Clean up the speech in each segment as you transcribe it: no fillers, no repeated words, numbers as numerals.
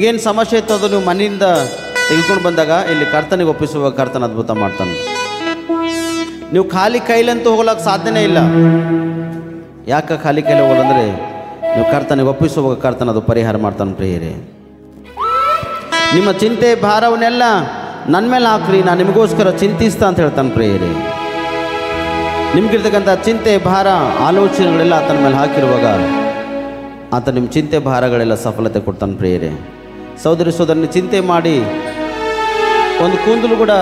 ನಿಮ್ಗೇನು ಸಮಸ್ಯೆ ಇತ್ತು ಅದು ನೀವು ಮನೆಯಿಂದ ತೆಗೆದುಕೊಂಡು ಬಂದಾಗ ಇಲ್ಲಿ ಕರ್ತನಿಗೆ ಒಪ್ಪಿಸುವ ಕರ್ತನ ಅದ್ಭುತ ಮಾಡ್ತಾನೆ. ನೀವು ಖಾಲಿ ಕೈಲಂತೂ ಹೋಗ್ಲಿಕ್ಕೆ ಸಾಧ್ಯನೇ ಇಲ್ಲ. ಯಾಕೆ ಖಾಲಿ ಕೈಲಿ ಹೋಗೋದಂದರೆ ನೀವು ಕರ್ತನಿಗೆ ಒಪ್ಪಿಸುವಾಗ ಕರ್ತನ ಅದು ಪರಿಹಾರ ಮಾಡ್ತಾನೆ ಪ್ರಿಯರೇ. ನಿಮ್ಮ ಚಿಂತೆ ಭಾರವನ್ನೆಲ್ಲ ನನ್ನ ಮೇಲೆ ಹಾಕ್ರಿ, ನಾನು ನಿಮಗೋಸ್ಕರ ಚಿಂತಿಸ್ತಾ ಅಂತ ಹೇಳ್ತಾನೆ ಪ್ರಿಯರೇ. ನಿಮ್ಗಿರ್ತಕ್ಕಂಥ ಚಿಂತೆ ಭಾರ ಆಲೋಚನೆಗಳೆಲ್ಲ ಆತನ ಮೇಲೆ ಹಾಕಿರುವಾಗ ಆತ ನಿಮ್ಮ ಚಿಂತೆ ಭಾರಗಳೆಲ್ಲ ಸಫಲತೆ ಕೊಡ್ತಾನೆ ಪ್ರಿಯರೇ. ಸಹೋದರಿ ಸಹೋದರನ ಚಿಂತೆ ಮಾಡಿ ಒಂದು ಕೂದಲು ಕೂಡ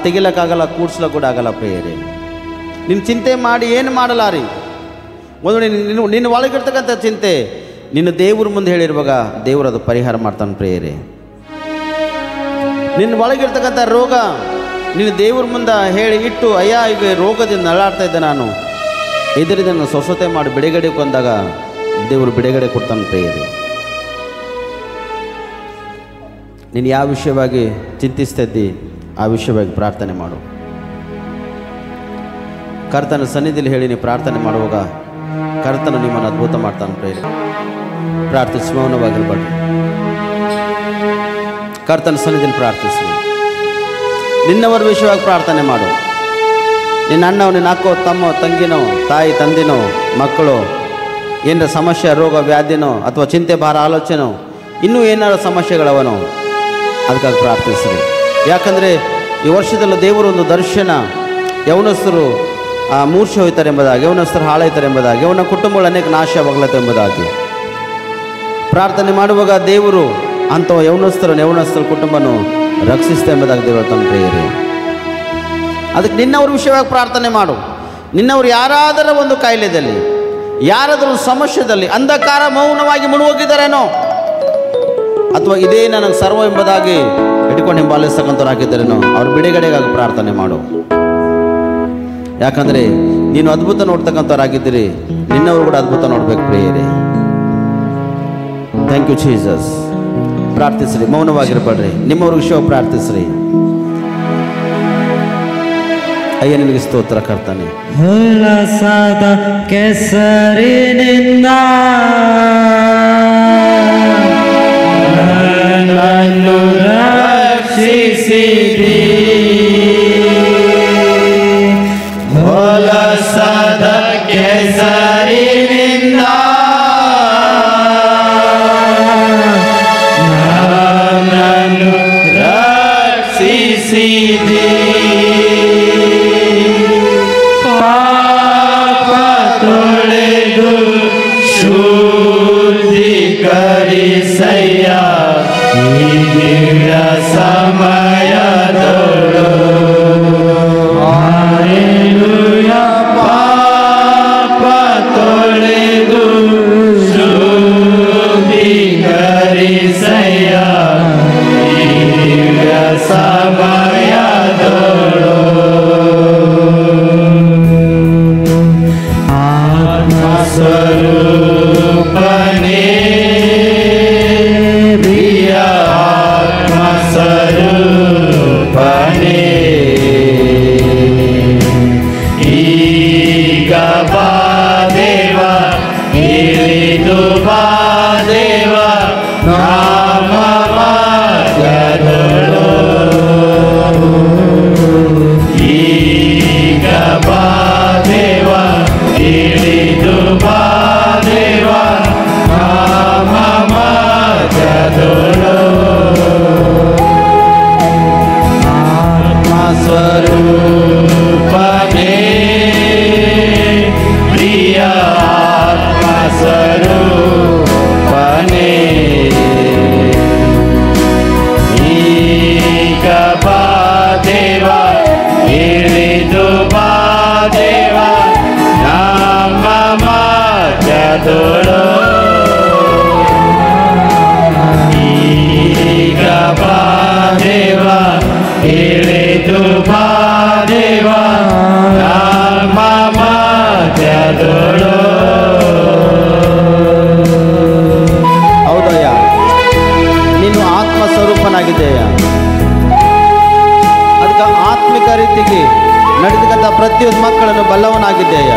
ತೆಗಿಲಕ್ಕಾಗಲ್ಲ, ಕೂಡ್ಸ್ಲಕ್ಕೆ ಕೂಡ ಆಗಲ್ಲ ಪ್ರಿಯರೇ. ನಿನ್ನ ಚಿಂತೆ ಮಾಡಿ ಏನು ಮಾಡಲಾರಿ. ಒಂದು ನಿನ್ನ ಒಳಗಿರ್ತಕ್ಕಂಥ ಚಿಂತೆ ನಿನ್ನ ದೇವ್ರ ಮುಂದೆ ಹೇಳಿರುವಾಗ ದೇವರು ಅದು ಪರಿಹಾರ ಮಾಡ್ತಾನೆ ಪ್ರಿಯರೇ. ನಿನ್ನ ಒಳಗಿರ್ತಕ್ಕಂಥ ರೋಗ ನಿನ್ನ ದೇವ್ರ ಮುಂದೆ ಹೇಳಿ ಇಟ್ಟು, ಅಯ್ಯ ಈಗ ರೋಗದಿಂದ ನಳಾಡ್ತಾ ಇದ್ದೆ ನಾನು, ಇದರಿಂದ ಸ್ವಸ್ಥತೆ ಮಾಡಿ ಬಿಡುಗಡೆ ಕೊಂದಾಗ ದೇವರು ಬಿಡುಗಡೆ ಕೊಡ್ತಾನೆ ಪ್ರಿಯರೇ. ನೀನು ಯಾವ ವಿಷಯವಾಗಿ ಚಿಂತಿಸ್ತಾ ಇದ್ದಿ ಆ ವಿಷಯವಾಗಿ ಪ್ರಾರ್ಥನೆ ಮಾಡು. ಕರ್ತನ ಸನ್ನಿಧಿಯಲ್ಲಿ ಹೇಳಿ ನೀವು ಪ್ರಾರ್ಥನೆ ಮಾಡುವಾಗ ಕರ್ತನ ನಿಮ್ಮನ್ನು ಅದ್ಭುತ ಮಾಡ್ತಾನೆ ಪ್ರಿಯರೇ. ಪ್ರಾರ್ಥಿಸಿ, ಮೌನವಾಗಿರಬೇಡಿ. ಕರ್ತನ ಸನ್ನಿಧಿಯಲ್ಲಿ ಪ್ರಾರ್ಥಿಸಿ. ನಿನ್ನವರ ವಿಷಯವಾಗಿ ಪ್ರಾರ್ಥನೆ ಮಾಡು. ನಿನ್ನ ಅಣ್ಣೋ, ನಿನ್ನ ಅಕ್ಕೋ, ತಮ್ಮೋ, ತಂಗಿನೋ, ತಾಯಿ ತಂದಿನೋ, ಮಕ್ಕಳು, ಏನಾರ ಸಮಸ್ಯೆ, ರೋಗ ವ್ಯಾಧಿನೋ ಅಥವಾ ಚಿಂತೆ ಭಾರ ಆಲೋಚನೋ ಇನ್ನೂ ಏನಾರ ಸಮಸ್ಯೆಗಳವನೋ ಅದಕ್ಕಾಗಿ ಪ್ರಾರ್ಥಿಸ್ರಿ. ಯಾಕಂದರೆ ಈ ವರ್ಷದಲ್ಲಿ ದೇವರು ಒಂದು ದರ್ಶನ, ಯೌವನಸ್ಥರು ಮೂರ್ಛೆ ಹೋಯ್ತಾರೆ ಎಂಬುದಾಗಿ, ಯೌವನಸ್ಥರು ಹಾಳಾಯ್ತಾರೆ ಎಂಬುದಾಗಿ, ಅವನ ಕುಟುಂಬಗಳು ಅನೇಕ ನಾಶವಾಗ್ಲತ್ತೆ ಎಂಬುದಾಗಿ ಪ್ರಾರ್ಥನೆ ಮಾಡುವಾಗ ದೇವರು ಅಂಥ ಯೌವನಸ್ಥರ ಕುಟುಂಬನೂ ರಕ್ಷಿಸ್ತಾ ಎಂಬುದಾಗಿ ದೇವರು ತನ್ನ ಪ್ರಿಯರೇ. ಅದಕ್ಕೆ ನಿನ್ನವ್ರ ವಿಷಯವಾಗಿ ಪ್ರಾರ್ಥನೆ ಮಾಡು. ನಿನ್ನವರು ಯಾರಾದರ ಒಂದು ಕಾಯಿಲೆಯಲ್ಲಿ, ಯಾರಾದರೂ ಸಮಸ್ಯೆಯಲ್ಲಿ ಅಂಧಕಾರ ಮೌನವಾಗಿ ಮುಳುಗೋಗಿದ್ದಾರೇನೋ, ಅಥವಾ ಇದೇ ನನಗೆ ಸರ್ವ ಎಂಬುದಾಗಿ ಹಿಡ್ಕೊಂಡು ಹಿಂಬಾಲಿಸ್ತಕ್ಕಂಥವ್ರು ಹಾಕಿದ್ದಾರೇನೋ, ಅವ್ರ ಬಿಡುಗಡೆಗಾಗಿ ಪ್ರಾರ್ಥನೆ ಮಾಡು. ಯಾಕಂದರೆ ನೀನು ಅದ್ಭುತ ನೋಡ್ತಕ್ಕಂಥವ್ರಾಗಿದ್ದೀರಿ, ನಿನ್ನವರು ಕೂಡ ಅದ್ಭುತ ನೋಡ್ಬೇಕು ಪ್ರಿಯರೇ. Thank you Jesus. ಪ್ರಾರ್ಥಿಸ್ರಿ, ಮೌನವಾಗಿರಬೇಡ್ರಿ. ನಿಮ್ಮವ್ರ ವಿಷಯ ಪ್ರಾರ್ಥಿಸ್ರಿ. ಅಯ್ಯ ನಿನಗೆ ಸ್ತೋತ್ರ ಕರ್ತಾನೆ. ಹೊಲಸಾದ ಕೆಸರಿನಿಂದ ನನ್ನನ್ನು ರಕ್ಷಿಸಿದಿ, ಹೊಲಸಾದ ಕೆಸರಿನಿಂದ ನನ್ನನ್ನು ರಕ್ಷಿಸಿದಿ, ಪಾಪ ತೊಳೆದು ಶುದ್ಧೀಕರಿಸಯ್ಯ ಈ ದಿವ್ಯ ಸಮಯದೊಳು. ಹಲ್ಲೆಲೂಯಾ. ಪಾಪ ತೊಳೆದು ಶುದ್ಧೀಕರಿಸಯ್ಯ ಈ ದಿವ್ಯ ಸಮಯದೊಳು. ಆತ್ಮಸ್ವರೂಪನೇ ಪ್ರಿಯ ಆತ್ಮಸ್ವರೂಪನೇ, ಈಗ ಬಾ ದೇವ, ಇಳಿದು ಬಾ ದೇವ ನಾಮ ಮಾರ್ಗದೊಳು. ಈಗ ಬಾ ದೇವ, ಇಳಿದು ಬಾ ದೇವ ನಾಮ ಮಾರ್ಗದೊಳು. ಆತ್ಮಸ್ವರೂಪನೇ ಪ್ರಿಯ ಆತ್ಮಸ್ವರೂಪನೇ, ಈಗ ಬಾ ದೇವ, ಇಳಿದು ಬಾ ದೇವ ನಮ್ಮ ಮಾರ್ಗದೊಳು. ಈಗ ಬಾ ದೇವ, ಇಳಿದು ಬಾ ದೇವ ನಮ್ಮ ಮಾರ್ಗದೊಳು. ಹೌದಯ್ಯ, ನೀನು ಆತ್ಮಸ್ವರೂಪನಾಗಿದೆಯ. ಅದಕ್ಕೆ ಆತ್ಮಿಕ ರೀತಿಗೆ ನಡೆದಕ್ಕಂಥ ಪ್ರತಿಯೊಂದು ಮಕ್ಕಳನ್ನು ಬಲ್ಲವನಾಗಿದ್ದೆಯ.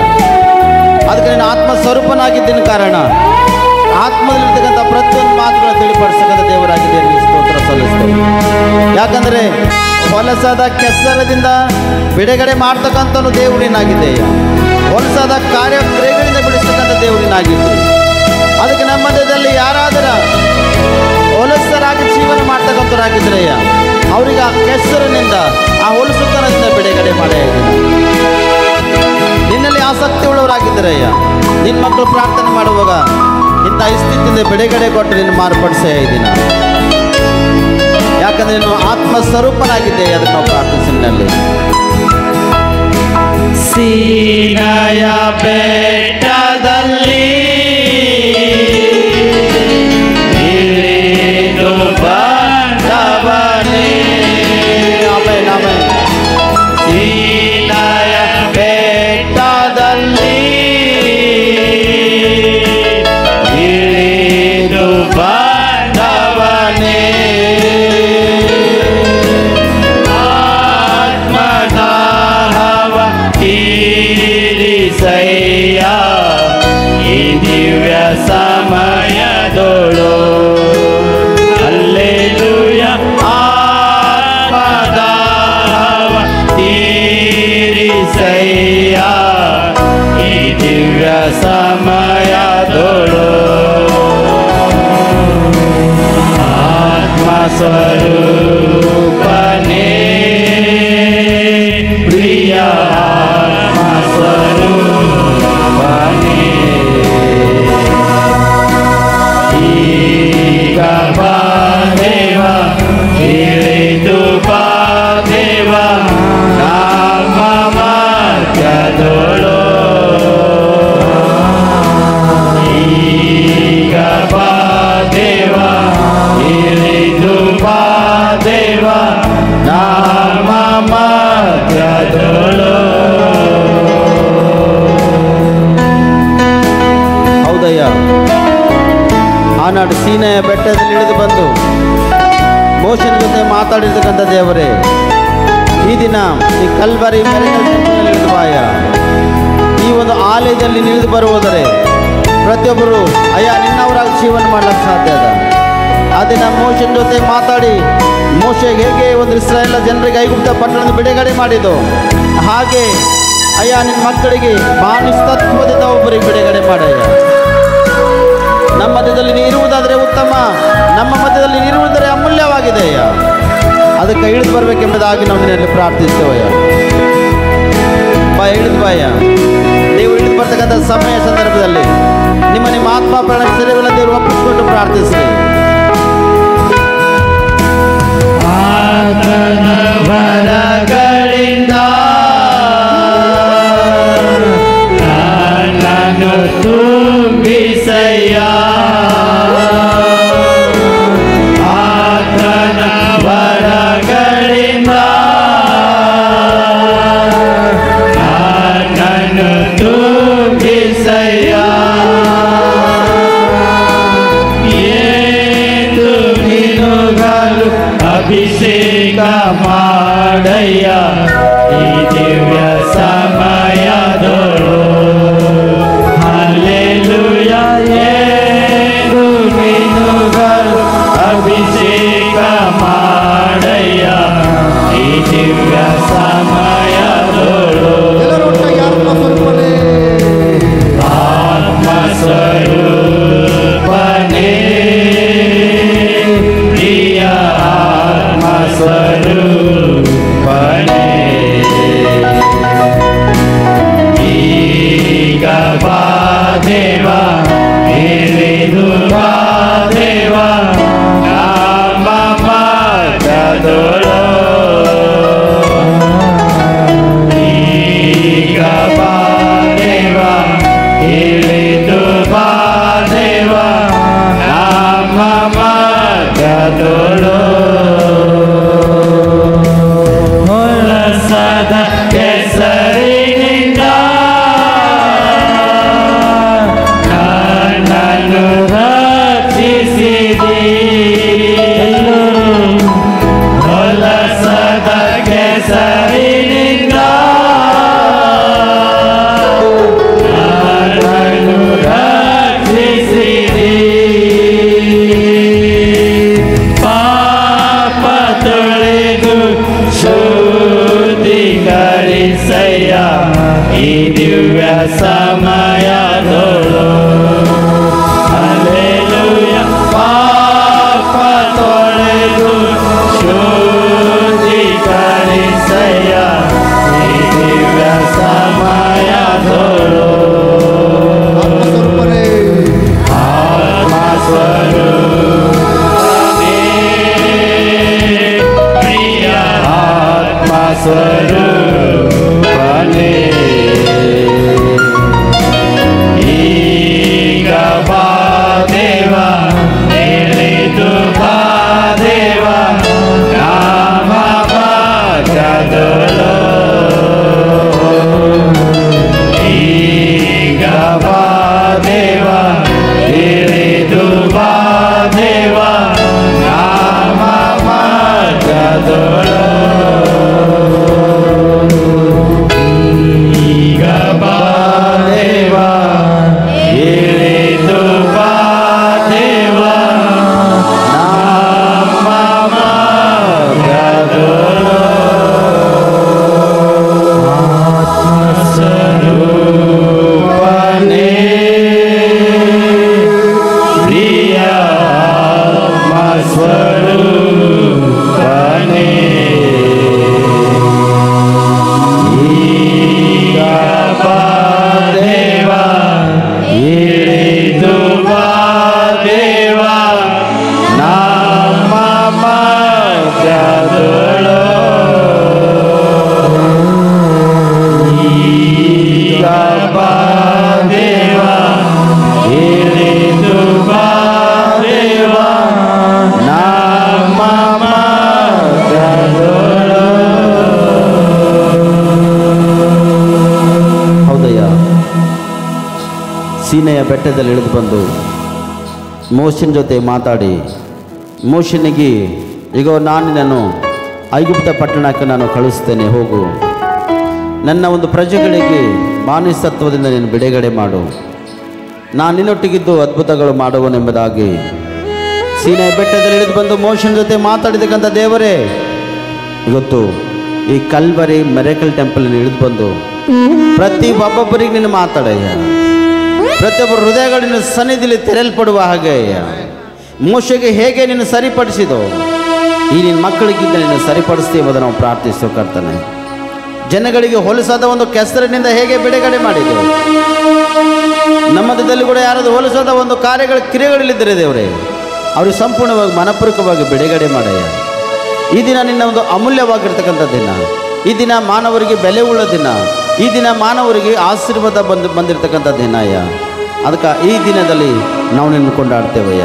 ಅದಕ್ಕೆ ನೀನು ಆತ್ಮಸ್ವರೂಪನಾಗಿದ್ದಿನ ಕಾರಣ ಆತ್ಮದಲ್ಲಿರ್ತಕ್ಕಂಥ ಪ್ರತಿಯೊಂದು ಮಾತುಗಳನ್ನು ತಿಳಿಪಡಿಸತಕ್ಕಂಥ ದೇವರಾಗಿದೆ, ನಿಮಗೆ ಸ್ತೋತ್ರ ಸಲ್ಲಿಸ್ತೇವೆ. ಯಾಕಂದರೆ ಹೊಲಸಾದ ಕೆಸರದಿಂದ ಬಿಡುಗಡೆ ಮಾಡ್ತಕ್ಕಂಥನು ದೇವರಿನಾಗಿದೆಯ. ಹೊಲಸಾದ ಕಾರ್ಯಕ್ರಿಯೆಗಳಿಂದ ಬಿಡಿಸ್ತಕ್ಕಂಥ ದೇವರಿನಾಗಿದ್ದೆ. ಅದಕ್ಕೆ ನಮ್ಮ ಮಧ್ಯದಲ್ಲಿ ಯಾರಾದರೂ ಹೊಲಸರಾಗಿ ಜೀವನ ಮಾಡ್ತಕ್ಕಂಥವರಾಗಿದ್ರೆಯ ಅವರಿಗೆ ಆ ಕೆಸರಿನಿಂದ, ಆ ಹೊಲಸುತನದಿಂದ ಬಿಡುಗಡೆ ಮಾಡೇ ನಿನ್ನಲ್ಲಿ ಆಸಕ್ತಿ ಉಳ್ಳವರಾಗಿದ್ದರಯ್ಯ. ನಿನ್ನ ಮಕ್ಕಳು ಪ್ರಾರ್ಥನೆ ಮಾಡುವಾಗ ಇಂಥ ಸ್ಥಿತಿಯಿಂದ ಬಿಡುಗಡೆ ಕೊಟ್ಟು ನಿನ್ನ ಮಾರ್ಪಡಿಸೇ ಇದ್ದೀನಿ. ಯಾಕಂದ್ರೆ ನೀನು ಆತ್ಮ ಸ್ವರೂಪನಾಗಿದ್ದೆ. ಅದಕ್ಕೆ ನಾವು ಪ್ರಾರ್ಥಿಸಿನಲ್ಲಿ ಸೀನಾಯ ಬೆಟ್ಟದಲ್ಲಿ ಇಳಿದು ಬಂದವನೇ. Amen, amen. ಸೀನಾಯ ಬೆಟ್ಟದಲ್ಲಿ ಇಳಿದು ಬಂದವನೇ. ಆತ್ಮದಾಹವ ತೀರಿಸಯ್ಯ ಈ ದಿವ್ಯ ಸಮಯದೊಳು. ಹಲ್ಲೆಲೂಯ. ಆತ್ಮದಾಹವ ತೀರಿಸಯ್ಯ ಈ ದಿವ್ಯ ಸಮಯದೊಳು. ಆತ್ಮಸ್ವರೂಪನೇ ಪ್ರಿಯ ಆತ್ಮಸ್ವರೂಪನೇ. ಈಗ ಬಾ ದೇವ, ಇಳಿದು ಬಾ ದೇವ ನಮ್ಮ ಮಾರ್ಗದೊಳು. ಈಗ ಬಾ ದೇವ, ಇಳಿದು ಬಾ ದೇವ ನಮ್ಮ ಮಾರ್ಗದೊಳು. ಹೌದಯ್ಯ. ಆನಾಡು ಸೀನಾಯ ಬೆಟ್ಟದಲ್ಲಿ ಇಳಿದು ಬಂದು ಮೋಶನ ಜೊತೆ ಮಾತಾಡಿರ್ತಕ್ಕಂಥ ದೇವರೇ, ಈ ದಿನ ಈ ಕಲ್ವರಿ ಇಳಿದು ಬಾಯ ಈ ಒಂದು ಆಲಯದಲ್ಲಿ ನಿಳಿದು ಬರುವುದರೆ ಪ್ರತಿಯೊಬ್ಬರು ಅಯ್ಯ ನಿನ್ನವರಾಗಿ ಜೀವನ ಮಾಡ್ಲಿಕ್ಕೆ ಸಾಧ್ಯ ಅದ. ಆ ದಿನ ಮೋಶನ ಜೊತೆ ಮಾತಾಡಿ ಮೋಶೆಗೆ ಹೇಗೆ ಒಂದು ಇಸ್ರಾಯೇಲ್ ಜನರಿಗೆ ಐಗುಪ್ತ ಪಟ್ಟಣದ ಬಿಡುಗಡೆ ಮಾಡಿದ್ದು, ಹಾಗೆ ಅಯ್ಯ ನಿನ್ನ ಮಕ್ಕಳಿಗೆ ಮಾನಿಸ್ತತ್ವದಿಂದ ಒಬ್ಬರಿಗೆ ಬಿಡುಗಡೆ ಮಾಡಯ್ಯ. ನಮ್ಮ ಮಧ್ಯದಲ್ಲಿ ನೀರುವುದಾದರೆ ಉತ್ತಮ, ನಮ್ಮ ಮಧ್ಯದಲ್ಲಿ ನೀರುವುದರೆ ಅಮೂಲ್ಯವಾಗಿದೆ ಅಯ್ಯ. ಅದಕ್ಕೆ ಇಳಿದು ಬರಬೇಕೆಂಬುದಾಗಿ ನಾವು ನಿನ್ನಲ್ಲಿ ಪ್ರಾರ್ಥಿಸ್ತೇವಯ್ಯ. ಇಳಿದು ಬಾಯ ನೀವು ಇಳಿದು ಬರ್ತಕ್ಕಂಥ ಸಮಯ ಸಂದರ್ಭದಲ್ಲಿ ನಿಮ್ಮ ಆತ್ಮ ಪ್ರಾಣ ಶರೀರವನ್ನು ದೇವರು ಒಪ್ಪಿಸಿಕೊಂಡು ಪ್ರಾರ್ಥಿಸಿ. ಆತನ ವರಗಳಿಂದ ನನ್ನನ್ನು ತುಂಬಿಸಯ್ಯ. ಆತನ ವರಗಳಿಂದ ನನ್ನನ್ನು ತುಂಬಿಸಯ್ಯ. ಎಂದು ನಿನುಗಲು ಅಭಿಷೇಕ ಮಾಡಯ್ಯ ಈ ದಿವ್ಯ ಸಮಯದೊಳು. ಹಲ್ಲೆಲೂಯ. ಎಂದು ನಿನುಗಲು ಅಭಿಷೇಕ ಮಾಡಯ್ಯ ಈ ದಿವ್ಯ ಸಮಯದೊಳು. ಆತ್ಮಸ್ವರೂಪನೇ ಪ್ರಿಯ ಆತ್ಮಸ್ವರೂಪನೇ. ಈಗ ಬಾ ದೇವ, ಇಳಿದು ಬಾ ದೇವ ನಮ್ಮ ಮಾರ್ಗದೊಳು. ಈಗ ಬಾ ದೇವ, ಇಳಿದು ಬಾ ದೇವ ನಮ್ಮ ಮಾರ್ಗದೊಳು. ಹೊಲಸಾದ ಕೆಸರಿನಿಂದ ನನ್ನನ್ನು ರಕ್ಷಿಸಿದಿ. ಹೊಲಸಾದ ಕೆಸರಿನಿಂದ ನನ್ನನ್ನು ರಕ್ಷಿಸಿದಿ. ಸಯ್ಯ ಈ ದಿವ್ಯ ಸಮಯದೊಳು ಹಲ್ಲೆಲೂಯ ಪಾಪ ತೊಳೆದು ಶುದ್ಧೀಕರಿಸಯ್ಯ ಈ ದಿವ್ಯ ಸಮಯದೊಳು ಸ್ವರೂಪನೇ ಈಗ ಬಾ ದೇವ ಎಳೆದು ಬಾ ದೇವ ನಾಮ ಭಾಗದೊಳು ಈಗ ಬಾ ದೇವ ಎಳೆದು ಬಾ ದೇವ ನಾಮ ಭಾಗದೊಳು ಸೀನೆಯ ಬೆಟ್ಟದಲ್ಲಿ ಇಳಿದು ಬಂದು ಮೋಶನ ಜೊತೆ ಮಾತಾಡಿ ಮೋಶನಿಗೆ ಈಗ ನಾನು ನಿನ್ನನ್ನು ಐಗುಪ್ತ ಪಟ್ಟಣಕ್ಕೆ ನಾನು ಕಳಿಸ್ತೇನೆ, ಹೋಗು, ನನ್ನ ಒಂದು ಪ್ರಜೆಗಳಿಗೆ ಮಾನಸತ್ವದಿಂದ ನೀನು ಬಿಡುಗಡೆ ಮಾಡು, ನಾನು ನಿನ್ನೊಟ್ಟಿಗಿದ್ದು ಅದ್ಭುತಗಳು ಮಾಡುವನೆಂಬುದಾಗಿ ಸೀನೆಯ ಬೆಟ್ಟದಲ್ಲಿ ಇಳಿದು ಬಂದು ಮೋಶನ ಜೊತೆ ಮಾತಾಡಿದಕ್ಕಂಥ ದೇವರೇ, ಇವತ್ತು ಈ ಕಲ್ವರಿ ಮಿರಾಕಲ್ ಟೆಂಪಲ್ ಇಳಿದು ಬಂದು ಪ್ರತಿ ಒಬ್ಬೊಬ್ಬರಿಗೆ ನೀನು ಮಾತಾಡಯ್ಯ, ಪ್ರತಿಯೊಬ್ಬರ ಹೃದಯಗಳು ನಿನ್ನ ಸನ್ನಿಧಿಯಲ್ಲಿ ತೆರೆಯಲ್ಪಡುವ ಹಾಗೆ ಮೋಶೆಗೆ ಹೇಗೆ ನೀನು ಸರಿಪಡಿಸಿದೋ ಈ ನಿನ್ನ ಮಕ್ಕಳಿಗಿಂತ ನೀನು ಸರಿಪಡಿಸ್ತೀವಿ ಎಂಬುದನ್ನು ನಾವು ಪ್ರಾರ್ಥಿಸೋ ಕರ್ತನೆ. ಜನಗಳಿಗೆ ಹೊಲಸಾದ ಒಂದು ಕೆಸರಿನಿಂದ ಹೇಗೆ ಬಿಡುಗಡೆ ಮಾಡಿದ್ದು, ನಮ್ಮ ಮಧ್ಯದಲ್ಲಿ ಕೂಡ ಯಾರಾದರೂ ಹೊಲಸಾದ ಒಂದು ಕ್ರಿಯೆಗಳಿದ್ದರೆ ದೇವರೇ ಅವ್ರಿಗೆ ಸಂಪೂರ್ಣವಾಗಿ ಮನಪೂರ್ವಕವಾಗಿ ಬಿಡುಗಡೆ ಮಾಡಯ್ಯ. ಈ ದಿನ ನಿನ್ನ ಒಂದು ಅಮೂಲ್ಯವಾಗಿರ್ತಕ್ಕಂಥ ದಿನ, ಈ ದಿನ ಮಾನವರಿಗೆ ಬೆಲೆ ಉಳ್ಳ ದಿನ, ಈ ದಿನ ಮಾನವರಿಗೆ ಆಶೀರ್ವಾದ ಬಂದಿರತಕ್ಕಂಥ ದಿನ ಅಯ್ಯ. ಅದಕ್ಕೆ ಈ ದಿನದಲ್ಲಿ ನಾವು ನಿನ್ನ ಕೊಂಡಾಡ್ತೇವಯ್ಯ.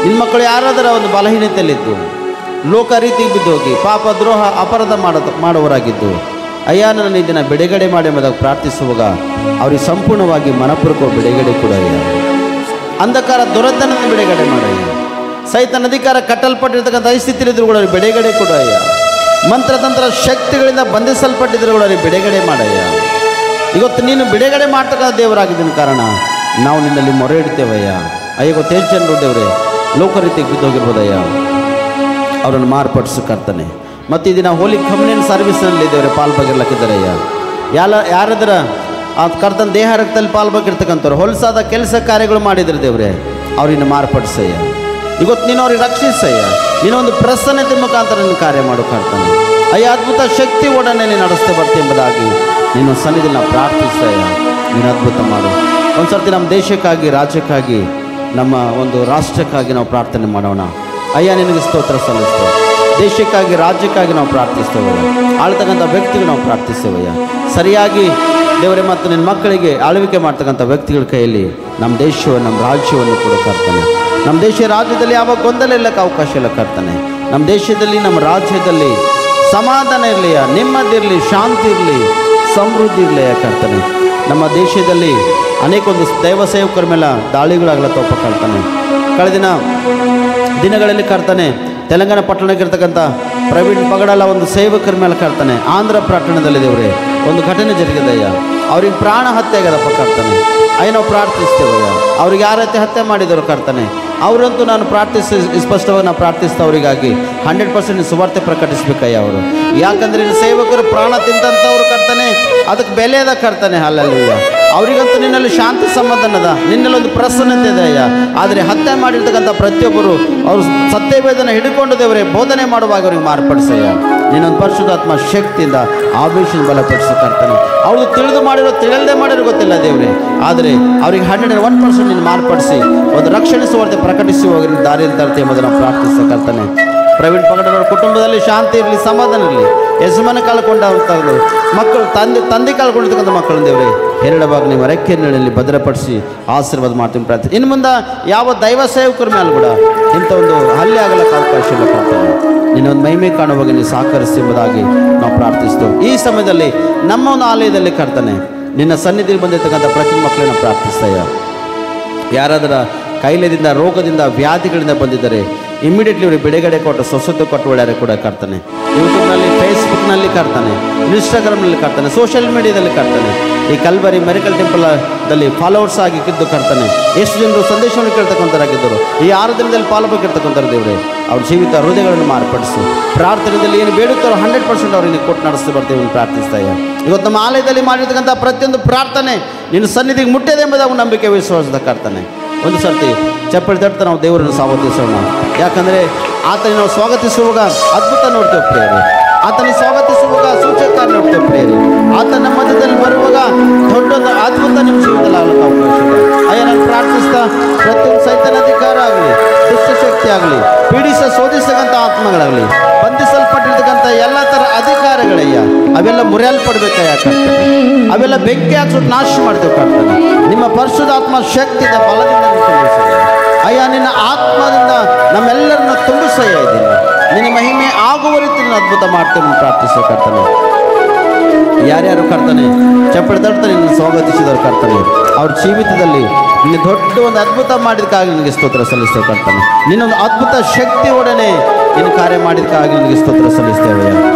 ನಿನ್ನ ಮಕ್ಕಳು ಯಾರಾದರೂ ಒಂದು ಬಲಹೀನತೆಯಲ್ಲಿದ್ದು ಲೋಕ ರೀತಿಗೆ ಬಿದ್ದೋಗಿ ಪಾಪ ದ್ರೋಹ ಅಪರಾಧ ಮಾಡುವವರಾಗಿದ್ದು ಅಯ್ಯ ನನ್ನ ಈ ದಿನ ಬಿಡುಗಡೆ ಮಾಡಿ ಎಂಬುದಾಗಿ ಪ್ರಾರ್ಥಿಸುವಾಗ ಅವ್ರಿಗೆ ಸಂಪೂರ್ಣವಾಗಿ ಮನಪೂರ್ವಕ ಬಿಡುಗಡೆ ಕೊಡಯ್ಯ. ಅಂಧಕಾರ ದುರತನದಿಂದ ಬಿಡುಗಡೆ ಮಾಡಯ್ಯ. ಸೈತನ ಅಧಿಕಾರ ಕಟ್ಟಲ್ಪಟ್ಟಿರ್ತಕ್ಕಂಥ ಸ್ಥಿತಿಲಿದ್ರು ಕೂಡ ಅವ್ರಿಗೆ ಬಿಡುಗಡೆ ಕೊಡಯ್ಯ. ಮಂತ್ರತಂತ್ರ ಶಕ್ತಿಗಳಿಂದ ಬಂಧಿಸಲ್ಪಟ್ಟಿದ್ರು ಕೂಡ ಅವ್ರಿಗೆ ಬಿಡುಗಡೆ ಮಾಡಯ್ಯ. ಇವತ್ತು ನೀನು ಬಿಡುಗಡೆ ಮಾಡ್ತಕ್ಕಂಥ ದೇವರಾಗಿದ್ದ ಕಾರಣ ನಾವು ನಿನ್ನಲ್ಲಿ ಮೊರೆ ಇಡ್ತೇವಯ್ಯ. ಅಯ್ಯ ಇವತ್ತು ಹೆಚ್ಚು ಜನರು ದೇವರೇ ಲೋಕ ರೀತಿಗೆ ಬಿದ್ದೋಗಿರ್ಬೋದಯ್ಯ, ಅವರನ್ನು ಮಾರ್ಪಡಿಸು ಕರ್ತನೆ. ಮತ್ತು ಈ ದಿನ ಹೋಲಿ ಕಮ್ಯುನಿಯನ್ ಸರ್ವಿಸ್ನಲ್ಲಿ ದೇವರೇ ಪಾಲ್ಭಾಗಿರ್ಲಕ್ಕಿದ್ದಾರಯ್ಯ. ಯಾರಾದ್ರ ಆ ಕರ್ತನ ದೇಹ ರಕ್ತದಲ್ಲಿ ಪಾಲ್ಭಾಗಿರ್ತಕ್ಕಂಥವ್ರು ಹೊಲಸಾದ ಕೆಲಸ ಕಾರ್ಯಗಳು ಮಾಡಿದ್ರೆ ದೇವರೇ ಅವ್ರನ್ನ ಮಾರ್ಪಡಿಸಯ್ಯ. ಇವತ್ತು ನೀನು ಅವ್ರಿಗೆ ರಕ್ಷಿಸಯ್ಯ. ನೀನು ಒಂದು ಪ್ರಸನ್ನತೆ ಮುಖಾಂತರ ನಿನ್ನ ಕಾರ್ಯ ಮಾಡು ಕರ್ತನೆ. ಅಯ್ಯ ಅದ್ಭುತ ಶಕ್ತಿ ಒಡನೆ ನೀನು ನಡೆಸ್ತಾ ಬರ್ತೀವಿ ಎಂಬುದಾಗಿ ನೀನು ಸನ್ನಿಧಿನ ಪ್ರಾರ್ಥಿಸಯ್ಯ. ನೀನು ಅದ್ಭುತ ಮಾಡು. ಒಂದು ಸರ್ತಿ ನಮ್ಮ ದೇಶಕ್ಕಾಗಿ, ರಾಜ್ಯಕ್ಕಾಗಿ, ನಮ್ಮ ಒಂದು ರಾಷ್ಟ್ರಕ್ಕಾಗಿ ನಾವು ಪ್ರಾರ್ಥನೆ ಮಾಡೋಣ. ಅಯ್ಯ ನಿನಗೆ ಸ್ತೋತ್ರ ಸಲ್ಲಿಸ್ತೇವೆ. ದೇಶಕ್ಕಾಗಿ, ರಾಜ್ಯಕ್ಕಾಗಿ ನಾವು ಪ್ರಾರ್ಥಿಸ್ತೇವೆ. ಆಳ್ತಕ್ಕಂಥ ವ್ಯಕ್ತಿಗಳು ನಾವು ಪ್ರಾರ್ಥಿಸ್ತೇವಯ್ಯ. ಸರಿಯಾಗಿ ದೇವರೇ ಮತ್ತು ನಿನ್ನ ಮಕ್ಕಳಿಗೆ ಆಳ್ವಿಕೆ ಮಾಡ್ತಕ್ಕಂಥ ವ್ಯಕ್ತಿಗಳ ಕೈಯಲ್ಲಿ ನಮ್ಮ ದೇಶವನ್ನು, ನಮ್ಮ ರಾಜ್ಯವನ್ನು ಕೂಡ ಕರ್ತನೆ. ನಮ್ಮ ದೇಶ ರಾಜ್ಯದಲ್ಲಿ ಯಾವ ಗೊಂದಲ ಇಲ್ಲಕ್ಕೆ ಅವಕಾಶ ಇಲ್ಲ ಕರ್ತನೆ. ನಮ್ಮ ದೇಶದಲ್ಲಿ, ನಮ್ಮ ರಾಜ್ಯದಲ್ಲಿ ಸಮಾಧಾನ ಇರಲಿಯ, ನೆಮ್ಮದಿ ಶಾಂತಿ ಇರಲಿ, ಸಮೃದ್ಧಿ ಇರಲಿಯ ಕರ್ತನೆ. ನಮ್ಮ ದೇಶದಲ್ಲಿ ಅನೇಕ ಒಂದು ದೈವ ಸೇವಕರ ಮೇಲೆ ದಾಳಿಗಳಾಗ್ಲತ್ತಪ್ಪ ಕರ್ತನೆ. ಕಳೆದಿನ ದಿನಗಳಲ್ಲಿ ಕರ್ತನೆ ತೆಲಂಗಾಣ ಪಟ್ಟಣಕ್ಕಿರ್ತಕ್ಕಂಥ ಪ್ರವೀಣ್ ಪಗಡಲ ಒಂದು ಸೇವಕರ ಮೇಲೆ ಕರ್ತನೆ ಆಂಧ್ರ ಪಟ್ಟಣದಲ್ಲಿ ದೇವರೇ ಒಂದು ಘಟನೆ ಜರುಗಿದೆಯ್ಯ. ಅವ್ರಿಗೆ ಪ್ರಾಣ ಹತ್ಯೆ ಆಗ್ಯದಪ್ಪ ಕರ್ತನೆ. ಅಯ್ಯ ನಾವು ಪ್ರಾರ್ಥಿಸ್ತೇವಯ್ಯ. ಅವ್ರಿಗೆ ಯಾರ ಹತ್ಯೆ ಮಾಡಿದರು ಕರ್ತನೆ ಅವರಂತೂ ನಾನು ಸ್ಪಷ್ಟವಾಗಿ ನಾನು ಪ್ರಾರ್ಥಿಸ್ತವರಿಗಾಗಿ 100% ಸುವಾರ್ತೆ ಪ್ರಕಟಿಸಬೇಕಯ್ಯ ಅವರು. ಯಾಕಂದರೆ ನಿನ್ನ ಸೇವಕರು ಪ್ರಾಣ ತಿಂದಂಥವ್ರು ಕರ್ತನೆ, ಅದಕ್ಕೆ ಬೆಲೆ ಅದ ಕರ್ತನೆ. ಹಲ್ಲೆಲೂಯಾ. ಅವರಿಗಂತೂ ನಿನ್ನಲ್ಲಿ ಶಾಂತಿ ಸಮಾಧಾನ ಅದ, ನಿನ್ನಲ್ಲಿ ಒಂದು ಪ್ರಸನ್ನತೆ ಇದೆ ಅಯ್ಯ. ಆದರೆ ಹತ್ಯೆ ಮಾಡಿರ್ತಕ್ಕಂಥ ಪ್ರತಿಯೊಬ್ಬರು ಅವರು ಸತ್ಯವೇದನ ಹಿಡ್ಕೊಂಡು ದೇವರೇ ಬೋಧನೆ ಮಾಡುವಾಗ ಅವ್ರಿಗೆ ಮಾರ್ಪಡಿಸಯ್ಯ. ನಿನ್ನೊಂದು ಪರಿಶುದ್ಧಾತ್ಮ ಶಕ್ತಿಯಿಂದ ಆವೇಶನ ಬಲಪಡಿಸು ಕರ್ತನೆ. ಅವ್ರದ್ದು ತಿಳಿದು ಮಾಡಿರೋ ತಿಳಿಯದೇ ಮಾಡಿರೋ ಗೊತ್ತಿಲ್ಲ ದೇವರೇ, ಆದರೆ ಅವ್ರಿಗೆ 101% ನೀನು ಮಾರ್ಪಡಿಸಿ ಒಂದು ರಕ್ಷಣೆ ಸುವಾರ್ತೆ ಪ್ರಕಟಿಸಿ ಹೋಗಿ ನಿನ್ನ ದಾರಿಯಲ್ಲಿ ತರ್ತೀವಿ ಎಂಬುದನ್ನು ಪ್ರಾರ್ಥಿಸ ಕರ್ತನೆ. ಪ್ರವೀಣ್ ಪಗಡರವರ ಕುಟುಂಬದಲ್ಲಿ ಶಾಂತಿ ಇರಲಿ, ಸಮಾಧಾನ ಇರಲಿ. ಯಜಮಾನ ಕಳ್ಕೊಂಡಂಥವ್ರು ಮಕ್ಕಳು, ತಂದೆ ಕಳ್ಕೊಂಡಿರ್ತಕ್ಕಂಥ ಮಕ್ಕಳು ದೇವರೇ ಹೇರಳವಾಗಿ ನೀವು ರೆಕ್ಕೆ ನೆರಳಲ್ಲಿ ಭದ್ರಪಡಿಸಿ ಆಶೀರ್ವಾದ ಮಾಡ್ತೀನಿ ಪ್ರಾರ್ಥನೆ. ಇನ್ನು ಮುಂದೆ ಯಾವ ದೈವ ಸೇವಕರ ಮೇಲೆ ಕೂಡ ಇಂಥ ಒಂದು ಹಲ್ಲೆ ಆಗಲಿಕ್ಕೆ ಅವಕಾಶ ಇಲ್ಲ ಕರ್ತನೆ. ನಿನ್ನೊಂದು ಮಹಿಮೆ ಕಾಣುವಾಗ ನೀವು ಸಹಕರಿಸಿ ಎಂಬುದಾಗಿ ನಾವು ಪ್ರಾರ್ಥಿಸ್ತೇವೆ. ಈ ಸಮಯದಲ್ಲಿ ನಮ್ಮ ಒಂದು ಆಲಯದಲ್ಲಿ ಕರ್ತನೆ ನಿನ್ನ ಸನ್ನಿಧಿಗೆ ಬಂದಿರ್ತಕ್ಕಂಥ ಪ್ರತಿ ಮಕ್ಕಳನ್ನು ಪ್ರಾರ್ಥಿಸ್ತಯ್ಯ. ಯಾರಾದರ ಕಾಯಿಲೆದಿಂದ, ರೋಗದಿಂದ, ವ್ಯಾಧಿಗಳಿಂದ ಬಂದಿದ್ದರೆ ಇಮ್ಮಿಡಿಯೇಟ್ಲಿ ಇವರು ಬಿಡುಗಡೆ ಕೊಟ್ಟು ಸ್ವಸ್ಥತೆ ಕೊಟ್ಟು ಒಳ್ಳೆಯ ಕೂಡ ಕರ್ತಾನೆ. ಯೂಟ್ಯೂಬ್ನಲ್ಲಿ, ಫೇಸ್ಬುಕ್ನಲ್ಲಿ ಕರ್ತಾನೆ, ಇನ್ಸ್ಟಾಗ್ರಾಮ್ನಲ್ಲಿ ಕರ್ತಾನೆ, ಸೋಷಿಯಲ್ ಮೀಡಿಯಾದಲ್ಲಿ ಕರ್ತಾನೆ. ಈ ಕಲ್ಬರಿ ಮೆರಿಕಲ್ ಟೆಂಪಲ್ದಲ್ಲಿ ಫಾಲೋವರ್ಸ್ ಆಗಿದ್ದು ಕರ್ತಾನೆ. ಎಷ್ಟು ಜನರು ಸಂದೇಶವನ್ನು ಕೇಳ್ತಕ್ಕಂಥರಾಗಿದ್ದರು, ಈ 6 ದಿನದಲ್ಲಿ ಪಾಲ್ಗೊಳ್ತಕ್ಕಂಥವ್ರು ದೇವರೇ ಅವ್ರ ಜೀವಿತ ಹೃದಯಗಳನ್ನು ಮಾರ್ಪಡಿಸು. ಪ್ರಾರ್ಥನೆಯಲ್ಲಿ ಏನು ಬೇಡುತ್ತಾರೋ 100% ಅವ್ರಿಗೆ ಕೊಟ್ಟು ನಡೆಸ್ತಾ ಬರ್ತೀವಿ ಅಂತ ಪ್ರಾರ್ಥಿಸ್ತಾಯ. ಇವತ್ತು ನಮ್ಮ ಆಲಯದಲ್ಲಿ ಮಾಡಿರ್ತಕ್ಕಂಥ ಪ್ರತಿಯೊಂದು ಪ್ರಾರ್ಥನೆ ನಿನ್ನ ಸನ್ನಿಧಿಗೆ ಮುಟ್ಟಿದೆ ಎಂಬುದಾಗಿ ನಂಬಿಕೆ ವಿಶ್ವಾಸದ ಕರ್ತನೆ. ಒಂದು ಸರ್ತಿ ಚಪ್ಪಲಿ ತಟ್ಟ ನಾವು ದೇವರನ್ನು ಸ್ವಾಗತಿಸೋಣ. ಯಾಕಂದರೆ ಆತನಿಗೆ ನಾವು ಸ್ವಾಗತಿಸುವಾಗ ಅದ್ಭುತ ನೋಡ್ತೇವೆ ಪ್ರಿಯರೇ, ಆತನಿಗೆ ಸ್ವಾಗತಿಸುವಾಗ ಸೂಚಕ ನೋಡ್ತೇವೆ ಪ್ರಿಯರೇ. ಆತ ನಮ್ಮ ಮಧ್ಯದಲ್ಲಿ ಬರುವಾಗ ದೊಡ್ಡೊಂದು ಅದ್ಭುತ ನಿಮ್ಮ ಜೀವನದಲ್ಲಿ ಆಗಲಿಕ್ಕೆ ಅವಕಾಶ ಇದೆ. ಅಯ್ಯ ನಾನು ಪ್ರಾರ್ಥಿಸ್ತಾ ಪ್ರತಿಯೊಂದು ಸೈತಾನ ಅಧಿಕಾರ ಆಗಲಿ, ದುಷ್ಟಶಕ್ತಿ ಆಗಲಿ, ಪೀಡಿಸ ಶೋಧಿಸತಕ್ಕಂಥ ಆತ್ಮಗಳಾಗಲಿ, ಬಂಧಿಸಲ್ಪಟ್ಟಿರ್ತಕ್ಕಂಥ ಎಲ್ಲ ಥರ ಅಧಿಕಾರಗಳಯ್ಯ ಅವೆಲ್ಲ ಮುರಿಯಲ್ಪಡ್ಬೇಕಯ್ಯ ಕರ್ತನೆ. ಅವೆಲ್ಲ ಬೆಂಕಿ ಹಾಕ್ಸೋದು ನಾಶ ಮಾಡ್ತೇವೆ ಕರ್ತನೆ. ನಿಮ್ಮ ಪರಿಶುದ್ಧಾತ್ಮ ಶಕ್ತಿಯಿಂದ ಬಲದಿಂದ ತುಂಬಿಸಯ್ಯ ಅಯ್ಯ. ನಿನ್ನ ಆತ್ಮದಿಂದ ನಮ್ಮೆಲ್ಲರನ್ನು ತುಂಬಿಸಯ್ಯ ಇದ್ದೀನಿ. ನಿನ್ನ ಮಹಿಮೆ ಆಗುವ ರೀತಿ ಅದ್ಭುತ ಮಾಡ್ತೇನೆ ಪ್ರಾರ್ಥಿಸೋ ಕರ್ತನೆ. ಯಾರ್ಯಾರು ಕರ್ತನೆ ಚಪ್ಪಳಿ ತಡ್ತಾನೆ ನಿನ್ನ ಸ್ವಾಗತಿಸಿದವರು ಕರ್ತನೆ, ಅವ್ರ ಜೀವಿತದಲ್ಲಿ ನಿನ್ನ ದೊಡ್ಡ ಒಂದು ಅದ್ಭುತ ಮಾಡಿದಕ್ಕಾಗಿ ನಿನಗೆ ಸ್ತೋತ್ರ ಸಲ್ಲಿಸ್ತೇವೆ ಕರ್ತನೆ. ನಿನ್ನೊಂದು ಅದ್ಭುತ ಶಕ್ತಿ ಒಡನೆ ನಿನ್ನ ಕಾರ್ಯ ಮಾಡಿದಕ್ಕಾಗಿ ನಿನಗೆ ಸ್ತೋತ್ರ ಸಲ್ಲಿಸ್ತೇವೆ.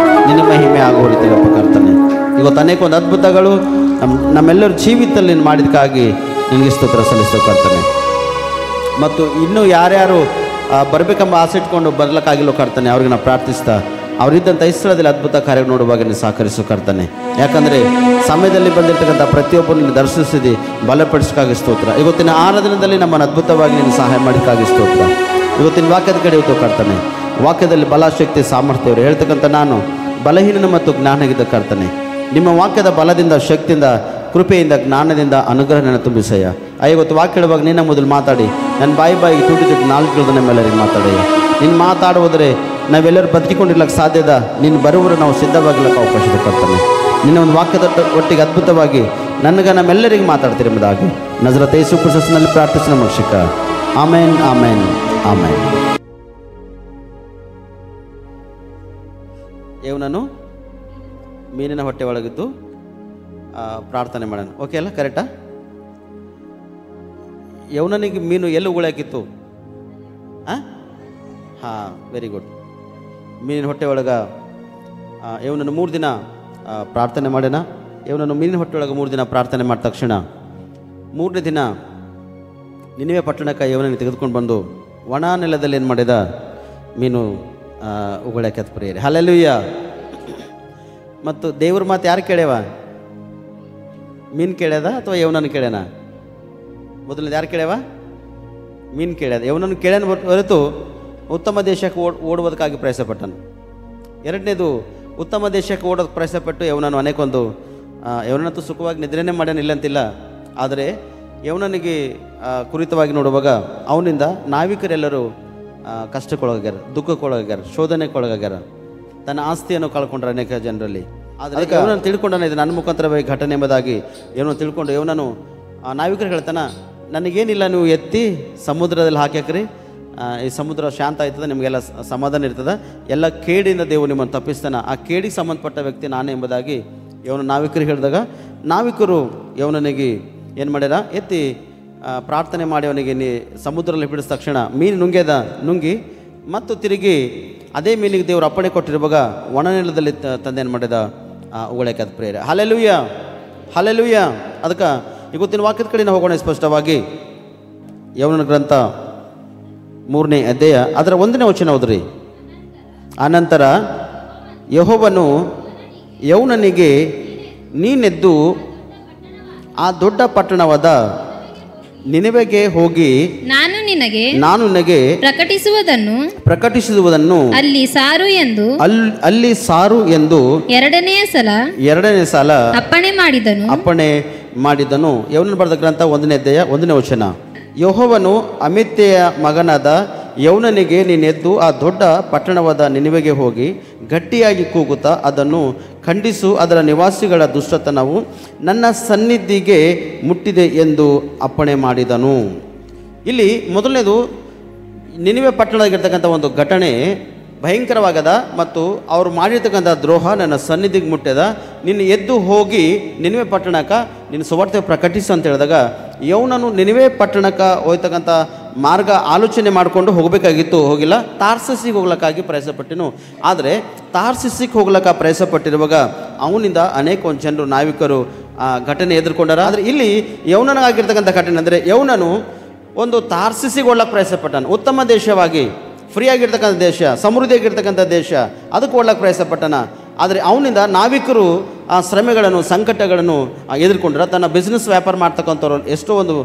ನಿನ್ನ ಮಹಿಮೆ ಆಗುವ ರೀತಿಯಪ್ಪ ಕರ್ತನೆ. ಇವತ್ತು ಅನೇಕ ಒಂದು ಅದ್ಭುತಗಳು ನಮ್ಮೆಲ್ಲರ ಜೀವಿತದಲ್ಲಿ ನೀನು ಮಾಡಿದಕ್ಕಾಗಿ ನಿನಗೆ ಸ್ತೋತ್ರ ಸಲ್ಲಿಸ್ತೇವೆ ಕರ್ತನೆ. ಮತ್ತು ಇನ್ನೂ ಯಾರ್ಯಾರು ಬರಬೇಕೆಂಬ ಆಸೆ ಇಟ್ಕೊಂಡು ಬರ್ಲಿಕ್ಕಾಗಿಲ್ಲೋ ಕರ್ತನೆ, ಅವ್ರಿಗೆ ನಾವು ಪ್ರಾರ್ಥಿಸ್ತಾ ಅವರಿದ್ದಂಥ ಸ್ಥಳದಲ್ಲಿ ಅದ್ಭುತ ಕಾರ್ಯ ನೋಡುವಾಗ ನೀನು ಸಹಕರಿಸು ಕರ್ತನೆ. ಯಾಕಂದರೆ ಸಮಯದಲ್ಲಿ ಬಂದಿರತಕ್ಕಂಥ ಪ್ರತಿಯೊಬ್ಬರನ್ನು ದರ್ಶಿಸಿದಿ ಬಲಪಡಿಸೋಕ್ಕಾಗಿ ಸ್ತೋತ್ರ. ಇವತ್ತಿನ ಆರಾಧನೆಯಲ್ಲಿ ನಮ್ಮನ್ನು ಅದ್ಭುತವಾಗಿ ನೀನು ಸಹಾಯ ಮಾಡೋಕ್ಕಾಗಿ ಸ್ತೋತ್ರ. ಇವತ್ತಿನ ವಾಕ್ಯದ ಕಡೆ ಇವತ್ತು ಕರ್ತನೆ, ವಾಕ್ಯದಲ್ಲಿ ಬಲ, ಶಕ್ತಿ, ಸಾಮರ್ಥ್ಯ ಅವರು ಹೇಳ್ತಕ್ಕಂಥ ನಾನು ಬಲಹೀನ ಮತ್ತು ಜ್ಞಾನಗಿದ್ದ ಕರ್ತನೆ. ನಿಮ್ಮ ವಾಕ್ಯದ ಬಲದಿಂದ, ಶಕ್ತಿಯಿಂದ, ಕೃಪೆಯಿಂದ, ಜ್ಞಾನದಿಂದ ಅನುಗ್ರಹವನ್ನು ತುಂಬಿಸಯ್ಯ. ಇವತ್ತು ವಾಕ್ಯ ಹೇಳುವಾಗ ನಿನ್ನ ಮೊದಲು ಮಾತಾಡಿ ನನ್ನ ಬಾಯಿಗೆ ತುಟಿ ನಾಲ್ಕು ನಮ್ಮೆಲ್ಲರಿಗೆ ಮಾತಾಡಯ್ಯ. ನೀನು ಮಾತಾಡುವುದರೆ ನಾವೆಲ್ಲರೂ ಬದುಕಿಕೊಂಡಿರ್ಲಿಕ್ಕೆ ಸಾಧ್ಯದ, ನೀನು ಬರುವರು ನಾವು ಸಿದ್ಧವಾಗಿರ್ಲಿಕ್ಕೆ ಅವಕಾಶ ಕರ್ತನೆ. ನಿನ್ನ ಒಂದು ವಾಕ್ಯದ ಒಟ್ಟಿಗೆ ಅದ್ಭುತವಾಗಿ ನನಗೆ ನಮ್ಮೆಲ್ಲರಿಗೆ ಮಾತಾಡ್ತೀರಿ ಎಂಬುದಾಗಿ ನಜರತ್ ಯೇಸು ಕ್ರಿಸ್ತನಲ್ಲಿ ಪ್ರಾರ್ಥಿಸಿದ ಮನುಷ್ಯಕ ಆಮೇನ್, ಆಮೇನ್, ಆಮೇನ್. ಇವನನ್ನು ಮೀನಿನ ಹೊಟ್ಟೆ ಒಳಗಿದ್ದು ಪ್ರಾರ್ಥನೆ ಮಾಡೋಣ. ಓಕೆ ಅಲ್ಲ, ಕರೆಕ್ಟಾ? ಯವನನಿಗೆ ಮೀನು ಎಲ್ಲಿ ಉಗುಳಾಕಿತ್ತು? ಹಾಂ, ವೆರಿ ಗುಡ್. ಮೀನಿನ ಹೊಟ್ಟೆ ಒಳಗೆ ಇವನನ್ನು 3 ದಿನ ಪ್ರಾರ್ಥನೆ ಮಾಡೋಣ. ಇವನನ್ನು ಮೀನಿನ ಹೊಟ್ಟೆ ಒಳಗೆ 3 ದಿನ ಪ್ರಾರ್ಥನೆ ಮಾಡಿದ ತಕ್ಷಣ 3ನೇ ದಿನ ನಿನಿವೆ ಪಟ್ಟಣಕ್ಕೆ ಇವನನ್ನು ತೆಗೆದುಕೊಂಡು ಬಂದು ಒಣ ನೆಲದಲ್ಲಿ ಏನು ಮಾಡಿದ? ಮೀನು ಉಗುಳಾಕ್ಯದ ಪ್ರಿಯರೇ. ಹಲ್ಲೆಲೂಯಾ. ಮತ್ತು ದೇವ್ರ ಮಾತು ಯಾರು ಕೇಳ್ಯವ? ಮೀನು ಕೇಳ್ಯದ ಅಥವಾ ಯವನನ್ನು ಕೇಳ್ಯಾನ? ಮೊದಲನೇದು ಯಾರು ಕೇಳ್ಯವ? ಮೀನು ಕೇಳ್ಯದ. ಯವನನ್ನು ಕೇಳ್ಯಾನ ಹೊರತು ಉತ್ತಮ ದೇಶಕ್ಕೆ ಓಡುವುದಕ್ಕಾಗಿ ಪ್ರಯಾಸಪಟ್ಟನು. ಎರಡನೇದು ಉತ್ತಮ ದೇಶಕ್ಕೆ ಓಡೋದಕ್ಕೆ ಪ್ರಯಾಸಪಟ್ಟು ಯವನನ್ನು ಅನೇಕೊಂದು ಯವನಂತೂ ಸುಖವಾಗಿ ನಿದ್ರೆನೇ ಮಾಡ್ಯಾನ, ಇಲ್ಲಂತಿಲ್ಲ. ಆದರೆ ಯವನನಿಗೆ ಕುರಿತವಾಗಿ ನೋಡುವಾಗ ಅವನಿಂದ ನಾವಿಕರೆಲ್ಲರೂ ಕಷ್ಟಕ್ಕೊಳಗಾಗ್ಯಾರ, ದುಃಖಕ್ಕೊಳಗಾಗ್ಯಾರ, ಶೋಧನೆಗೊಳಗಾಗ್ಯಾರ. ತನ್ನ ಆಸ್ತಿಯನ್ನು ಕಳ್ಕೊಂಡ್ರೆ ಅನೇಕ ಜನರಲ್ಲಿ. ಆದರೆ ಇವನನ್ನು ತಿಳ್ಕೊಂಡಾನೆ, ಇದು ನನ್ನ ಮುಖಾಂತರವಾಗಿ ಘಟನೆ ಎಂಬುದಾಗಿ ಇವನು ತಿಳ್ಕೊಂಡು ಇವನನ್ನು ನಾವಿಕರು ಹೇಳ್ತಾನೆ, ನನಗೇನಿಲ್ಲ, ನೀವು ಎತ್ತಿ ಸಮುದ್ರದಲ್ಲಿ ಹಾಕ್ಯಾಕ್ರಿ, ಈ ಸಮುದ್ರ ಶಾಂತ ಆಯ್ತದೆ, ನಿಮಗೆಲ್ಲ ಸಮಾಧಾನ ಇರ್ತದೆ, ಎಲ್ಲ ಕೇಡಿಂದ ದೇವರು ನಿಮ್ಮನ್ನು ತಪ್ಪಿಸ್ತಾನೆ, ಆ ಕೇಡಿಗೆ ಸಂಬಂಧಪಟ್ಟ ವ್ಯಕ್ತಿ ನಾನೇ ಎಂಬುದಾಗಿ ಇವನು ನಾವಿಕರಿಗೆ ಹೇಳಿದಾಗ ನಾವಿಕರು ಯವನನಿಗೆ ಏನು ಮಾಡ್ಯಾರ? ಎತ್ತಿ ಪ್ರಾರ್ಥನೆ ಮಾಡಿ ಅವನಿಗೆ ಸಮುದ್ರದಲ್ಲಿ ಬಿಡಿದ ತಕ್ಷಣ ಮೀನು ನುಂಗಿ ಮತ್ತು ತಿರುಗಿ ಅದೇ ಮೀನಿಗೆ ದೇವರು ಅಪ್ಪಣೆ ಕೊಟ್ಟಿರುವಾಗ ಒಣ ನೆಲದಲ್ಲಿ ತಂದೇನು ಮಾಡಿದ? ಉಗುಳಾಕ್ಯದ ಪ್ರೇರೆ. Hallelujah, hallelujah. ಅದಕ್ಕೆ ಇವತ್ತಿನ ವಾಕ್ಯದ ಕಡೆ ನಾವು ಹೋಗೋಣ ಸ್ಪಷ್ಟವಾಗಿ. ಯವನ ಗ್ರಂಥ 3ನೇ ಅಧ್ಯಾಯ ಅದರ 1ನೇ ವಚನ ಓದ್ರಿ. ಅನಂತರ ಯೆಹೋವನು ಯೌನನಿಗೆ, ನೀನೆದ್ದು ಆ ದೊಡ್ಡ ಪಟ್ಟಣವಾದ ನಿನೆವೆಗೆ ಹೋಗಿ ನಾನು ನಿನಗೆ ಪ್ರಕಟಿಸುವುದನ್ನು ಅಲ್ಲಿ ಸಾರು ಎಂದು ಎರಡನೆಯ ಸಲ ಅಪ್ಪಣೆ ಮಾಡಿದನು. ಯೌವನ ಬರೆದ ಗ್ರಂಥ 1ನೇ ಅಧ್ಯಾಯ 1ನೇ ವಚನ. ಯೆಹೋವನು ಅಮಿತ್ತೆಯ ಮಗನಾದ ಯೌನನಿಗೆ, ನೀನೆದ್ದು ಆ ದೊಡ್ಡ ಪಟ್ಟಣವಾದ ನಿನೆವೆಗೆ ಹೋಗಿ ಗಟ್ಟಿಯಾಗಿ ಕೂಗುತ್ತಾ ಅದನ್ನು ಖಂಡಿಸು, ಅದರ ನಿವಾಸಿಗಳ ದುಷ್ಟತನವು ನನ್ನ ಸನ್ನಿಧಿಗೆ ಮುಟ್ಟಿದೆ ಎಂದು ಅಪ್ಪಣೆ ಮಾಡಿದನು. ಇಲ್ಲಿ ಮೊದಲನೇದು, ನಿನೆವೆ ಪಟ್ಟಣದಾಗಿರ್ತಕ್ಕಂಥ ಒಂದು ಘಟನೆ ಭಯಂಕರವಾಗದ ಮತ್ತು ಅವರು ಮಾಡಿರ್ತಕ್ಕಂಥ ದ್ರೋಹ ನನ್ನ ಸನ್ನಿಧಿಗೆ ಮುಟ್ಟ್ಯದ. ನೀನು ಎದ್ದು ಹೋಗಿ ನಿನೆವೆ ಪಟ್ಟಣಕ್ಕೆ ನೀನು ಸುವಾರ್ತೆ ಪ್ರಕಟಿಸು ಅಂತ ಹೇಳಿದಾಗ, ಯೌನನು ನಿನೆವೆ ಪಟ್ಟಣಕ್ಕೆ ಹೋಗ್ತಕ್ಕಂಥ ಮಾರ್ಗ ಆಲೋಚನೆ ಮಾಡಿಕೊಂಡು ಹೋಗಬೇಕಾಗಿತ್ತು, ಹೋಗಿಲ್ಲ. ತಾರ್ಸಿಸಿಗೆ ಹೋಗ್ಲಿಕ್ಕಾಗಿ ಪ್ರಯಾಸಪಟ್ಟಿನು. ಆದರೆ ತಾರ್ಸಿಸಿಗೆ ಹೋಗ್ಲಿಕ್ಕೆ ಪ್ರಯಾಸಪಟ್ಟಿರುವಾಗ ಅವನಿಂದ ಅನೇಕ ಒಂದು ಜನರು ನಾವಿಕರು ಘಟನೆ ಎದುರ್ಕೊಂಡಾರ. ಆದರೆ ಇಲ್ಲಿ ಯೌನನಾಗಿರ್ತಕ್ಕಂಥ ಘಟನೆ ಅಂದರೆ, ಯೌನನು ಒಂದು ತಾರ್ಸಿಸಿಗೆ ಹೋಗ್ಲಿಕ್ಕೆ ಪ್ರಯಾಸಪಟ್ಟನು. ಉತ್ತಮ ದೇಶವಾಗಿ, ಫ್ರೀ ಆಗಿರ್ತಕ್ಕಂಥ ದೇಶ, ಸಮೃದ್ಧಿಯಾಗಿರ್ತಕ್ಕಂಥ ದೇಶ, ಅದಕ್ಕೆ ಹೋಗ್ಲಿಕ್ಕೆ ಪ್ರಯಾಸಪಟ್ಟನ. ಆದರೆ ಅವನಿಂದ ನಾವಿಕರು ಆ ಶ್ರಮೆಗಳನ್ನು, ಸಂಕಟಗಳನ್ನು ಎದುರ್ಕೊಂಡ್ರೆ, ತನ್ನ ಬಿಸ್ನೆಸ್ ವ್ಯಾಪಾರ ಮಾಡ್ತಕ್ಕಂಥವ್ರು ಎಷ್ಟೋ ಒಂದು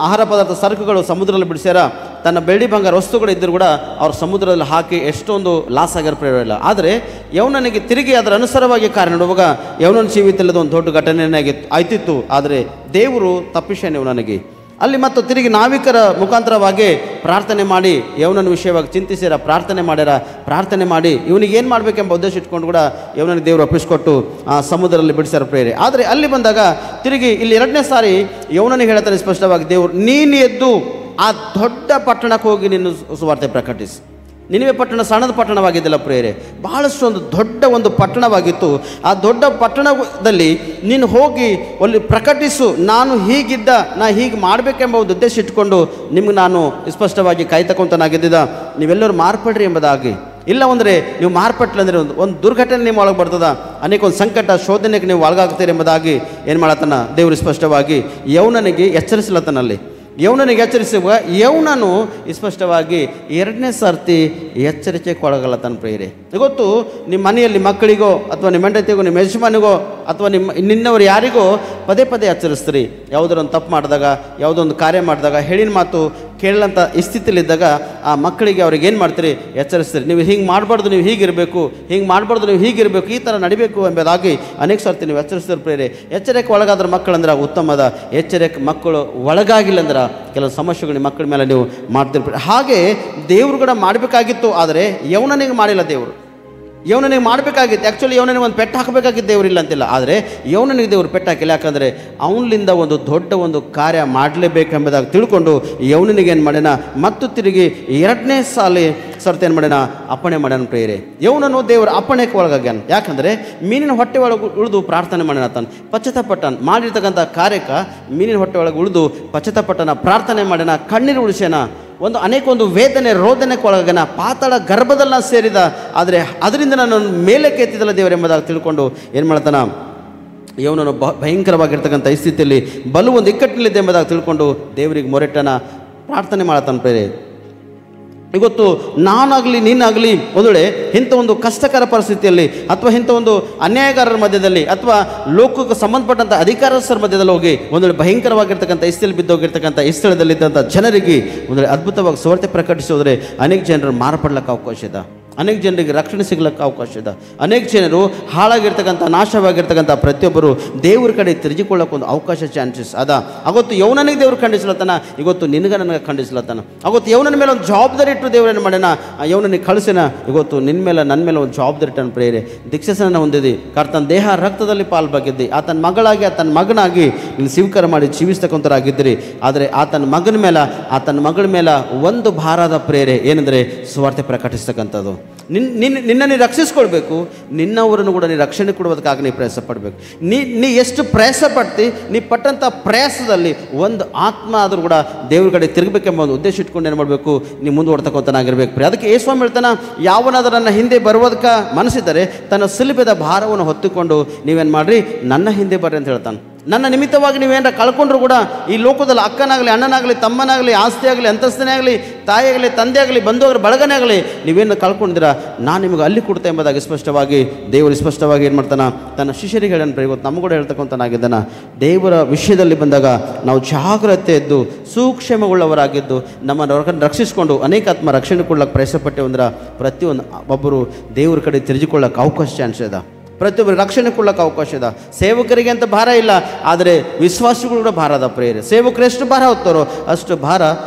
ಆಹಾರ ಪದಾರ್ಥ ಸರಕುಗಳು ಸಮುದ್ರದಲ್ಲಿ ಬಿಡಿಸ್ಯಾರ. ತನ್ನ ಬೆಳ್ಳಿ ಬಂಗಾರ ವಸ್ತುಗಳು ಇದ್ದರೂ ಕೂಡ ಅವ್ರು ಸಮುದ್ರದಲ್ಲಿ ಹಾಕಿ ಎಷ್ಟೊಂದು ಲಾಸ್ ಆಗ್ಯಾರ ಪ್ರೇರಿಲ್ಲ. ಆದರೆ ಯೌನನಿಗೆ ತಿರುಗಿ ಅದರ ಅನುಸಾರವಾಗಿ ಕಾರ್ಯ ನೋಡುವಾಗ ಯೌನನ ಜೀವಿತಲ್ಲದ ಒಂದು ದೊಡ್ಡ ಘಟನೆ ಆಯ್ತಿತ್ತು. ಆದರೆ ದೇವರು ತಪ್ಪಿಸ್ಯಾನ ಯೌನನಿಗೆ. ಅಲ್ಲಿ ಮತ್ತು ತಿರುಗಿ ನಾವಿಕರ ಮುಖಾಂತರವಾಗಿ ಪ್ರಾರ್ಥನೆ ಮಾಡಿ ಯೌನನ ವಿಷಯವಾಗಿ ಚಿಂತಿಸಿರ, ಪ್ರಾರ್ಥನೆ ಮಾಡಿ ಇವನಿಗೆ ಏನು ಮಾಡಬೇಕೆಂಬ ಉದ್ದೇಶ ಇಟ್ಕೊಂಡು ಕೂಡ ಯೌನನಿಗೆ ದೇವರು ಒಪ್ಪಿಸ್ಕೊಟ್ಟು ಆ ಸಮುದ್ರದಲ್ಲಿ ಬಿಡಿಸ್ಯಾರ ಪ್ರೇರೆ. ಆದರೆ ಅಲ್ಲಿ ಬಂದಾಗ ತಿರುಗಿ ಇಲ್ಲಿ 2ನೇ ಸಾರಿ ಯೌನನಿಗೆ ಹೇಳ್ತಾನೆ ಸ್ಪಷ್ಟವಾಗಿ ದೇವರು, ನೀನು ಎದ್ದು ಆ ದೊಡ್ಡ ಪಟ್ಟಣಕ್ಕೆ ಹೋಗಿ ನಿನ್ನ ಸುವಾರ್ತೆ ಪ್ರಕಟಿಸಿ. ನಿನೆವೆ ಪಟ್ಟಣ ಸಣ್ಣದ ಪಟ್ಟಣವಾಗಿದ್ದಿಲ್ಲ ಪ್ರೇರೆ, ಬಹಳಷ್ಟು ಒಂದು ದೊಡ್ಡ ಒಂದು ಪಟ್ಟಣವಾಗಿತ್ತು. ಆ ದೊಡ್ಡ ಪಟ್ಟಣದಲ್ಲಿ ನೀನು ಹೋಗಿ ಅಲ್ಲಿ ಪ್ರಕಟಿಸು, ನಾನು ಹೀಗೆ ಮಾಡಬೇಕೆಂಬ ಒಂದು ಉದ್ದೇಶ ಇಟ್ಕೊಂಡು ನಿಮ್ಗೆ ನಾನು ಸ್ಪಷ್ಟವಾಗಿ ಕಾಯ್ತಕೊಂತನಾಗಿದ್ದ, ನೀವೆಲ್ಲರೂ ಮಾರ್ಪಡ್ರಿ ಎಂಬುದಾಗಿ. ಇಲ್ಲ ಅಂದರೆ ನೀವು ಮಾರ್ಪಟ್ಲಂದರೆ ಒಂದು ದುರ್ಘಟನೆ ನಿಮ್ಮ ಒಳಗೆ ಬರ್ತದ, ಅನೇಕ ಒಂದು ಸಂಕಟ ಶೋಧನೆಗೆ ನೀವು ಒಳಗಾಗ್ತೀರಿ ಎಂಬುದಾಗಿ ಏನು ಮಾಡತ್ತಾನ ದೇವರು ಸ್ಪಷ್ಟವಾಗಿ ಯೌನನಿಗೆ ಎಚ್ಚರಿಸಲತ್ತನಲ್ಲಿ. ಯೌನನಿಗೆ ಎಚ್ಚರಿಸುವ ಯೌನನು ಸ್ಪಷ್ಟವಾಗಿ 2ನೇ ಸರ್ತಿ ಎಚ್ಚರಿಕೆಗೆ ಒಳಗಲ್ಲ ಪ್ರೇರೆ. ಇವತ್ತು ನಿಮ್ಮ ಮನೆಯಲ್ಲಿ ಮಕ್ಕಳಿಗೋ ಅಥವಾ ನಿಮ್ಮ ಹೆಂಡತಿಗೋ ನಿಮ್ಮ ಯಜಮಾನಿಗೋ ಅಥವಾ ನಿನ್ನವರು ಯಾರಿಗೋ ಪದೇ ಎಚ್ಚರಿಸ್ತೀರಿ. ಯಾವುದರೊಂದು ತಪ್ಪು ಮಾಡಿದಾಗ, ಯಾವುದೊಂದು ಕಾರ್ಯ ಮಾಡಿದಾಗ, ಹೇಳಿನ ಮಾತು ಕೇಳಂಥ ಸ್ಥಿತಿಲಿದ್ದಾಗ ಆ ಮಕ್ಕಳಿಗೆ ಅವ್ರಿಗೆ ಏನು ಮಾಡ್ತೀರಿ, ಎಚ್ಚರಿಸ್ತೀರಿ. ನೀವು ಹಿಂಗೆ ಮಾಡಬಾರ್ದು, ನೀವು ಹೀಗಿರಬೇಕು, ಹಿಂಗೆ ಮಾಡಬಾರ್ದು, ನೀವು ಹೀಗಿರಬೇಕು, ಈ ಥರ ನಡಿಬೇಕು ಎಂಬುದಾಗಿ ಅನೇಕ ಸರ್ತಿ ನೀವು ಎಚ್ಚರಿಸ್ತೀರಿ ಪ್ರೇರೆ. ಎಚ್ಚರಿಕೆ ಒಳಗಾದ್ರೆ ಮಕ್ಕಳಂದ್ರೆ ಉತ್ತಮದ. ಎಚ್ಚರಿಕೆ ಮಕ್ಕಳು ಒಳಗಾಗಿಲ್ಲ ಅಂದ್ರೆ ಕೆಲವು ಸಮಸ್ಯೆಗಳು ನಿಮ್ಮ ಮಕ್ಕಳ ಮೇಲೆ ನೀವು ಮಾಡ್ತಿರ್ತೀರಿ. ಹಾಗೆ ದೇವರು ಕೂಡ ಮಾಡಬೇಕಾಗಿತ್ತು, ಆದರೆ ಯೌನನಿಗೆ ಮಾಡಿಲ್ಲ ದೇವರು. ಯೌನನಿಗೆ ಮಾಡಬೇಕಾಗಿತ್ತು. ಆ್ಯಕ್ಚುಲಿ ಯೌನನಿಗೆ ಒಂದು ಪೆಟ್ಟು ಹಾಕಬೇಕಾಗಿತ್ತು, ದೇವರಿಲ್ಲ ಅಂತಿಲ್ಲ. ಆದರೆ ಯೌನನಿಗೆ ದೇವರು ಪೆಟ್ಟು ಹಾಕಿಲ್ಲ. ಯಾಕಂದರೆ ಅವನಿಂದ ಒಂದು ದೊಡ್ಡ ಒಂದು ಕಾರ್ಯ ಮಾಡಲೇಬೇಕೆಂಬುದಾಗಿ ತಿಳ್ಕೊಂಡು ಯೌನನಿಗೆ ಏನು ಮಾಡ್ಯಾನ, ಮತ್ತು ತಿರುಗಿ 2ನೇ ಸರ್ತಿ ಏನು ಮಾಡ್ಯಾನ, ಅಪ್ಪಣೆ ಮಾಡ್ಯಾನ ಪ್ರೇರೆ. ಯೌನನು ದೇವರ ಅಪ್ಪಣೆಗೆ ಒಳಗಾಗ್ಯಾನ. ಯಾಕಂದರೆ ಮೀನಿನ ಹೊಟ್ಟೆ ಒಳಗೆ ಉಳಿದು ಪ್ರಾರ್ಥನೆ ಮಾಡ್ಯಾನ. ತಾನು ಪಶ್ಚಾತ್ತಾಪಟ್ಟನ ಮಾಡಿರ್ತಕ್ಕಂಥ ಕಾರ್ಯಕ್ಕೆ ಮೀನಿನ ಹೊಟ್ಟೆ ಒಳಗೆ ಉಳಿದು ಪಶ್ಚಾತ್ತಾಪಟ್ಟನ, ಪ್ರಾರ್ಥನೆ ಮಾಡ್ಯಾನ, ಕಣ್ಣೀರು ಉಳಿಸ್ಯಾನ. ಅನೇಕ ಒಂದು ವೇದನೆ ರೋದನೆಗೆ ಒಳಗನ, ಪಾತಾಳ ಗರ್ಭದಲ್ಲಿ ಸೇರಿದ. ಆದರೆ ಅದರಿಂದ ನಾನು ಮೇಲೆ ಕೆತ್ತಿದಲ್ಲ ದೇವರು ಎಂಬುದಾಗಿ ತಿಳ್ಕೊಂಡು ಏನು ಮಾಡ್ತಾನ, ಯೌನನು ಭಯಂಕರವಾಗಿರ್ತಕ್ಕಂಥ ಸ್ಥಿತಿಯಲ್ಲಿ ಬಲು ಒಂದು ಇಕ್ಕಟ್ಟಿನಲ್ಲಿದೆ ಎಂಬುದಾಗಿ ತಿಳ್ಕೊಂಡು ದೇವರಿಗೆ ಮೊರೆಟ್ಟನ, ಪ್ರಾರ್ಥನೆ ಮಾಡತಾನ ಪ್ರೇರೆ. ಇವತ್ತು ನಾನಾಗಲಿ ನೀನಾಗಲಿ ಒಂದು ವೇಳೆ ಇಂಥ ಒಂದು ಕಷ್ಟಕರ ಪರಿಸ್ಥಿತಿಯಲ್ಲಿ ಅಥವಾ ಇಂಥ ಒಂದು ಅನ್ಯಾಯಗಾರರ ಮಧ್ಯದಲ್ಲಿ ಅಥವಾ ಲೋಕಕ್ಕೆ ಸಂಬಂಧಪಟ್ಟಂಥ ಅಧಿಕಾರಸ್ಥರ ಮಧ್ಯದಲ್ಲಿ ಹೋಗಿ ಒಂದು ವೇಳೆ ಭಯಂಕರವಾಗಿರ್ತಕ್ಕಂಥ ಸ್ಥಳದಲ್ಲಿ ಬಿದ್ದೋಗಿರ್ತಕ್ಕಂಥ ಸ್ಥಳದಲ್ಲಿದ್ದಂಥ ಜನರಿಗೆ ಒಂದು ವೇಳೆ ಅದ್ಭುತವಾಗಿ ಸುವಾರ್ತೆ ಪ್ರಕಟಿಸಿದ್ರೆ ಅನೇಕ ಜನರು ಮಾರ್ಪಡ್ಲಿಕ್ಕೆ ಅವಕಾಶ ಇದೆ, ಅನೇಕ ಜನರಿಗೆ ರಕ್ಷಣೆ ಸಿಗ್ಲಿಕ್ಕೆ ಅವಕಾಶ ಇದೆ. ಅನೇಕ ಜನರು ಹಾಳಾಗಿರ್ತಕ್ಕಂಥ, ನಾಶವಾಗಿರ್ತಕ್ಕಂಥ ಪ್ರತಿಯೊಬ್ಬರು ದೇವ್ರ ಕಡೆ ತಿರುಗಿಕೊಳ್ಳೋಕೆ ಒಂದು ಅವಕಾಶ, ಚಾನ್ಸಸ್ ಅದ. ಅವತ್ತು ಯೌನನಿಗೆ ದೇವ್ರು ಖಂಡಿಸ್ಲತ್ತಾನ, ಇವತ್ತು ನಿನಗೆ ನನಗೆ ಖಂಡಿಸ್ಲತ್ತಾನ. ಅವತ್ತು ಯೌನನ ಮೇಲೆ ಒಂದು ಜವಾಬ್ದಾರಿ ಇಟ್ಟು ದೇವ್ರೇನು ಮಾಡ್ಯಾನ, ಯೌನನಿಗೆ ಕಳಿಸಿನ. ಇವತ್ತು ನಿನ್ನ ಮೇಲೆ ನನ್ನ ಮೇಲೆ ಒಂದು ಜವಾಬ್ದಾರಿ ಇಟ್ಟನ ಪ್ರೇರೆ. ದೀಕ್ಷಾಸನ ಹೊಂದಿದ್ದಿ, ಕರ್ತನ ದೇಹ ರಕ್ತದಲ್ಲಿ ಪಾಲ್ಬಾಗಿದ್ದಿ, ಆತನ ಮಗಳಾಗಿ ಆತನ ಮಗನಾಗಿ ನೀನು ಸ್ವೀಕಾರ ಮಾಡಿ ಜೀವಿಸ್ತಕ್ಕಂಥರಾಗಿದ್ದಿರಿ. ಆದರೆ ಆತನ ಮಗನ ಮೇಲೆ, ಆತನ ಮಗಳ ಮೇಲೆ ಒಂದು ಭಾರದ ಪ್ರೇರೆ ಏನಂದರೆ ಸುವಾರ್ತೆ ಪ್ರಕಟಿಸ್ತಕ್ಕಂಥದ್ದು. ನಿನ್ನನ್ನು ರಕ್ಷಿಸ್ಕೊಳ್ಬೇಕು, ನಿನ್ನವರನ್ನು ಕೂಡ ನೀ ರಕ್ಷಣೆ ಕೊಡುವುದಕ್ಕಾಗಿ ನೀ ಪ್ರಯಾಸ ಪಡಬೇಕು. ನೀ ಎಷ್ಟು ಪ್ರಯಾಸ ಪಡ್ತಿ, ನೀ ಪಟ್ಟಂಥ ಪ್ರಯಾಸದಲ್ಲಿ ಒಂದು ಆತ್ಮ ಆದರೂ ಕೂಡ ದೇವ್ರ ಕಡೆ ತಿರುಗಬೇಕೆಂಬ ಒಂದು ಉದ್ದೇಶ ಇಟ್ಕೊಂಡು ಏನು ಮಾಡಬೇಕು, ನೀ ಮುಂದುವರ್ತಕ್ಕಂಥನಾಗಿರ್ಬೇಕು. ಅದಕ್ಕೆ ಯೇಸುಸ್ವಾಮಿ ಹೇಳ್ತಾನೆ, ಯಾವನಾದರೂ ನನ್ನ ಹಿಂದೆ ಬರುವುದಕ್ಕೆ ಮನಸ್ಸಿದ್ದರೆ ತನ್ನ ಸಿಲುಬೆದ ಭಾರವನ್ನು ಹೊತ್ತುಕೊಂಡು ನೀವೇನು ಮಾಡಿರಿ, ನನ್ನ ಹಿಂದೆ ಬರ್ರಿ ಅಂತ ಹೇಳ್ತಾನೆ. ನನ್ನ ನಿಮಿತ್ತವಾಗಿ ನೀವೇನಾರ ಕಳ್ಕೊಂಡ್ರು ಕೂಡ ಈ ಲೋಕದಲ್ಲಿ ಅಕ್ಕನಾಗಲಿ ಅಣ್ಣನಾಗಲಿ ತಮ್ಮನಾಗಲಿ ಆಸ್ತಿ ಆಗಲಿ ಅಂತಸ್ತನೇ ಆಗಲಿ ತಾಯಿಯಾಗಲಿ ತಂದೆ ಆಗಲಿ ಬಂಧುವರ ಬಳಗನೇ ಆಗಲಿ ನೀವೇನು ಕಳ್ಕೊಂಡಿದ್ದೀರಾ ನಾನು ನಿಮಗೆ ಅಲ್ಲಿ ಕೊಡ್ತೆ ಎಂಬುದಾಗಿ ಸ್ಪಷ್ಟವಾಗಿ ದೇವರು ಸ್ಪಷ್ಟವಾಗಿ ಏನು ಮಾಡ್ತಾನೆ ತನ್ನ ಶಿಷ್ಯರಿಗೆ ಹೇಳೋಣ. ಇವತ್ತು ನಮಗೂ ಕೂಡ ಹೇಳ್ತಕ್ಕಂಥನಾಗಿದ್ದಾನ. ದೇವರ ವಿಷಯದಲ್ಲಿ ಬಂದಾಗ ನಾವು ಜಾಗ್ರತೆ ಇದ್ದು ಸೂಕ್ಷ್ಮವುಳ್ಳವರಾಗಿದ್ದು ನಮ್ಮನ್ನು ರಕ್ಷಿಸಿಕೊಂಡು ಅನೇಕ ಆತ್ಮ ರಕ್ಷಣೆ ಕೊಡ್ಲಿಕ್ಕೆ ಪ್ರಯತ್ನಪಟ್ಟೆ ಅಂದ್ರೆ ಪ್ರತಿಯೊಂದು ಒಬ್ಬರು ದೇವ್ರ ಕಡೆ ತಿರುಗಿಕೊಳ್ಳೋಕೆ ಅವಕಾಶ ಚಾನ್ಸ್ ಇದೆ. ಪ್ರತಿಯೊಬ್ಬರು ರಕ್ಷಣೆ ಕೊಡ್ಲಿಕ್ಕೆ ಅವಕಾಶ ಇದೆ. ಸೇವಕರಿಗೆ ಅಂತ ಭಾರ ಇಲ್ಲ, ಆದರೆ ವಿಶ್ವಾಸಿಗಳು ಕೂಡ ಭಾರ ಅದ ಪ್ರೇರೆ. ಸೇವಕರು ಎಷ್ಟು ಭಾರ ಹೊತ್ತಾರೋ ಅಷ್ಟು ಭಾರ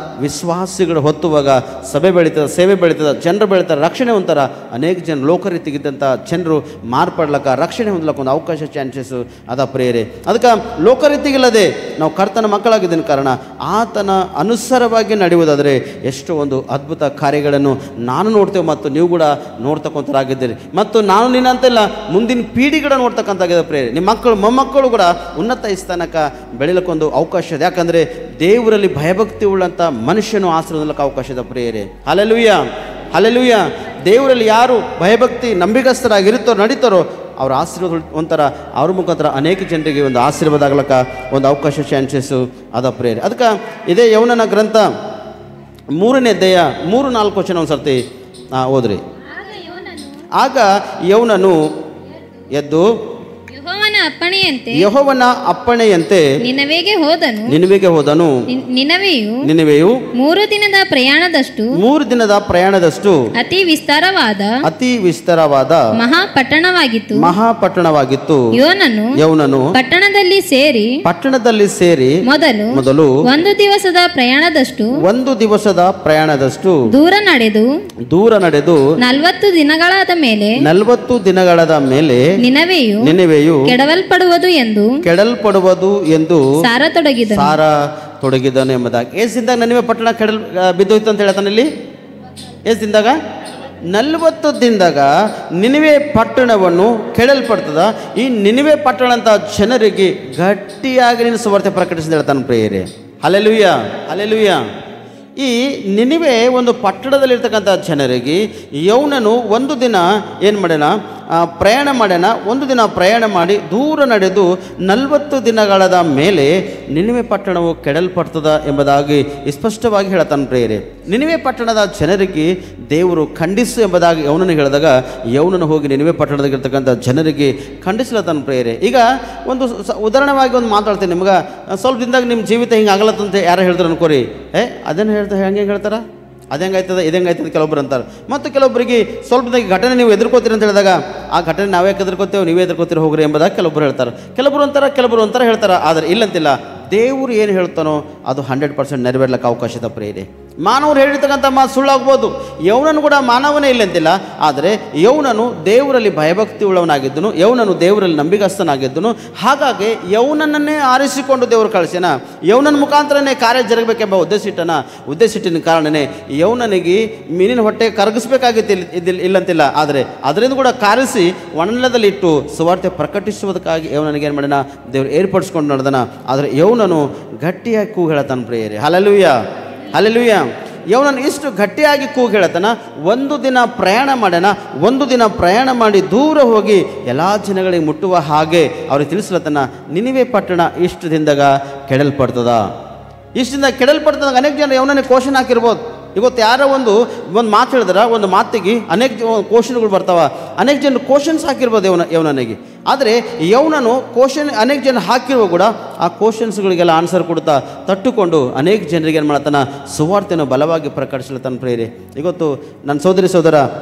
ವಿಶ್ವಾಸಿಗಳು ಹೊತ್ತುವಾಗ ಸಭೆ ಬೆಳೀತದೆ, ಸೇವೆ ಬೆಳೀತದೆ, ಜನರು ಬೆಳೀತಾರೆ, ರಕ್ಷಣೆ ಹೊಂತಾರ. ಅನೇಕ ಜನ ಲೋಕರೀತಿಗಿದ್ದಂಥ ಜನರು ಮಾರ್ಪಡ್ಲಕ್ಕ ರಕ್ಷಣೆ ಹೊಂದ್ಲಕ್ಕ ಒಂದು ಅವಕಾಶ ಚಾನ್ಸಸ್ಸು ಅದ ಪ್ರೇರೆ. ಅದಕ್ಕೆ ಲೋಕರೀತಿಗಿಲ್ಲದೆ ನಾವು ಕರ್ತನ ಮಕ್ಕಳಾಗಿದ್ದ ಕಾರಣ ಆತನ ಅನುಸಾರವಾಗಿ ನಡೆಯುವುದಾದರೆ ಎಷ್ಟೋ ಒಂದು ಅದ್ಭುತ ಕಾರ್ಯಗಳನ್ನು ನಾನು ನೋಡ್ತೇವೆ ಮತ್ತು ನೀವು ಕೂಡ ನೋಡ್ತಕ್ಕಂಥರಾಗಿದ್ದೀರಿ. ಮತ್ತು ನಾನು ನೀನಂತೆಲ್ಲ ಮುಂದಿನ ಪೀಳಿಗೆಗಳ ನೋಡ್ತಕ್ಕಂಥಾಗಿದೆ ಪ್ರೇರೆ. ನಿಮ್ಮ ಮಕ್ಕಳು ಮೊಮ್ಮಕ್ಕಳು ಕೂಡ ಉನ್ನತ ಸ್ಥಾನಕ್ಕೆ ಬೆಳಿಲಿಕ್ಕೊಂದು ಅವಕಾಶ ಇದೆ. ಯಾಕಂದರೆ ದೇವರಲ್ಲಿ ಭಯಭಕ್ತಿ ಉಳ್ಳಂಥ ಮನುಷ್ಯನು ಆಶ್ರಯಕ್ಕೆ ಅವಕಾಶ ಇದೆ ಪ್ರೇರೆ. Hallelujah, hallelujah. ದೇವರಲ್ಲಿ ಯಾರು ಭಯಭಕ್ತಿ ನಂಬಿಕಸ್ಥರಾಗಿರುತ್ತಾರೋ ನಡೀತಾರೋ ಅವ್ರ ಆಶೀರ್ವಾದ ಒಂಥರ ಅವ್ರ ಮುಖಾಂತರ ಅನೇಕ ಜನರಿಗೆ ಒಂದು ಆಶೀರ್ವಾದ ಆಗ್ಲಕ್ಕ ಒಂದು ಅವಕಾಶ ಚಾನ್ಸಸ್ಸು ಅದ ಪ್ರೇರೆ. ಅದಕ್ಕೆ ಇದೇ ಯವನನ ಗ್ರಂಥ 3ನೇ ಅಧ್ಯಾಯ 3-4 ವಚನ ಒಂದು ಸರ್ತಿ ಓದ್ರಿ. ಆಗ ಯವನನು ಎದ್ದು ಯೆಹೋವನ ಅಪ್ಪಣೆಯಂತೆ ನಿನವೆಗೆ ಹೋದನು. ನಿನವೆಯು 3 ದಿನದ ಪ್ರಯಾಣದಷ್ಟು ಅತಿ ವಿಸ್ತಾರವಾದ ಮಹಾಪಟ್ಟಣವಾಗಿತ್ತು. ಯವನನು ಪಟ್ಟಣದಲ್ಲಿ ಸೇರಿ ಮೊದಲು 1 ದಿವಸದ ಪ್ರಯಾಣದಷ್ಟು ದೂರ ನಡೆದು 40 ದಿನಗಳಾದ ಮೇಲೆ ನಿನವೆಯು ಕೆಡಲ್ಪಡುವುದು ಎಂದು ಸಾರತೊಡಗಿದನು ಎಂಬುದಾಗಿ. ಏಸಿಂದಾಗ ನನಿವೆ ಪಟ್ಟಣ ಬಿದ್ದೋಯ್ತು ಅಂತ ಹೇಳ್ತಾನೆ ಇಲ್ಲಿ. ಏಸಿಂದಾಗ 40 ದಿನದಾಗ ನಿನಿವೆ ಪಟ್ಟಣವನ್ನು ಕೆಡಲ್ಪಡ್ತದ. ಈ ನಿನಿವೆ ಪಟ್ಟಣ ಅಂತ ಜನರಿಗೆ ಗಟ್ಟಿಯಾಗಿ ನೀನು ಸುವಾರ್ತೆ ಪ್ರಕಟಿಸಿದ ಹೇಳ್ತಾನೆ ಪ್ರೇಯರೇ. Hallelujah, hallelujah. ಈ ನಿನಿವೆ ಒಂದು ಪಟ್ಟಣದಲ್ಲಿರ್ತಕ್ಕಂಥ ಜನರಿಗೆ ಯವನನು 1 ದಿನ ಏನು ಮಾಡ್ಯಾನ, ಪ್ರಯಾಣ ಮಾಡ್ಯಾನ. 1 ದಿನ ಪ್ರಯಾಣ ಮಾಡಿ ದೂರ ನಡೆದು 40 ದಿನಗಳಾದ ಮೇಲೆ ನಿನಿವೆ ಪಟ್ಟಣವು ಕೆಡಲ್ಪಡ್ತದ ಎಂಬುದಾಗಿ ಸ್ಪಷ್ಟವಾಗಿ ಹೇಳ್ತಾನೆ ಪ್ರೇಯರೇ. ನಿನಿವೆ ಪಟ್ಟಣದ ಜನರಿಗೆ ದೇವರು ಖಂಡಿಸು ಎಂಬುದಾಗಿ ಯವನನಿಗೆ ಹೇಳಿದಾಗ ಯವನನು ಹೋಗಿ ನಿನಿವೆ ಪಟ್ಟಣದಾಗಿರ್ತಕ್ಕಂಥ ಜನರಿಗೆ ಖಂಡಿಸ್ಲತ್ತಾನ ಪ್ರೇಯರೇ. ಈಗ ಒಂದು ಉದಾಹರಣೆವಾಗಿ ಒಂದು ಮಾತಾಡ್ತೀನಿ ನಿಮ್ಗೆ. ಸ್ವಲ್ಪ ದಿನದಾಗ ನಿಮ್ಮ ಜೀವಿತ ಹಿಂಗೆ ಆಗಲತ್ತಂತ ಯಾರು ಹೇಳ್ತಾರೆ ಅನ್ಕೋರಿ. ಅದನ್ನು ಹೆಂಗೆ ಹೇಳ್ತಾರ, ಅದು ಹೆಂಗಾಯ್ತದ ಇದು ಹೆಂಗಾಯ್ತದ ಕೆಲವೊಬ್ರು ಅಂತಾರೆ. ಮತ್ತು ಕೆಲವೊಬ್ಬರಿಗೆ ಸ್ವಲ್ಪ ಘಟನೆ ನೀವು ಎದುರ್ಕೋತೀರಿ ಅಂತ ಹೇಳಿದಾಗ ಆ ಘಟನೆ ನಾವೇ ಎದುರ್ಕೋತೇವೆ, ನೀವೇ ಎದುರ್ಕೋತೀರಿ ಹೋಗ್ರಿ ಎಂಬುದಾಗಿ ಕೆಲವೊಬ್ಬರು ಹೇಳ್ತಾರೆ. ಕೆಲವರು ಅಂತಾರ ಹೇಳ್ತಾರೆ. ಆದರೆ ಇಲ್ಲಂತಿಲ್ಲ, ದೇವರು ಏನು ಹೇಳ್ತಾನೋ ಅದು 100% ನೆರವೇರ್ಲಿಕ್ಕೆ ಅವಕಾಶ ಇದೆ ಪ್ರೇರೆ. ಮಾನವರು ಹೇಳಿರ್ತಕ್ಕಂಥ ಮಾತು ಸುಳ್ಳಾಗ್ಬೋದು. ಯವನನು ಕೂಡ ಮಾನವನೇ ಇಲ್ಲಂತಿಲ್ಲ, ಆದರೆ ಯವನನು ದೇವರಲ್ಲಿ ಭಯಭಕ್ತಿ ಉಳ್ಳವನಾಗಿದ್ದನು, ಯವನನು ದೇವರಲ್ಲಿ ನಂಬಿಗಸ್ತನಾಗಿದ್ದನು. ಹಾಗಾಗಿ ಯವನನ್ನೇ ಆರಿಸಿಕೊಂಡು ದೇವರು ಕಳಿಸ್ಯಾನ. ಯವನನ ಮುಖಾಂತರನೇ ಕಾರ್ಯ ಜರಗಬೇಕೆಂಬ ಉದ್ದೇಶಿಟ್ಟಿನ ಕಾರಣನೇ ಯವನನಿಗೆ ಮೀನಿನ ಹೊಟ್ಟೆ ಕರಗಿಸ್ಬೇಕಾಗಿತ್ತು ಇಲ್ಲಂತಿಲ್ಲ, ಆದರೆ ಅದರಿಂದ ಕೂಡ ಕಾರಿಸಿ ಒಣನೆಲದಲ್ಲಿ ಇಟ್ಟು ಸುವಾರ್ತೆ ಪ್ರಕಟಿಸುವುದಕ್ಕಾಗಿ ಯವನನಿಗೆ ಏನು ಮಾಡಿನ ದೇವರು ಏರ್ಪಡಿಸ್ಕೊಂಡು ನಡೆದನ. ಆದರೆ ಯವನನು ಗಟ್ಟಿಯಾಗಿ ಕೂಗು ಹೇಳತಾನ ಪ್ರೇಯರೇ. Hallelujah, hallelujah. ಯವನನ್ನು ಇಷ್ಟು ಗಟ್ಟಿಯಾಗಿ ಕೂಗು ಹೇಳತನ. 1 ದಿನ ಪ್ರಯಾಣ ಮಾಡ್ಯಾನ. 1 ದಿನ ಪ್ರಯಾಣ ಮಾಡಿ ದೂರ ಹೋಗಿ ಎಲ್ಲ ಜನಗಳಿಗೆ ಮುಟ್ಟುವ ಹಾಗೆ ಅವ್ರಿಗೆ ತಿಳಿಸ್ಲತನ, ನಿನಿವೆ ಪಟ್ಟಣ ಇಷ್ಟು ದಿನದಾಗ ಕೆಡಲ್ಪಡ್ತದ. ಇಷ್ಟಿಂದ ಕೆಡಲ್ಪಡ್ತದಾಗ ಅನೇಕ ಜನ ಯವನನಿಗೆ ಕ್ವಶನ್ ಹಾಕಿರ್ಬೋದು. ಇವತ್ತು ಯಾರೋ ಒಂದು ಮಾತು ಹೇಳಿದ್ರೆ ಒಂದು ಮಾತಿಗೆ ಅನೇಕ ಕ್ವಶನ್ಗಳು ಬರ್ತಾವ. ಅನೇಕ ಜನ ಕ್ವಶನ್ಸ್ ಹಾಕಿರ್ಬೋದು ಯವನನಿಗೆ. ಆದರೆ ಯವನನು ಕ್ವಶನ್ ಅನೇಕ ಜನ ಹಾಕಿರುವ ಕೂಡ ಆ ಕ್ವಶನ್ಸ್ಗಳಿಗೆಲ್ಲ ಆನ್ಸರ್ ಕೊಡ್ತಾ ತಟ್ಟುಕೊಂಡು ಅನೇಕ ಜನರಿಗೆ ಏನು ಮಾಡ್ತಾನೆ, ಸುವಾರ್ತೆಯನ್ನು ಬಲವಾಗಿ ಪ್ರಕಟಿಸ್ಲತ್ತಾನ ಪ್ರೇರೆ. ಇವತ್ತು ನನ್ನ ಸೋದರ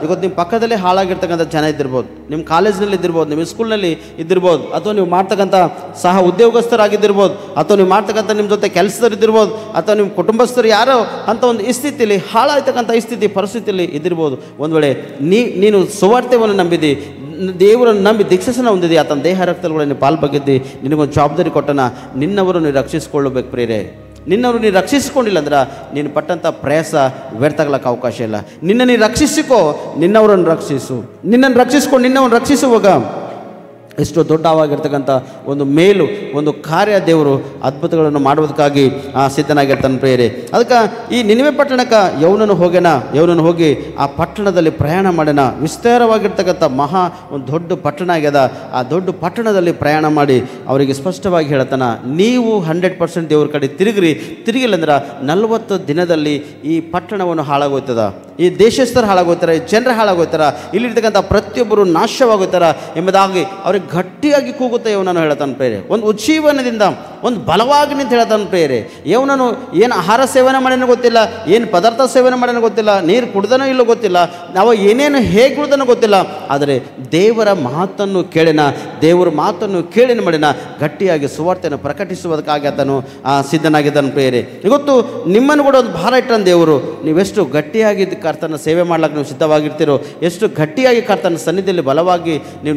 ಇವತ್ತು ನಿಮ್ಮ ಪಕ್ಕದಲ್ಲೇ ಹಾಳಾಗಿರ್ತಕ್ಕಂಥ ಜನ ಇದ್ದಿರ್ಬೋದು, ನಿಮ್ಮ ಕಾಲೇಜಿನಲ್ಲಿ ಇದ್ದಿರ್ಬೋದು, ನಿಮ್ಮ ಸ್ಕೂಲ್ನಲ್ಲಿ ಇದ್ದಿರ್ಬೋದು, ಅಥವಾ ನೀವು ಮಾಡ್ತಕ್ಕಂಥ ಸಹ ಉದ್ಯೋಗಸ್ಥರಾಗಿದ್ದಿರ್ಬೋದು, ಅಥವಾ ನೀವು ಮಾಡ್ತಕ್ಕಂಥ ನಿಮ್ಮ ಜೊತೆ ಕೆಲಸದವ್ರು ಇದ್ದಿರ್ಬೋದು, ಅಥವಾ ನಿಮ್ಮ ಕುಟುಂಬಸ್ಥರು ಯಾರೋ ಅಂತ ಒಂದು ಈ ಸ್ಥಿತಿಯಲ್ಲಿ ಹಾಳಾಗ್ತಕ್ಕಂಥ ಈ ಸ್ಥಿತಿ ಪರಿಸ್ಥಿತಿಯಲ್ಲಿ ಇದ್ದಿರ್ಬೋದು. ಒಂದು ವೇಳೆ ನೀನು ಸುವಾರ್ತೆಯನ್ನು ನಂಬಿದಿ, ದೇವರನ್ನು ನಂಬಿ ದೀಕ್ಷಾಸನ ಹೊಂದಿದೆ, ಆತನ ದೇಹ ರಕ್ತಗಳು ನೀನು ಪಾಲು ಬಗ್ಗಿದ್ದಿ, ನಿನಗೊಂದು ಜವಾಬ್ದಾರಿ ಕೊಟ್ಟನ, ನಿನ್ನವರು ನೀನು ರಕ್ಷಿಸ್ಕೊಳ್ಳಬೇಕು ಪ್ರೇರೆ. ನಿನ್ನವರು ನೀನು ರಕ್ಷಿಸ್ಕೊಂಡಿಲ್ಲ ಅಂದ್ರೆ ನೀನು ಪಟ್ಟಂಥ ಪ್ರಯಾಸ ವ್ಯರ್ಥ ಆಗ್ಲಿಕ್ಕೆ ಅವಕಾಶ ಇಲ್ಲ. ನೀನು ರಕ್ಷಿಸಿಕೋ, ನಿನ್ನವರನ್ನು ರಕ್ಷಿಸು. ನಿನ್ನನ್ನು ರಕ್ಷಿಸ್ಕೊಂಡು ನಿನ್ನವನ್ನು ರಕ್ಷಿಸುವಾಗ ಎಷ್ಟು ದೊಡ್ಡವಾಗಿರ್ತಕ್ಕಂಥ ಒಂದು ಮೇಲು ಒಂದು ಕಾರ್ಯ ದೇವರು ಅದ್ಭುತಗಳನ್ನು ಮಾಡುವುದಕ್ಕಾಗಿ ಸಿದ್ಧನಾಗಿರ್ತಾನೆ ಪ್ರಿಯರೇ. ಅದಕ್ಕೆ ಈ ನಿನಿವೆ ಪಟ್ಟಣಕ್ಕೆ ಯೌವನನು ಹೋಗಿ ಆ ಪಟ್ಟಣದಲ್ಲಿ ಪ್ರಯಾಣ ಮಾಡ್ಯಾನ. ವಿಸ್ತಾರವಾಗಿರ್ತಕ್ಕಂಥ ಒಂದು ದೊಡ್ಡ ಪಟ್ಟಣ ಆಗ್ಯದ. ಆ ದೊಡ್ಡ ಪಟ್ಟಣದಲ್ಲಿ ಪ್ರಯಾಣ ಮಾಡಿ ಅವರಿಗೆ ಸ್ಪಷ್ಟವಾಗಿ ಹೇಳ್ತಾನೆ, ನೀವು 100% ದೇವ್ರ ಕಡೆ ತಿರುಗಿಲ್ಲ ಅಂದ್ರೆ 40 ದಿನದಲ್ಲಿ ಈ ಪಟ್ಟಣವನ್ನು ಹಾಳಾಗೋಯ್ತದ, ಈ ದೇಶಸ್ಥರು ಹಾಳಾಗೋಗ್ತಾರೆ, ಈ ಜನರು ಹಾಳಾಗೋಗ್ತಾರ, ಇಲ್ಲಿರ್ತಕ್ಕಂಥ ಪ್ರತಿಯೊಬ್ಬರು ನಾಶವಾಗೋಗ್ತಾರ ಎಂಬುದಾಗಿ ಅವ್ರಿಗೆ ಗಟ್ಟಿಯಾಗಿ ಕೂಗುತ್ತೆ ಇವನನ್ನು ಹೇಳ್ತಾನೆ ಪ್ರೇರೆ. ಒಂದು ಉಜ್ಜೀವನದಿಂದ ಒಂದು ಬಲವಾಗಿ ನಿಂತು ಹೇಳ್ತಾನೆ ಪ್ರೇರೆ. ಇವನನ್ನು ಏನು ಆಹಾರ ಸೇವನೆ ಮಾಡೋಣ ಗೊತ್ತಿಲ್ಲ, ಏನು ಪದಾರ್ಥ ಸೇವನೆ ಮಾಡೋಣ ಗೊತ್ತಿಲ್ಲ, ನೀರು ಕುಡ್ದನೋ ಇಲ್ಲೋ ಗೊತ್ತಿಲ್ಲ, ನಾವು ಏನೇನು ಹೇಗೆ ಕುಡ್ದನೋ ಗೊತ್ತಿಲ್ಲ, ಆದರೆ ದೇವರ ಮಾತನ್ನು ಕೇಳಿನ ಮಾಡಿನ ಗಟ್ಟಿಯಾಗಿ ಸುವಾರ್ತೆಯನ್ನು ಪ್ರಕಟಿಸುವುದಕ್ಕಾಗಿ ಆತನು ಸಿದ್ಧನಾಗಿದ್ದಾನೆ ಪ್ರೇರೆ. ಇವತ್ತು ನಿಮ್ಮನ್ನು ಕೂಡ ಒಂದು ಭಾರ ಇಟ್ಟನ ದೇವರು. ನೀವೆಷ್ಟು ಗಟ್ಟಿಯಾಗಿ ಕರ್ತನ ಸೇವೆ ಮಾಡ್ಲಿಕ್ಕೆ ನೀವು ಸಿದ್ಧವಾಗಿರ್ತೀರೋ, ಎಷ್ಟು ಗಟ್ಟಿಯಾಗಿ ಕರ್ತನ ಸನ್ನಿಧಿಯಲ್ಲಿ ಬಲವಾಗಿ ನೀವು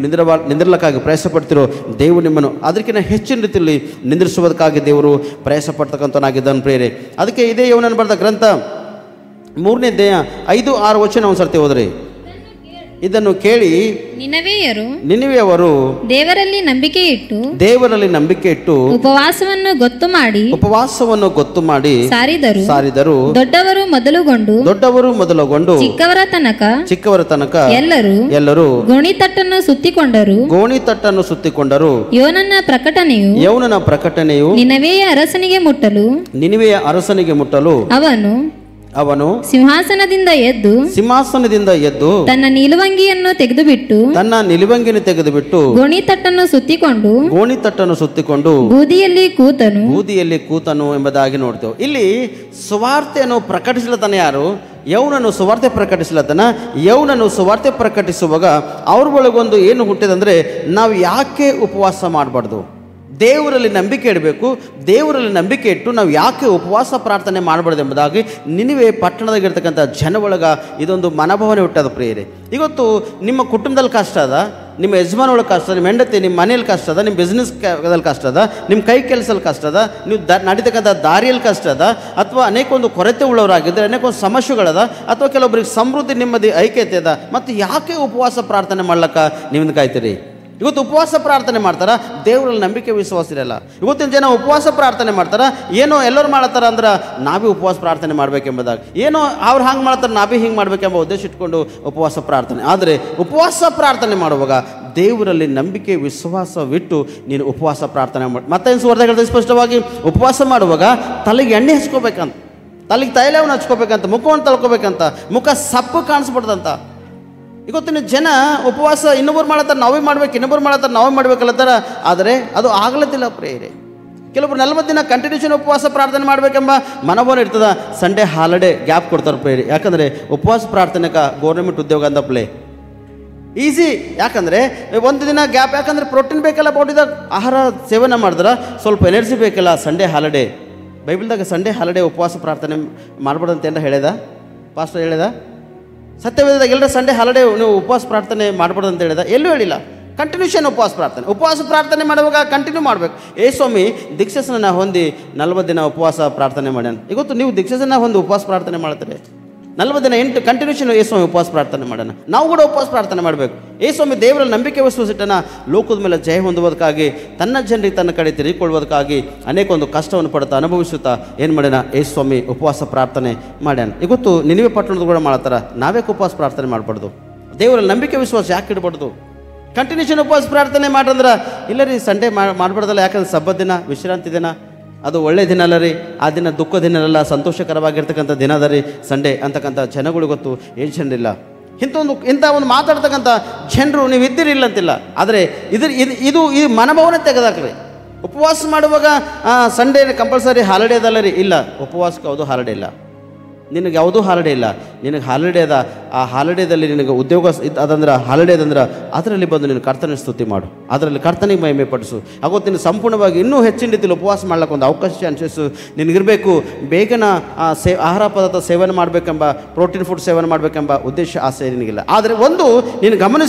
ನಿಂದಿರ್ಲಕ್ಕಾಗಿ ಪ್ರಯಾಸ ಪಡ್ತಿರೋ, ದೇವರು ನಿಮ್ಮನ್ನು ಅದಕ್ಕಿಂತ ಹೆಚ್ಚಿನ ರೀತಿಯಲ್ಲಿ ನಿಂದಿರಿಸುವುದಕ್ಕಾಗಿ ದೇವರು ಪ್ರಯಾಸ ಪಡ್ತಕ್ಕಂಥನಾಗಿದ್ದಾನೆ ಪ್ರೇರೆ. ಅದಕ್ಕೆ ಇದೇ ಯವನನ್ನು ಬರೆದ ಗ್ರಂಥ 3ನೇ ಅಧ್ಯಾಯ 5-6 ವಚನ ಒಂದ್ಸರ್ತಿ ಹೋದ್ರಿ. ಇದನ್ನು ಕೇಳಿ ನಿನೆವೆಯವರು ದೇವರಲ್ಲಿ ನಂಬಿಕೆ ಇಟ್ಟು ಉಪವಾಸವನ್ನು ಗೊತ್ತು ಮಾಡಿ ಸಾರಿದರು. ದೊಡ್ಡವರು ಮೊದಲುಗೊಂಡು ಚಿಕ್ಕವರ ತನಕ ಎಲ್ಲರೂ ಗೋಣಿತಟ್ಟನ್ನು ಸುತ್ತಿಕೊಂಡರು. ಯೋನನ ಪ್ರಕಟಣೆಯು ನಿನೆವೆಯ ಅರಸನಿಗೆ ಮುಟ್ಟಲು ಅವನು ಸಿಂಹಾಸನದಿಂದ ಎದ್ದು ತನ್ನ ನಿಲುವಂಗಿಯನ್ನು ತೆಗೆದುಬಿಟ್ಟು ಗೋಣಿತಟ್ಟನ್ನು ಸುತ್ತಿಕೊಂಡು ಬೂದಿಯಲ್ಲಿ ಕೂತನು ಎಂಬುದಾಗಿ ನೋಡ್ತೇವೆ. ಇಲ್ಲಿ ಸುವಾರ್ತೆಯನ್ನು ಪ್ರಕಟಿಸಲತನ ಯಾರು? ಯೌನನು ಸುವಾರ್ತೆ ಪ್ರಕಟಿಸಲತನ. ಯೌನನು ಸುವಾರ್ತೆ ಪ್ರಕಟಿಸುವಾಗ ಅವ್ರ ಒಳಗೊಂದು ಏನು ಹುಟ್ಟಿದಂದ್ರೆ, ನಾವು ಯಾಕೆ ಉಪವಾಸ ಮಾಡಬಾರ್ದು, ದೇವರಲ್ಲಿ ನಂಬಿಕೆ ಇಡಬೇಕು. ದೇವರಲ್ಲಿ ನಂಬಿಕೆ ಇಟ್ಟು ನಾವು ಯಾಕೆ ಉಪವಾಸ ಪ್ರಾರ್ಥನೆ ಮಾಡಬಾರ್ದು ಎಂಬುದಾಗಿ ನಿನಿವೆ ಪಟ್ಟಣದಾಗಿರ್ತಕ್ಕಂಥ ಜನ ಒಳಗೆ ಇದೊಂದು ಮನೋಭಾವನೆ ಹುಟ್ಟದ ಪ್ರಿಯರೇ. ಇವತ್ತು ನಿಮ್ಮ ಕುಟುಂಬದಲ್ಲಿ ಕಷ್ಟ ಅದ, ನಿಮ್ಮ ಯಜಮಾನ ಒಳಗೆ ಕಷ್ಟ ಅದ, ನಿಮ್ಮ ಹೆಂಡತಿ ನಿಮ್ಮ ಮನೇಲಿ ಕಷ್ಟ ಅದ, ನಿಮ್ಮ ಬಿಸ್ನೆಸ್ದಲ್ಲಿ ಕಷ್ಟ ಅದ, ನಿಮ್ಮ ಕೈ ಕೆಲಸದಲ್ಲಿ ಕಷ್ಟ ಅದ, ನೀವು ನಡೀತಕ್ಕಂಥ ದಾರಿಯಲ್ಲಿ ಕಷ್ಟ ಅದ, ಅಥವಾ ಅನೇಕ ಒಂದು ಕೊರತೆ ಉಳ್ಳವರಾಗಿದ್ದರೆ, ಅನೇಕ ಒಂದು ಸಮಸ್ಯೆಗಳದ, ಅಥವಾ ಕೆಲವೊಬ್ಬರಿಗೆ ಸಮೃದ್ಧಿ ನೆಮ್ಮದಿ ಐಕ್ಯತೆ ಅದ, ಮತ್ತು ಯಾಕೆ ಉಪವಾಸ ಪ್ರಾರ್ಥನೆ ಮಾಡ್ಲಿಕ್ಕೆ ನೀವಿಂದ ಕಾಯ್ತೀರಿ? ಇವತ್ತು ಉಪವಾಸ ಪ್ರಾರ್ಥನೆ ಮಾಡ್ತಾರ, ದೇವರಲ್ಲಿ ನಂಬಿಕೆ ವಿಶ್ವಾಸ ಇರಲ್ಲ. ಇವತ್ತಿನ ಜನ ಉಪವಾಸ ಪ್ರಾರ್ಥನೆ ಮಾಡ್ತಾರ, ಏನೋ ಎಲ್ಲರೂ ಮಾಡ್ತಾರ ಅಂದ್ರೆ ನಾವೇ ಉಪವಾಸ ಪ್ರಾರ್ಥನೆ ಮಾಡ್ಬೇಕೆಂಬುದಾಗಿ, ಏನೋ ಅವ್ರು ಹಂಗೆ ಮಾಡ್ತಾರೆ ನಾವೇ ಹಿಂಗೆ ಮಾಡ್ಬೇಕೆಂಬ ಉದ್ದೇಶ ಇಟ್ಕೊಂಡು ಉಪವಾಸ ಪ್ರಾರ್ಥನೆ. ಆದರೆ ಉಪವಾಸ ಪ್ರಾರ್ಥನೆ ಮಾಡುವಾಗ ದೇವರಲ್ಲಿ ನಂಬಿಕೆ ವಿಶ್ವಾಸವಿಟ್ಟು ನೀನು ಉಪವಾಸ ಪ್ರಾರ್ಥನೆ ಮಾಡಿ. ಮತ್ತೇನು ಸುವಾರ್ತೆ ಹೇಳ್ತಾರೆ ಸ್ಪಷ್ಟವಾಗಿ, ಉಪವಾಸ ಮಾಡುವಾಗ ತಲೆಗೆ ಎಣ್ಣೆ ಹಚ್ಕೋಬೇಕಂತ, ತಲೆಗೆ ತೈಲವನ್ನು ಹಚ್ಕೋಬೇಕಂತ, ಮುಖವನ್ನು ತಳ್ಕೋಬೇಕಂತ, ಮುಖ ಸಪ್ಪು ಕಾಣಿಸ್ಬಿಡ್ದಂತ. ಇವತ್ತಿನ ಜನ ಉಪವಾಸ ಇನ್ನೊಬ್ಬರು ಮಾಡತ್ತಾರೆ ನಾವೇ ಮಾಡ್ಬೇಕು, ಇನ್ನೊಬ್ಬರು ಮಾಡತ್ತಾರೆ ನಾವೇ ಮಾಡ್ಬೇಕಲ್ಲತ್ತಾರ, ಆದರೆ ಅದು ಆಗ್ಲತ್ತಿಲ್ಲ ಪ್ರೇರೆ. ಕೆಲವೊಬ್ರು 40 ದಿನ ಕಂಟಿನ್ಯೂಷನ್ ಉಪವಾಸ ಪ್ರಾರ್ಥನೆ ಮಾಡಬೇಕೆಂಬ ಮನೋಭಾವನೆ ಇರ್ತದೆ. ಸಂಡೇ ಹಾಲಿಡೇ ಗ್ಯಾಪ್ ಕೊಡ್ತಾರೆ ಪ್ರೇರೆ. ಯಾಕಂದರೆ ಉಪವಾಸ ಪ್ರಾರ್ಥನೆಗೆ ಗೌರ್ಮೆಂಟ್ ಉದ್ಯೋಗ ಅಂತ ಈಸಿ. ಯಾಕಂದರೆ ಒಂದು ದಿನ ಗ್ಯಾಪ್, ಯಾಕಂದರೆ ಪ್ರೋಟೀನ್ ಬೇಕಲ್ಲ ಬಾಡಿದಾಗ, ಆಹಾರ ಸೇವನೆ ಮಾಡಿದ್ರೆ ಸ್ವಲ್ಪ ಎನರ್ಜಿ ಬೇಕಲ್ಲ. ಸಂಡೇ ಹಾಲಿಡೇ ಬೈಬಲ್ದಾಗ ಸಂಡೇ ಹಾಲಿಡೇ ಉಪವಾಸ ಪ್ರಾರ್ಥನೆ ಮಾಡ್ಬಾರ್ದಂತ ಏನಾರ ಹೇಳ್ಯದ ಪಾಸ್ಟರ್ ಹೇಳ್ಯದ? ಸತ್ಯವೇದದಾಗ ಎಲ್ಲರೂ ಸಂಡೇ ಹಾಲಿಡೇ ನೀವು ಉಪವಾಸ ಪ್ರಾರ್ಥನೆ ಮಾಡ್ಬಾರ್ದು ಅಂತ ಹೇಳಿದ? ಎಲ್ಲೂ ಹೇಳಿಲ್ಲ. ಕಂಟಿನ್ಯೂಷನ್ ಉಪವಾಸ ಪ್ರಾರ್ಥನೆ ಮಾಡುವಾಗ ಕಂಟಿನ್ಯೂ ಮಾಡಬೇಕು. ಸ್ವಾಮಿ ದೀಕ್ಷಾಸನ ಹೊಂದಿ 40 ದಿನ ಉಪವಾಸ ಪ್ರಾರ್ಥನೆ ಮಾಡ್ಯಾನ. ಇವತ್ತು ನೀವು ದೀಕ್ಷಾಸನ ಹೊಂದಿ ಉಪವಾಸ ಪ್ರಾರ್ಥನೆ ಮಾಡ್ತಾರೆ, 40 ದಿನ 8 ಕಂಟಿನ್ಯೂಷನ್ ಸ್ವಾಮಿ ಉಪವಾಸ ಪ್ರಾರ್ಥನೆ ಮಾಡೋಣ. ನಾವು ಕೂಡ ಉಪವಾಸ ಪ್ರಾರ್ಥನೆ ಮಾಡಬೇಕು. ಸ್ವಾಮಿ ದೇವರಲ್ಲಿ ನಂಬಿಕೆ ವಿಶ್ವಾಸಿಟ್ಟನ ಲೋಕದ ಮೇಲೆ ಜಯ ಹೊಂದುವುದಕ್ಕಾಗಿ, ತನ್ನ ಜನರಿಗೆ ತನ್ನ ಕಡೆ ತಿರುಗಿಕೊಳ್ಳುವುದಕ್ಕಾಗಿ ಅನೇಕ ಒಂದು ಕಷ್ಟವನ್ನು ಪಡುತ್ತಾ ಅನುಭವಿಸುತ್ತಾ ಏನು ಮಾಡ್ಯಾನ? ಸ್ವಾಮಿ ಉಪವಾಸ ಪ್ರಾರ್ಥನೆ ಮಾಡ್ಯಾನ. ಇವತ್ತು ನಿನಿವೆ ಪಟ್ಟಣದ ಕೂಡ ಮಾಡ್ತಾರೆ. ನಾವ್ಯಾಕೆ ಉಪವಾಸ ಪ್ರಾರ್ಥನೆ ಮಾಡಬಾರ್ದು? ದೇವರಲ್ಲಿ ನಂಬಿಕೆ ವಿಶ್ವಾಸ ಯಾಕೆ ಇಡಬಾರ್ದು? ಕಂಟಿನ್ಯೂಷನ್ ಉಪವಾಸ ಪ್ರಾರ್ಥನೆ ಮಾಡ್ರಂದ್ರೆ ಇಲ್ಲ ರೀ, ಸಂಡೇ ಮಾಡಬಾರ್ದಲ್ಲ, ಯಾಕಂದ್ರೆ ಸಬ್ಬತ್ ದಿನ, ವಿಶ್ರಾಂತಿ ದಿನ, ಅದು ಒಳ್ಳೆಯ ದಿನ ಅಲ್ಲ ರೀ, ಆ ದಿನ ದುಃಖ ದಿನ ಅಲ್ಲ, ಸಂತೋಷಕರವಾಗಿರ್ತಕ್ಕಂಥ ದಿನ ಅದ ರೀ ಸಂಡೇ ಅಂತಕ್ಕಂಥ ಜನಗಳು ಗೊತ್ತು ಏನು ಜನರಿಲ್ಲ. ಇಂಥ ಒಂದು ಮಾತಾಡ್ತಕ್ಕಂಥ ಜನರು ನೀವು ಇದ್ದಿರಿಲ್ಲ ಅಂತಿಲ್ಲ, ಆದರೆ ಇದು ಈ ಮನೋಭಾವನೆ ತೆಗೆದಾಕ್ರಿ. ಉಪವಾಸ ಮಾಡುವಾಗ ಸಂಡೇ ಕಂಪಲ್ಸರಿ ಹಾಲಿಡೇ ಅದಲ್ಲ ರೀ, ಇಲ್ಲ, ಉಪವಾಸಕ್ಕೆ ಯಾವುದು ಹಾಲಿಡೇ ಇಲ್ಲ, ನಿನಗೆ ಯಾವುದೂ ಹಾಲಿಡೇ ಇಲ್ಲ. ನಿನಗೆ ಹಾಲಿಡೇ ಅದ, ಆ ಹಾಲಿಡೇದಲ್ಲಿ ನಿನಗೆ ಉದ್ಯೋಗ ಅದಂದ್ರೆ ಹಾಲಿಡೇ ಅದಂದ್ರೆ ಅದರಲ್ಲಿ ಬಂದು ನೀನು ಕರ್ತನ ಸ್ತುತಿ ಮಾಡು, ಅದರಲ್ಲಿ ಕರ್ತನಿಗೆ ಮಹಿಮೆ ಪಡಿಸು. ಆಗೋತ್ತು ನೀನು ಸಂಪೂರ್ಣವಾಗಿ ಇನ್ನೂ ಹೆಚ್ಚಿನ ರೀತಿಯಲ್ಲಿ ಉಪವಾಸ ಮಾಡ್ಲಿಕ್ಕೆ ಒಂದು ಅವಕಾಶ ಅನಿಸು ನಿನಗಿರಬೇಕು. ಬೇಗನ ಆಹಾರ ಪದಾರ್ಥ ಸೇವನೆ ಮಾಡಬೇಕೆಂಬ, ಪ್ರೋಟೀನ್ ಫುಡ್ ಸೇವನೆ ಮಾಡಬೇಕೆಂಬ ಉದ್ದೇಶ ಆಸೆ ನಿನಗಿಲ್ಲ. ಆದರೆ ಒಂದು ನೀನು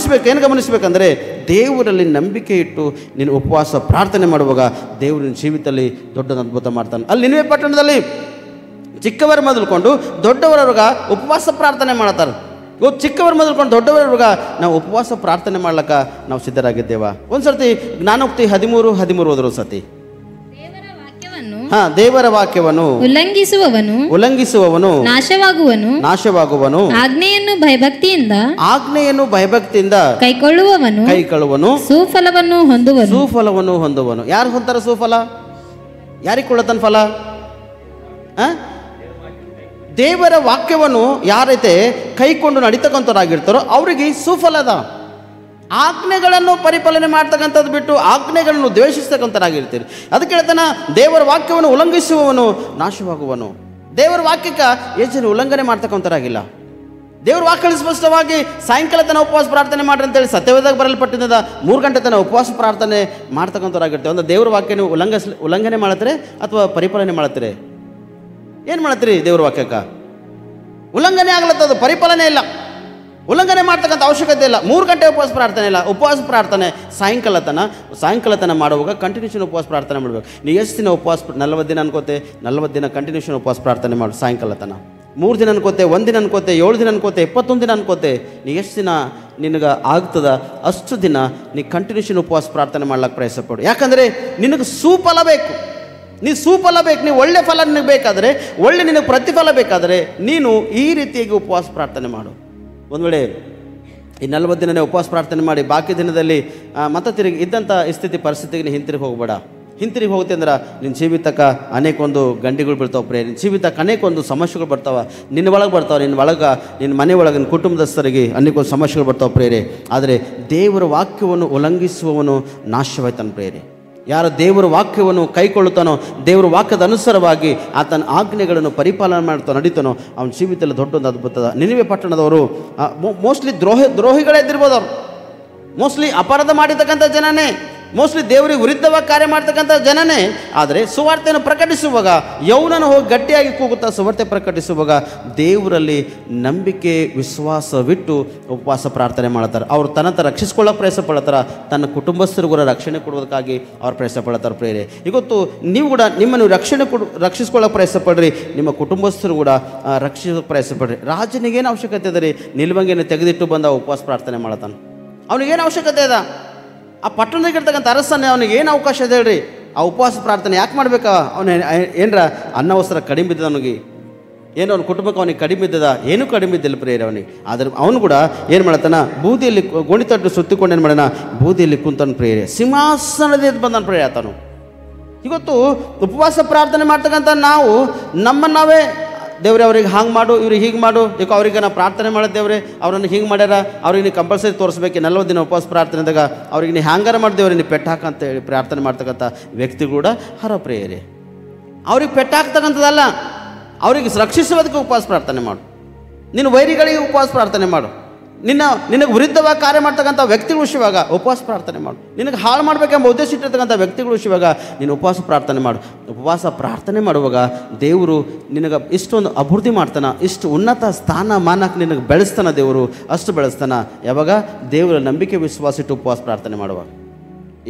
ಏನು ಗಮನಿಸಬೇಕಂದ್ರೆ, ದೇವರಲ್ಲಿ ನಂಬಿಕೆ ಇಟ್ಟು ನೀನು ಉಪವಾಸ ಪ್ರಾರ್ಥನೆ ಮಾಡುವಾಗ ದೇವರಿನ ಜೀವಿತದಲ್ಲಿ ದೊಡ್ಡ ಅದ್ಭುತ ಮಾಡ್ತಾನೆ. ಅಲ್ಲಿ ನಿನಿವೆ ಪಟ್ಟಣದಲ್ಲಿ ಚಿಕ್ಕವರ ಮೊದಲುಕೊಂಡು ದೊಡ್ಡವರವ್ರಿಗೆ ಉಪವಾಸ ಪ್ರಾರ್ಥನೆ ಮಾಡ್ತಾರೆ. ಇವತ್ತು ಚಿಕ್ಕವರ ಮೊದಲ್ಕೊಂಡು ದೊಡ್ಡವರ್ಗ ನಾವು ಉಪವಾಸ ಪ್ರಾರ್ಥನೆ ಮಾಡ್ಲಕ್ಕ ನಾವು ಸಿದ್ಧರಾಗಿದ್ದೇವ. ಒಂದ್ಸರ್ತಿ ಜ್ಞಾನೋಕ್ತಿ 13 ಓದ್ರು ಸತಿ. ದೇವರ ವಾಕ್ಯವನ್ನು ಉಲ್ಲಂಘಿಸುವವನು ನಾಶವಾಗುವನು. ಆಜ್ಞೆಯನ್ನು ಭಯಭಕ್ತಿಯಿಂದ ಕೈಕೊಳ್ಳುವನು ಸುಫಲವನ್ನು ಹೊಂದುವನು. ಯಾರು ಹೊಂತಾರ ಸುಫಲ? ಯಾರಿಗೆ ಕೊಳ್ಳತನ ಫಲ? ದೇವರ ವಾಕ್ಯವನ್ನು ಯಾರೈತೆ ಕೈಕೊಂಡು ನಡೀತಕ್ಕಂಥವ್ರಾಗಿರ್ತಾರೋ ಅವರಿಗೆ ಸುಫಲದ. ಆಜ್ಞೆಗಳನ್ನು ಪರಿಪಾಲನೆ ಮಾಡ್ತಕ್ಕಂಥದ್ದು ಬಿಟ್ಟು ಆಜ್ಞೆಗಳನ್ನು ದ್ವೇಷಿಸ್ತಕ್ಕಂಥರಾಗಿರ್ತೀರಿ. ಅದಕ್ಕೆ ಹೇಳ್ತಾನ ದೇವರ ವಾಕ್ಯವನ್ನು ಉಲ್ಲಂಘಿಸುವವನು ನಾಶವಾಗುವನು. ದೇವರ ವಾಕ್ಯಕ್ಕೆ ಎಷ್ಟು ಜನ ಉಲ್ಲಂಘನೆ ಮಾಡ್ತಕ್ಕಂಥರಾಗಿಲ್ಲ. ದೇವ್ರ ವಾಕ್ಯ ಸ್ಪಷ್ಟವಾಗಿ ಸಾಯಂಕಾಲ ತನ ಉಪವಾಸ ಪ್ರಾರ್ಥನೆ ಮಾಡ್ರಿ ಅಂತೇಳಿ ಸತ್ಯವೇದಾಗ ಬರಲ್ಪಟ್ಟಿದ್ದ 3 ಗಂಟೆ ತನ ಉಪವಾಸ ಪ್ರಾರ್ಥನೆ ಮಾಡ್ತಕ್ಕಂಥವ್ರಾಗಿರ್ತೇವೆ. ಅಂದ್ರೆ ದೇವ್ರ ವಾಕ್ಯನ ಉಲ್ಲಂಘನೆ ಮಾಡತ್ತಾರೆ ಅಥವಾ ಪರಿಪಾಲನೆ ಮಾಡತ್ತಾರೆ? ಏನು ಮಾಡತ್ತೀರಿ? ದೇವ್ರ ವಾಕ್ಯಕ್ಕೆ ಉಲ್ಲಂಘನೆ ಆಗ್ಲತ್ತದು, ಪರಿಪಾಲನೆ ಇಲ್ಲ. ಉಲ್ಲಂಘನೆ ಮಾಡ್ತಕ್ಕಂಥ ಅವಶ್ಯಕತೆ ಇಲ್ಲ. 3 ಗಂಟೆ ಉಪವಾಸ ಪ್ರಾರ್ಥನೆ ಇಲ್ಲ. ಉಪವಾಸ ಪ್ರಾರ್ಥನೆ ಸಾಯಂಕಾಲ ತನ ಮಾಡುವಾಗ ಕಂಟಿನ್ಯೂಷನ್ ಉಪವಾಸ ಪ್ರಾರ್ಥನೆ ಮಾಡಬೇಕು. ನೀವು ಎಷ್ಟು ದಿನ ಉಪವಾಸ 40 ದಿನ ಅನ್ಕೋತೆ, 40 ದಿನ ಕಂಟಿನ್ಯೂಷನ್ ಉಪವಾಸ ಪ್ರಾರ್ಥನೆ ಮಾಡು. ಸಾಯಂಕಾಲ ತನ 3 ದಿನ ಅನ್ಕೋತೆ, 1 ದಿನ ಅನ್ಕೋತೆ, 7 ದಿನ ಅನ್ಕೋತೆ, 21 ದಿನ ಅನ್ಕೋತೆ. ನೀ ಎಷ್ಟು ದಿನ ನಿನಗೆ ಆಗ್ತದ ಅಷ್ಟು ದಿನ ನೀ ಕಂಟಿನ್ಯೂಷನ್ ಉಪವಾಸ ಪ್ರಾರ್ಥನೆ ಮಾಡ್ಲಿಕ್ಕೆ ಪ್ರಯತ್ನ ಪಡು. ಯಾಕಂದರೆ ನಿನಗೆ ಸುಫಲ ಬೇಕು. ನೀವು ಒಳ್ಳೆ ಫಲ ನಿನಗೆ ಬೇಕಾದರೆ, ಒಳ್ಳೆ ನಿನಗೆ ಪ್ರತಿಫಲ ಬೇಕಾದರೆ ನೀನು ಈ ರೀತಿಯಾಗಿ ಉಪವಾಸ ಪ್ರಾರ್ಥನೆ ಮಾಡು. ಒಂದು ವೇಳೆ ಈ 40 ದಿನನೇ ಉಪವಾಸ ಪ್ರಾರ್ಥನೆ ಮಾಡಿ ಬಾಕಿ ದಿನದಲ್ಲಿ ಮತ್ತೆ ತಿರುಗಿ ಇದ್ದಂಥ ಸ್ಥಿತಿ ಪರಿಸ್ಥಿತಿಗೆ ನೀನು ಹಿಂತಿರುಗಿ ಹೋಗಬೇಡ. ಹಿಂತಿರುಗಿ ಹೋಗುತ್ತೆ ಅಂದ್ರೆ ನಿನ್ನ ಜೀವಿತಕ್ಕೆ ಅನೇಕೊಂದು ಗಂಡಿಗಳು ಬೀಳ್ತಾವೆ ಪ್ರೇರೆ. ನಿನ್ನ ಜೀವಿತಕ್ಕೆ ಅನೇಕೊಂದು ಸಮಸ್ಯೆಗಳು ಬರ್ತಾವೆ. ನಿನ್ನ ಒಳಗೆ ಬರ್ತಾವೆ, ನಿನ್ನ ಮನೆ ಒಳಗೆ ನಿನ್ನ ಕುಟುಂಬದಸ್ಥರಿಗೆ ಅನೇಕೊಂದು ಸಮಸ್ಯೆಗಳು ಬರ್ತಾವೆ ಪ್ರೇರೆ. ಆದರೆ ದೇವರ ವಾಕ್ಯವನ್ನು ಉಲ್ಲಂಘಿಸುವವನು ನಾಶವಾಯ್ತಾನೆ ಪ್ರೇರೆ. ಯಾರು ದೇವರ ವಾಕ್ಯವನ್ನು ಕೈಕೊಳ್ಳುತ್ತಾನೋ, ದೇವರ ವಾಕ್ಯದ ಅನುಸಾರವಾಗಿ ಆತನ ಆಜ್ಞೆಗಳನ್ನು ಪರಿಪಾಲನೆ ಮಾಡ್ತಾ ನಡೀತಾನೋ ಅವನ ಜೀವಿತದಲ್ಲಿ ದೊಡ್ಡೊಂದು ಅದ್ಭುತದ. ನಿನಿವೆ ಪಟ್ಟಣದವರು ಮೋಸ್ಟ್ಲಿ ದ್ರೋಹಿಗಳೇ ಇದ್ದಿರ್ಬೋದು. ಅವರು ಮೋಸ್ಟ್ಲಿ ಅಪರಾಧ ಮಾಡಿರ್ತಕ್ಕಂಥ ಜನನೇ, ಮೋಸ್ಟ್ಲಿ ದೇವರಿಗೆ ವಿರುದ್ಧವಾಗಿ ಕಾರ್ಯ ಮಾಡ್ತಕ್ಕಂಥ ಜನನೇ. ಆದರೆ ಸುವಾರ್ತೆಯನ್ನು ಪ್ರಕಟಿಸುವಾಗ ಯೌವನನ ಹೋಗಿ ಗಟ್ಟಿಯಾಗಿ ಕೂಗುತ್ತಾ ಸುವಾರ್ತೆ ಪ್ರಕಟಿಸುವಾಗ ದೇವರಲ್ಲಿ ನಂಬಿಕೆ ವಿಶ್ವಾಸವಿಟ್ಟು ಉಪವಾಸ ಪ್ರಾರ್ಥನೆ ಮಾಡ್ತಾರೆ. ಅವರು ತನ್ನ ರಕ್ಷಿಸ್ಕೊಳ್ಳೋಕೆ ಪ್ರಯತ್ನ ಪಡ್ತಾರೆ, ತನ್ನ ಕುಟುಂಬಸ್ಥರು ಕೂಡ ರಕ್ಷಣೆ ಕೊಡೋದಕ್ಕಾಗಿ ಅವ್ರು ಪ್ರಯತ್ನ ಪಡ್ತಾರೆ ಪ್ರೇರೆ. ಇವತ್ತು ನೀವು ಕೂಡ ನಿಮ್ಮನ್ನು ರಕ್ಷಿಸ್ಕೊಳ್ಳೋಕೆ ಪ್ರಯತ್ನ ಪಡ್ರಿ, ನಿಮ್ಮ ಕುಟುಂಬಸ್ಥರು ಕೂಡ ರಕ್ಷಿಸೋಕೆ ಪ್ರಯತ್ನ ಪಡ್ರಿ. ರಾಜನಿಗೇನು ಅವಶ್ಯಕತೆ ಇದೆ ರೀ? ನಿಲ್ವಂಗಿನ ತೆಗೆದಿಟ್ಟು ಬಂದ ಉಪವಾಸ ಪ್ರಾರ್ಥನೆ ಮಾಡತಾನೆ. ಅವನಿಗೇನು ಅವಶ್ಯಕತೆ ಇದೆ? ಆ ಪಟ್ಟಣದಾಗಿರ್ತಕ್ಕಂಥ ಅರಸನೇ ಅವನಿಗೆ ಏನು ಅವಕಾಶ ಇದೆ ಹೇಳ್ರಿ? ಆ ಉಪವಾಸ ಪ್ರಾರ್ಥನೆ ಯಾಕೆ ಮಾಡ್ಬೇಕಾ? ಅವನು ಏನರ ಅನ್ನ ವಸ್ತ್ರ ಕಡಿಮೆ ಬಿದ್ದದ, ಅವನಿಗೆ ಏನು ಅವ್ನ ಕುಟುಂಬಕ್ಕೆ ಅವನಿಗೆ ಕಡಿಮೆ ಇದ್ದದ? ಏನೂ ಕಡಿಮೆ ಇದ್ದಿಲ್ಲ ಪ್ರೇರೆ ಅವನಿಗೆ. ಆದರೆ ಅವನು ಕೂಡ ಏನು ಮಾಡತಾನ? ಬೂದಿಯಲ್ಲಿ ಗೋಣಿತಟ್ಟು ಸುತ್ತಿಕೊಂಡು ಏನು ಮಾಡೋಣ? ಬೂದಿಯಲ್ಲಿ ಕುಂತನ ಪ್ರೇರೆ. ಸಿಂಹಾಸನದಿಂದ ಬಂದನ ಪ್ರೇರೆ ಆತನು. ಇವತ್ತು ಉಪವಾಸ ಪ್ರಾರ್ಥನೆ ಮಾಡ್ತಕ್ಕಂಥ ನಾವು ನಾವೇ ದೇವ್ರೆ ಅವ್ರಿಗೆ ಹಾಂಗೆ ಮಾಡು, ಇವ್ರಿಗೆ ಹೀಗೆ ಮಾಡು, ಈಗ ಅವ್ರಿಗೆ ನಾವು ಪ್ರಾರ್ಥನೆ ಮಾಡೋದು ದೇವ್ರೆ ಅವ್ರನ್ನ ಹಿಂಗೆ ಮಾಡ್ಯಾರ, ಅವ್ರಿಗೆ ನೀವು ಕಂಪಲ್ಸರಿ ತೋರಿಸ್ಬೇಕು 40 ದಿನ ಉಪವಾಸ ಪ್ರಾರ್ಥನೆದಾಗ ಅವ್ರಿಗೆ ನೀವು ಹ್ಯಾಂಗಾರ ಮಾಡಿದೇವ್ರಿ, ನೀವು ಪೆಟ್ಟು ಹಾಕಂತ ಹೇಳಿ ಪ್ರಾರ್ಥನೆ ಮಾಡ್ತಕ್ಕಂಥ ವ್ಯಕ್ತಿಗಳು ಕೂಡ ಹರಪ್ರಿಯರೇ. ಅವ್ರಿಗೆ ಪೆಟ್ಟು ಹಾಕ್ತಕ್ಕಂಥದ್ದಲ್ಲ, ಅವ್ರಿಗೆ ರಕ್ಷಿಸುವುದಕ್ಕೆ ಉಪವಾಸ ಪ್ರಾರ್ಥನೆ ಮಾಡು. ನೀನು ವೈರಿಗಳಿಗೆ ಉಪವಾಸ ಪ್ರಾರ್ಥನೆ ಮಾಡು. ನಿನಗೆ ವಿರುದ್ಧವಾಗಿ ಕಾರ್ಯ ಮಾಡ್ತಕ್ಕಂಥ ವ್ಯಕ್ತಿಗಳ ವಿಷಯವಾಗ ಉಪವಾಸ ಪ್ರಾರ್ಥನೆ ಮಾಡು. ನಿನಗೆ ಹಾಳು ಮಾಡಬೇಕೆಂಬ ಉದ್ದೇಶ ಇಟ್ಟಿರ್ತಕ್ಕಂಥ ವ್ಯಕ್ತಿಗಳ ವಿಷಯವಾಗ ನೀನು ಉಪವಾಸ ಪ್ರಾರ್ಥನೆ ಮಾಡು. ಉಪವಾಸ ಪ್ರಾರ್ಥನೆ ಮಾಡುವಾಗ ದೇವರು ನಿನಗೆ ಇಷ್ಟೊಂದು ಅಭಿವೃದ್ಧಿ ಮಾಡ್ತಾನೆ, ಇಷ್ಟು ಉನ್ನತ ಸ್ಥಾನಮಾನಕ್ಕೆ ನಿನಗೆ ಬೆಳೆಸ್ತಾನೆ ದೇವರು. ಅಷ್ಟು ಬೆಳೆಸ್ತಾನೆ ಯಾವಾಗ? ದೇವರ ನಂಬಿಕೆ ವಿಶ್ವಾಸ ಇಟ್ಟು ಉಪವಾಸ ಪ್ರಾರ್ಥನೆ ಮಾಡುವಾಗ.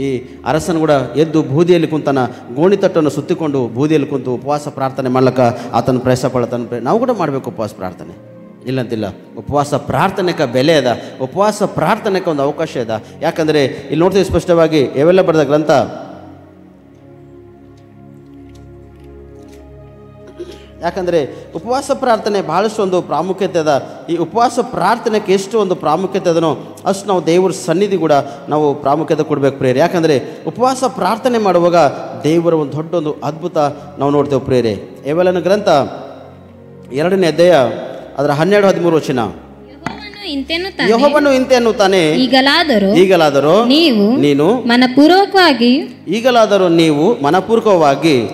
ಈ ಅರಸನು ಕೂಡ ಎದ್ದು ಬೂದಿಯಲ್ಲಿ ಕುಂತಾನ, ಗೋಣಿತಟ್ಟನ್ನು ಸುತ್ತಿಕೊಂಡು ಬೂದಿಯಲ್ಲಿ ಕುಂತು ಉಪವಾಸ ಪ್ರಾರ್ಥನೆ ಮಾಡ್ಲಿಕ್ಕೆ ಆತನ ಪ್ರಯತ್ನ ಪಡ್ತಾನೆ. ನಾವು ಕೂಡ ಮಾಡಬೇಕು ಉಪವಾಸ ಪ್ರಾರ್ಥನೆ, ಇಲ್ಲಂತಿಲ್ಲ. ಉಪವಾಸ ಪ್ರಾರ್ಥನೆಗೆ ಬೆಲೆ ಅದ, ಉಪವಾಸ ಪ್ರಾರ್ಥನೆಗೆ ಒಂದು ಅವಕಾಶ ಇದೆ. ಯಾಕಂದರೆ ಇಲ್ಲಿ ನೋಡ್ತೀವಿ ಸ್ಪಷ್ಟವಾಗಿ ಯಾವೆಲ್ಲ ಬರೆದ ಗ್ರಂಥ, ಯಾಕಂದರೆ ಉಪವಾಸ ಪ್ರಾರ್ಥನೆ ಭಾಳಷ್ಟು ಒಂದು ಪ್ರಾಮುಖ್ಯತೆ ಅದ. ಈ ಉಪವಾಸ ಪ್ರಾರ್ಥನೆಗೆ ಎಷ್ಟು ಒಂದು ಪ್ರಾಮುಖ್ಯತೆ ಅದನೋ ಅಷ್ಟು ನಾವು ದೇವರ ಸನ್ನಿಧಿ ಕೂಡ ನಾವು ಪ್ರಾಮುಖ್ಯತೆ ಕೊಡಬೇಕು ಪ್ರೇರೆ. ಯಾಕಂದರೆ ಉಪವಾಸ ಪ್ರಾರ್ಥನೆ ಮಾಡುವಾಗ ದೇವರ ಒಂದು ದೊಡ್ಡೊಂದು ಅದ್ಭುತ ನಾವು ನೋಡ್ತೇವೆ ಪ್ರೇರೆ. ಯಾವೆಲ್ಲನ ಗ್ರಂಥ 2ನೇ ಅಧ್ಯಾಯ ಅದರ 12-13 ವಚನ. ಯೆಹೋವನು ಇಂತೆ ಅನ್ನುತ್ತಾನೆ, ಈಗಲಾದರೂ ನೀನು ಮನಪೂರ್ವಕವಾಗಿ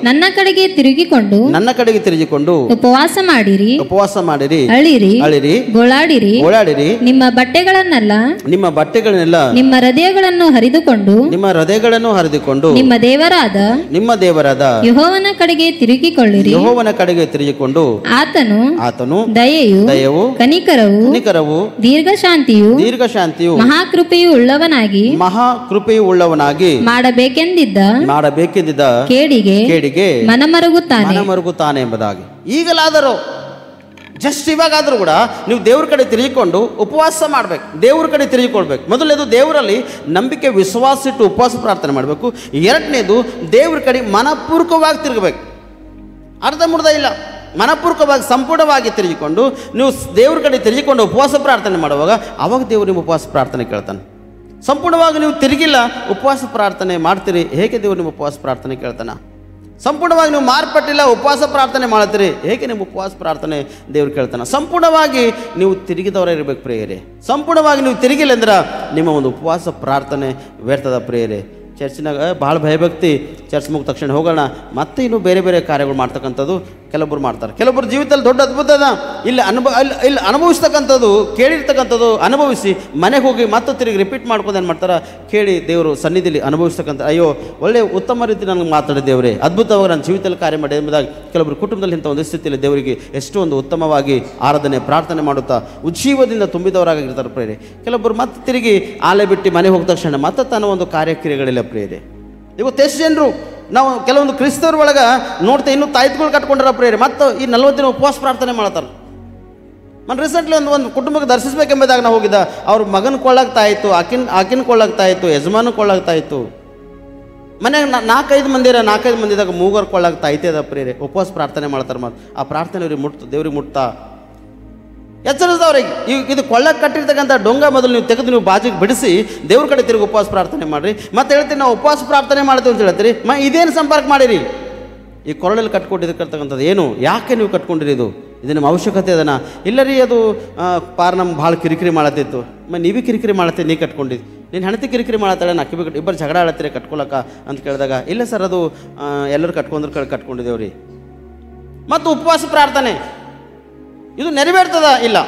ನನ್ನ ಕಡೆಗೆ ತಿರುಗಿಕೊಂಡು ಉಪವಾಸ ಮಾಡಿರಿ, ಅಳಿರಿ, ಗೋಳಾಡಿರಿ, ನಿಮ್ಮ ಬಟ್ಟೆಗಳನ್ನೆಲ್ಲ ನಿಮ್ಮ ಹೃದಯಗಳನ್ನು ಹರಿದುಕೊಂಡು ನಿಮ್ಮ ದೇವರಾದ ಯೆಹೋವನ ಕಡೆಗೆ ತಿರುಗಿಕೊಳ್ಳಿರಿ. ಆತನು ದಯೆಯು ಕನಿಕರವು ದೀರ್ಘಶಾಂತಿಯು ಮಹಾಕೃಪೆಯು ಉಳ್ಳವನಾಗಿ ಮಾಡಬೇಕೆಂದಿದ್ದ ಕೇಡಿಗೆ ಮನಮರುಗುತ್ತಾನೆ ಎಂಬುದಾಗಿ. ಈಗಲಾದರೂ ಜಸ್ಟ್ ಇವಾಗಾದರೂ ಕೂಡ ನೀವು ದೇವ್ರ ಕಡೆ ತಿರುಗಿಕೊಂಡು ಉಪವಾಸ ಮಾಡಬೇಕು, ದೇವ್ರ ಕಡೆ ತಿರುಗಿಕೊಳ್ಬೇಕು. ಮೊದಲನೇದು ದೇವರಲ್ಲಿ ನಂಬಿಕೆ ವಿಶ್ವಾಸ ಇಟ್ಟು ಉಪವಾಸ ಪ್ರಾರ್ಥನೆ ಮಾಡಬೇಕು. ಎರಡನೇದು ದೇವ್ರ ಕಡೆ ಮನಪೂರ್ವಕವಾಗಿ ತಿರುಗಬೇಕು, ಅರ್ಧಮುರ್ಧ ಇಲ್ಲ, ಮನಪೂರ್ವಕವಾಗಿ ಸಂಪೂರ್ಣವಾಗಿ ತಿರುಗಿಕೊಂಡು ನೀವು ದೇವ್ರ ಕಡೆ ತಿರುಗಿಕೊಂಡು ಉಪವಾಸ ಪ್ರಾರ್ಥನೆ ಮಾಡುವಾಗ ಅವಾಗ ದೇವರು ನಿಮ್ಮ ಉಪವಾಸ ಪ್ರಾರ್ಥನೆ ಕೇಳ್ತಾನೆ. ಸಂಪೂರ್ಣವಾಗಿ ನೀವು ತಿರುಗಿಲ್ಲ, ಉಪವಾಸ ಪ್ರಾರ್ಥನೆ ಮಾಡ್ತೀರಿ, ಹೇಗೆ ದೇವರು ನಿಮ್ಮ ಉಪವಾಸ ಪ್ರಾರ್ಥನೆ ಕೇಳ್ತಾನೆ? ಸಂಪೂರ್ಣವಾಗಿ ನೀವು ಮಾರ್ಪಟ್ಟಿಲ್ಲ, ಉಪವಾಸ ಪ್ರಾರ್ಥನೆ ಮಾಡ್ತೀರಿ, ಹೇಗೆ ನಿಮ್ಮ ಉಪವಾಸ ಪ್ರಾರ್ಥನೆ ದೇವ್ರು ಕೇಳ್ತಾನೆ? ಸಂಪೂರ್ಣವಾಗಿ ನೀವು ತಿರುಗಿದವರೇ ಇರಬೇಕು ಪ್ರಿಯರೇ. ಸಂಪೂರ್ಣವಾಗಿ ನೀವು ತಿರುಗಿಲ್ಲ ಅಂದ್ರೆ ನಿಮ್ಮ ಒಂದು ಉಪವಾಸ ಪ್ರಾರ್ಥನೆ ವ್ಯರ್ಥದ ಪ್ರಿಯರೇ. ಚರ್ಚಿನಾಗ ಭಾಳ ಭಯಭಕ್ತಿ, ಚರ್ಚ್ ಮುಗಿದ ತಕ್ಷಣ ಹೋಗೋಣ ಮತ್ತೆ ಇನ್ನೂ ಬೇರೆ ಬೇರೆ ಕಾರ್ಯಗಳು ಮಾಡ್ತಕ್ಕಂಥದ್ದು ಕೆಲವೊಬ್ಬರು ಮಾಡ್ತಾರೆ. ಕೆಲವೊಬ್ಬರು ಜೀವಿತದಲ್ಲಿ ದೊಡ್ಡ ಅದ್ಭುತನ ಇಲ್ಲಿ ಅನುಭವಿಸ್ತಕ್ಕಂಥದ್ದು, ಕೇಳಿರ್ತಕ್ಕಂಥದ್ದು ಅನುಭವಿಸಿ ಮನೆಗೆ ಹೋಗಿ ಮತ್ತೆ ತಿರುಗಿ ರಿಪೀಟ್ ಮಾಡ್ಕೊಂಡು ಏನು ಮಾಡ್ತಾರೆ, ಕೇಳಿ ದೇವರು ಸನ್ನಿಧಿಲಿ ಅನುಭವಿಸ್ತಕ್ಕಂಥ, ಅಯ್ಯೋ ಒಳ್ಳೆ ಉತ್ತಮ ರೀತಿ ನನಗೆ ಮಾತಾಡಿದ ದೇವರೇ, ಅದ್ಭುತವಾಗಿ ನನ್ನ ಜೀವಿತದಲ್ಲಿ ಕಾರ್ಯ ಮಾಡಿ ಎಂಬುದಾಗಿ ಕೆಲವೊಬ್ಬರು ಕುಟುಂಬದಲ್ಲಿ ಇಂಥ ಒಂದು ಸ್ಥಿತಿಯಲ್ಲಿ ದೇವರಿಗೆ ಎಷ್ಟು ಒಂದು ಉತ್ತಮವಾಗಿ ಆರಾಧನೆ ಪ್ರಾರ್ಥನೆ ಮಾಡುತ್ತಾ ಉಜ್ಜೀವದಿಂದ ತುಂಬಿದವರಾಗಿರ್ತಾರೆ ಪ್ರೇರೆ. ಕೆಲವೊಬ್ಬರು ಮತ್ತೆ ತಿರುಗಿ ಆಲೆ ಬಿಟ್ಟು ಮನೆ ಹೋಗಿದ ತಕ್ಷಣ ಮತ್ತೆ ತನ್ನ ಒಂದು ಕಾರ್ಯಕ್ರಿಯೆಗಳಿಲ್ಲ ಪ್ರೇರೆ. ಇವತ್ತು ಎಷ್ಟು ಜನರು ನಾವು ಕೆಲವೊಂದು ಕ್ರಿಸ್ತವ್ರ ಒಳಗೆ ನೋಡ್ತಾ ಇನ್ನೂ ತಾಯ್ತುಗಳು ಕಟ್ಕೊಂಡ್ರ ಪ್ರೇರೆ, ಮತ್ತು ಈ 40 ದಿನ ಉಪವಾಸ ಪ್ರಾರ್ಥನೆ ಮಾಡ್ತಾರೆ. ನಾನು ರೀಸೆಂಟ್ಲಿ ಒಂದು ಕುಟುಂಬಕ್ಕೆ ದರ್ಶಿಸ್ಬೇಕೆಂಬುದಾಗ ನಾವು ಹೋಗಿದ್ದ, ಅವ್ರ ಮಗನ ಕೊಳ್ಳಾಗ್ತಾಯಿತ್ತು, ಆಕಿನ ಕೊಳ್ಳಾಗ್ತಾಯಿತ್ತು, ಯಜಮಾನ ಕೊಳ್ಳಾಗ್ತಾಯಿತ್ತು, ಮನೆಗೆ 4-5 ಮಂದಿದಾಗ ಮೂಗರು ಕೊಳ್ಳಾಗ್ತಾಯಿತ್ತೆ ಅದ ಪ್ರೇರೆ. ಉಪವಾಸ ಪ್ರಾರ್ಥನೆ ಮಾಡ್ತಾರೆ, ಮತ್ತು ಆ ಪ್ರಾರ್ಥನೆ ಅವ್ರಿಗೆ ಮುಟ್ತು, ದೇವ್ರಿಗೆ ಮುಟ್ತಾ ಎಚ್ಚರಿಸಿದವ್ರಿಗೆ. ಇದು ಕೊಳ್ಳಕ್ಕೆ ಕಟ್ಟಿರ್ತಕ್ಕಂಥ ಡೊಂಗ ಮೊದಲು ನೀವು ತೆಗೆದು ನೀವು ಬಾಜಿಗೆ ಬಿಡಿಸಿ ದೇವ್ರ ಕಡೆ ತಿರುಗಿ ಉಪವಾಸ ಪ್ರಾರ್ಥನೆ ಮಾಡಿರಿ. ಮತ್ತು ಹೇಳ್ತೀನಿ ನಾವು ಉಪವಾಸ ಪ್ರಾರ್ಥನೆ ಮಾಡ್ತೀವಿ ಅಂತ ಹೇಳ್ತೀರಿ, ಇದೇನು ಸಂಪರ್ಕ ಮಾಡಿರಿ? ಈ ಕೊರಳಲ್ಲಿ ಕಟ್ಕೊಂಡಿರ್ತಕ್ಕಂಥದ್ದು ಏನು, ಯಾಕೆ ನೀವು ಕಟ್ಕೊಂಡಿರಿ? ಇದು ನಿಮ್ಮ ಅವಶ್ಯಕತೆ ಅದನ್ನು ಇಲ್ಲ ರೀ, ಅದು ನಮ್ಮ ಭಾಳ ಕಿರಿಕಿರಿ ಮಾಡತ್ತಿತ್ತು, ನೀವೇ ಕಿರಿಕಿರಿ ಮಾಡತ್ತೆ, ನೀ ಕಟ್ಕೊಂಡಿದ್ದು, ನೀನು ಹೆಣ್ತಿ ಕಿರಿಕಿರಿ ಮಾಡತ್ತಾಳೆ, ನಾ ಕಿವಿ ಇಬ್ಬರು ಜಗಳ ಆಡತ್ತೀರಿ ಕಟ್ಕೊಳಕ ಅಂತ ಕೇಳಿದಾಗ, ಇಲ್ಲ ಸರ್ ಅದು ಎಲ್ಲರೂ ಕಟ್ಕೊಂಡಿದ್ದೇವ್ರಿ. ಮತ್ತು ಉಪವಾಸ ಪ್ರಾರ್ಥನೆ ಇದು ನೆರವೇರ್ತದ ಇಲ್ಲ.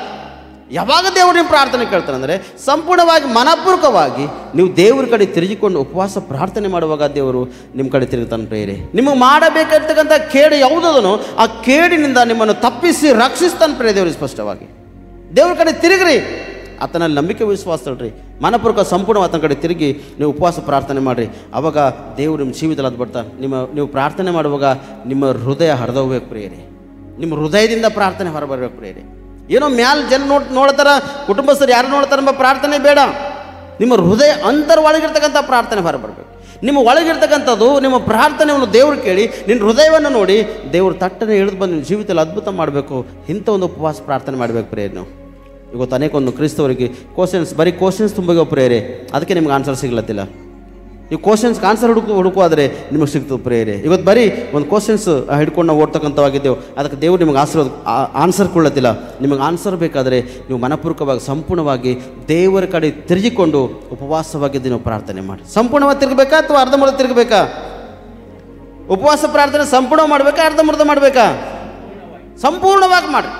ಯಾವಾಗ ದೇವರು ನಿಮ್ಮ ಪ್ರಾರ್ಥನೆ ಕೇಳ್ತಾನೆ ಅಂದರೆ ಸಂಪೂರ್ಣವಾಗಿ ಮನಪೂರ್ವಕವಾಗಿ ನೀವು ದೇವ್ರ ಕಡೆ ತಿರುಗಿಕೊಂಡು ಉಪವಾಸ ಪ್ರಾರ್ಥನೆ ಮಾಡುವಾಗ ದೇವರು ನಿಮ್ಮ ಕಡೆ ತಿರುಗುತ್ತಾನೆ ಪ್ರೇರೆ. ನಿಮಗೆ ಮಾಡಬೇಕಾಗಿರ್ತಕ್ಕಂಥ ಕೇಡು ಯಾವುದದನೋ ಆ ಕೇಡಿನಿಂದ ನಿಮ್ಮನ್ನು ತಪ್ಪಿಸಿ ರಕ್ಷಿಸ್ತಾನೆ ಪ್ರೇರೆ ದೇವರು. ಸ್ಪಷ್ಟವಾಗಿ ದೇವ್ರ ಕಡೆ ತಿರುಗ್ರಿ, ಆತನಲ್ಲಿ ನಂಬಿಕೆ ವಿಶ್ವಾಸ ತಳ್ರಿ, ಮನಪೂರ್ವಕ ಸಂಪೂರ್ಣ ಆತನ ಕಡೆ ತಿರುಗಿ ನೀವು ಉಪವಾಸ ಪ್ರಾರ್ಥನೆ ಮಾಡಿರಿ. ಆವಾಗ ದೇವರು ನಿಮ್ಮ ಜೀವಿತದಲ್ಲಿ ಅದು ಬರ್ತಾನೆ. ನೀವು ಪ್ರಾರ್ಥನೆ ಮಾಡುವಾಗ ನಿಮ್ಮ ಹೃದಯ ಹರಿದೋಗ್ಬೇಕು ಪ್ರೇರೆ, ನಿಮ್ಮ ಹೃದಯದಿಂದ ಪ್ರಾರ್ಥನೆ ಹೊರಬರ್ಬೇಕು ಪ್ರೇರೆ. ಏನೋ ಮ್ಯಾಲ ಜನ ನೋಡ್ತಾರ, ಕುಟುಂಬಸ್ಥರು ಯಾರು ನೋಡ್ತಾರೆ ಎಂಬ ಪ್ರಾರ್ಥನೆ ಬೇಡ, ನಿಮ್ಮ ಹೃದಯ ಒಳಗಿರ್ತಕ್ಕಂಥ ಪ್ರಾರ್ಥನೆ ಹೊರಬರ್ಬೇಕು. ನಿಮ್ಮ ಒಳಗಿರ್ತಕ್ಕಂಥದ್ದು ನಿಮ್ಮ ಪ್ರಾರ್ಥನೆಯನ್ನು ದೇವರು ಕೇಳಿ ನಿನ್ನ ಹೃದಯವನ್ನು ನೋಡಿ ದೇವರು ತಟ್ಟನೆ ಇಳಿದು ಬಂದು ನಿಮ್ಮ ಜೀವಿತದಲ್ಲಿ ಅದ್ಭುತ ಮಾಡಬೇಕು. ಇಂಥ ಒಂದು ಉಪವಾಸ ಪ್ರಾರ್ಥನೆ ಮಾಡಬೇಕು ಪ್ರೇರೆ. ನಾವು ಇವತ್ತು ಅನೇಕೊಂದು ಕ್ರಿಸ್ತವರಿಗೆ ಬರೀ ಕ್ವಶನ್ಸ್ ತುಂಬಿಗೋ ಪ್ರೇರೆ, ಅದಕ್ಕೆ ನಿಮ್ಗೆ ಆನ್ಸರ್ ಸಿಗ್ಲತ್ತಿಲ್ಲ. ನೀವು ಕ್ವಶನ್ಸ್ಗೆ ಆನ್ಸರ್ ಹುಡುಕುವಾದರೆ ನಿಮಗೆ ಸಿಗ್ತದೆ ಪ್ರೇರೆ. ಇವತ್ತು ಬರೀ ಒಂದು ಕ್ವಶನ್ಸ್ ಹಿಡ್ಕೊಂಡು ನಾವು ಓಡ್ತಕ್ಕಂಥವಾಗಿದ್ದೆವು, ಅದಕ್ಕೆ ದೇವರು ನಿಮಗೆ ಆನ್ಸರ್ ಕೊಡ್ಲತ್ತಿಲ್ಲ. ನಿಮಗೆ ಆನ್ಸರ್ ಬೇಕಾದರೆ ನೀವು ಮನಪೂರ್ವಕವಾಗಿ ಸಂಪೂರ್ಣವಾಗಿ ದೇವರ ಕಡೆ ತಿರುಗಿಕೊಂಡು ಉಪವಾಸವಾಗಿದ್ದು ನೀವು ಪ್ರಾರ್ಥನೆ ಮಾಡಿ. ಸಂಪೂರ್ಣವಾಗಿ ತಿರುಗಬೇಕಾ ಅಥವಾ ಅರ್ಧಮರ್ಧ ತಿರುಗಬೇಕಾ? ಉಪವಾಸ ಪ್ರಾರ್ಥನೆ ಸಂಪೂರ್ಣ ಮಾಡಬೇಕಾ ಅರ್ಧಮರ್ಧ ಮಾಡಬೇಕಾ? ಸಂಪೂರ್ಣವಾಗಿ ಮಾಡಿ.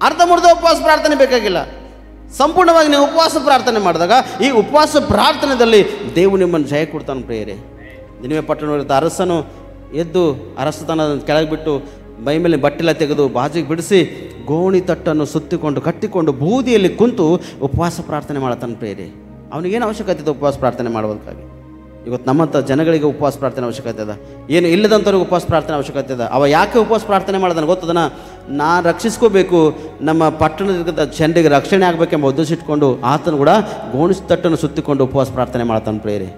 ಅರ್ಧಮರ್ಧ ಉಪವಾಸ ಪ್ರಾರ್ಥನೆ ಬೇಕಾಗಿಲ್ಲ. ಸಂಪೂರ್ಣವಾಗಿ ನೀವು ಉಪವಾಸ ಪ್ರಾರ್ಥನೆ ಮಾಡಿದಾಗ ಈ ಉಪವಾಸ ಪ್ರಾರ್ಥನೆಯಲ್ಲಿ ದೇವರು ನಿಮ್ಮನ್ನು ಜಯ ಕೊಡ್ತಾನೆ ಪ್ರೇರೆ. ನಿನವೆ ಪಟ್ಟಣವಿರುತ್ತೆ ಅರಸನು ಎದ್ದು ಅರಸತನ ಕೆಳಗೆ ಬಿಟ್ಟು ಮೈ ಮೇಲೆ ಬಟ್ಟೆಲ್ಲ ತೆಗೆದು ಬಾಜಿಗೆ ಬಿಡಿಸಿ ಗೋಣಿ ತಟ್ಟನ್ನು ಸುತ್ತಿಕೊಂಡು ಕಟ್ಟಿಕೊಂಡು ಬೂದಿಯಲ್ಲಿ ಕುಂತು ಉಪವಾಸ ಪ್ರಾರ್ಥನೆ ಮಾಡತಾನೆ ಪ್ರೇರೆ. ಅವನಿಗೇನು ಅವಶ್ಯಕತೆ ಇದೆ ಉಪವಾಸ ಪ್ರಾರ್ಥನೆ ಮಾಡೋದಕ್ಕಾಗಿ? ಇವತ್ತು ನಮ್ಮಂಥ ಜನಗಳಿಗೆ ಉಪವಾಸ ಪ್ರಾರ್ಥನೆ ಅವಶ್ಯಕತೆ ಅದ, ಏನು ಇಲ್ಲದಂಥವ್ರಿಗೆ ಉಪವಾಸ ಪ್ರಾರ್ಥನೆ ಅವಶ್ಯಕತೆ ಅದ. ಅವ ಯಾಕೆ ಉಪವಾಸ ಪ್ರಾರ್ಥನೆ ಮಾಡೋದನ್ನು ಗೊತ್ತದನ? ನಾನು ರಕ್ಷಿಸ್ಕೋಬೇಕು, ನಮ್ಮ ಪಟ್ಟಣದ ಜನರಿಗೆ ರಕ್ಷಣೆ ಆಗಬೇಕೆಂಬ ಉದ್ದೇಶ ಇಟ್ಕೊಂಡು ಆತನು ಕೂಡ ಗೋಣಿಸ್ ತಟ್ಟನ್ನು ಸುತ್ತಿಕೊಂಡು ಉಪವಾಸ ಪ್ರಾರ್ಥನೆ ಮಾಡ್ತಾನೆ ಪ್ರೇರೆ.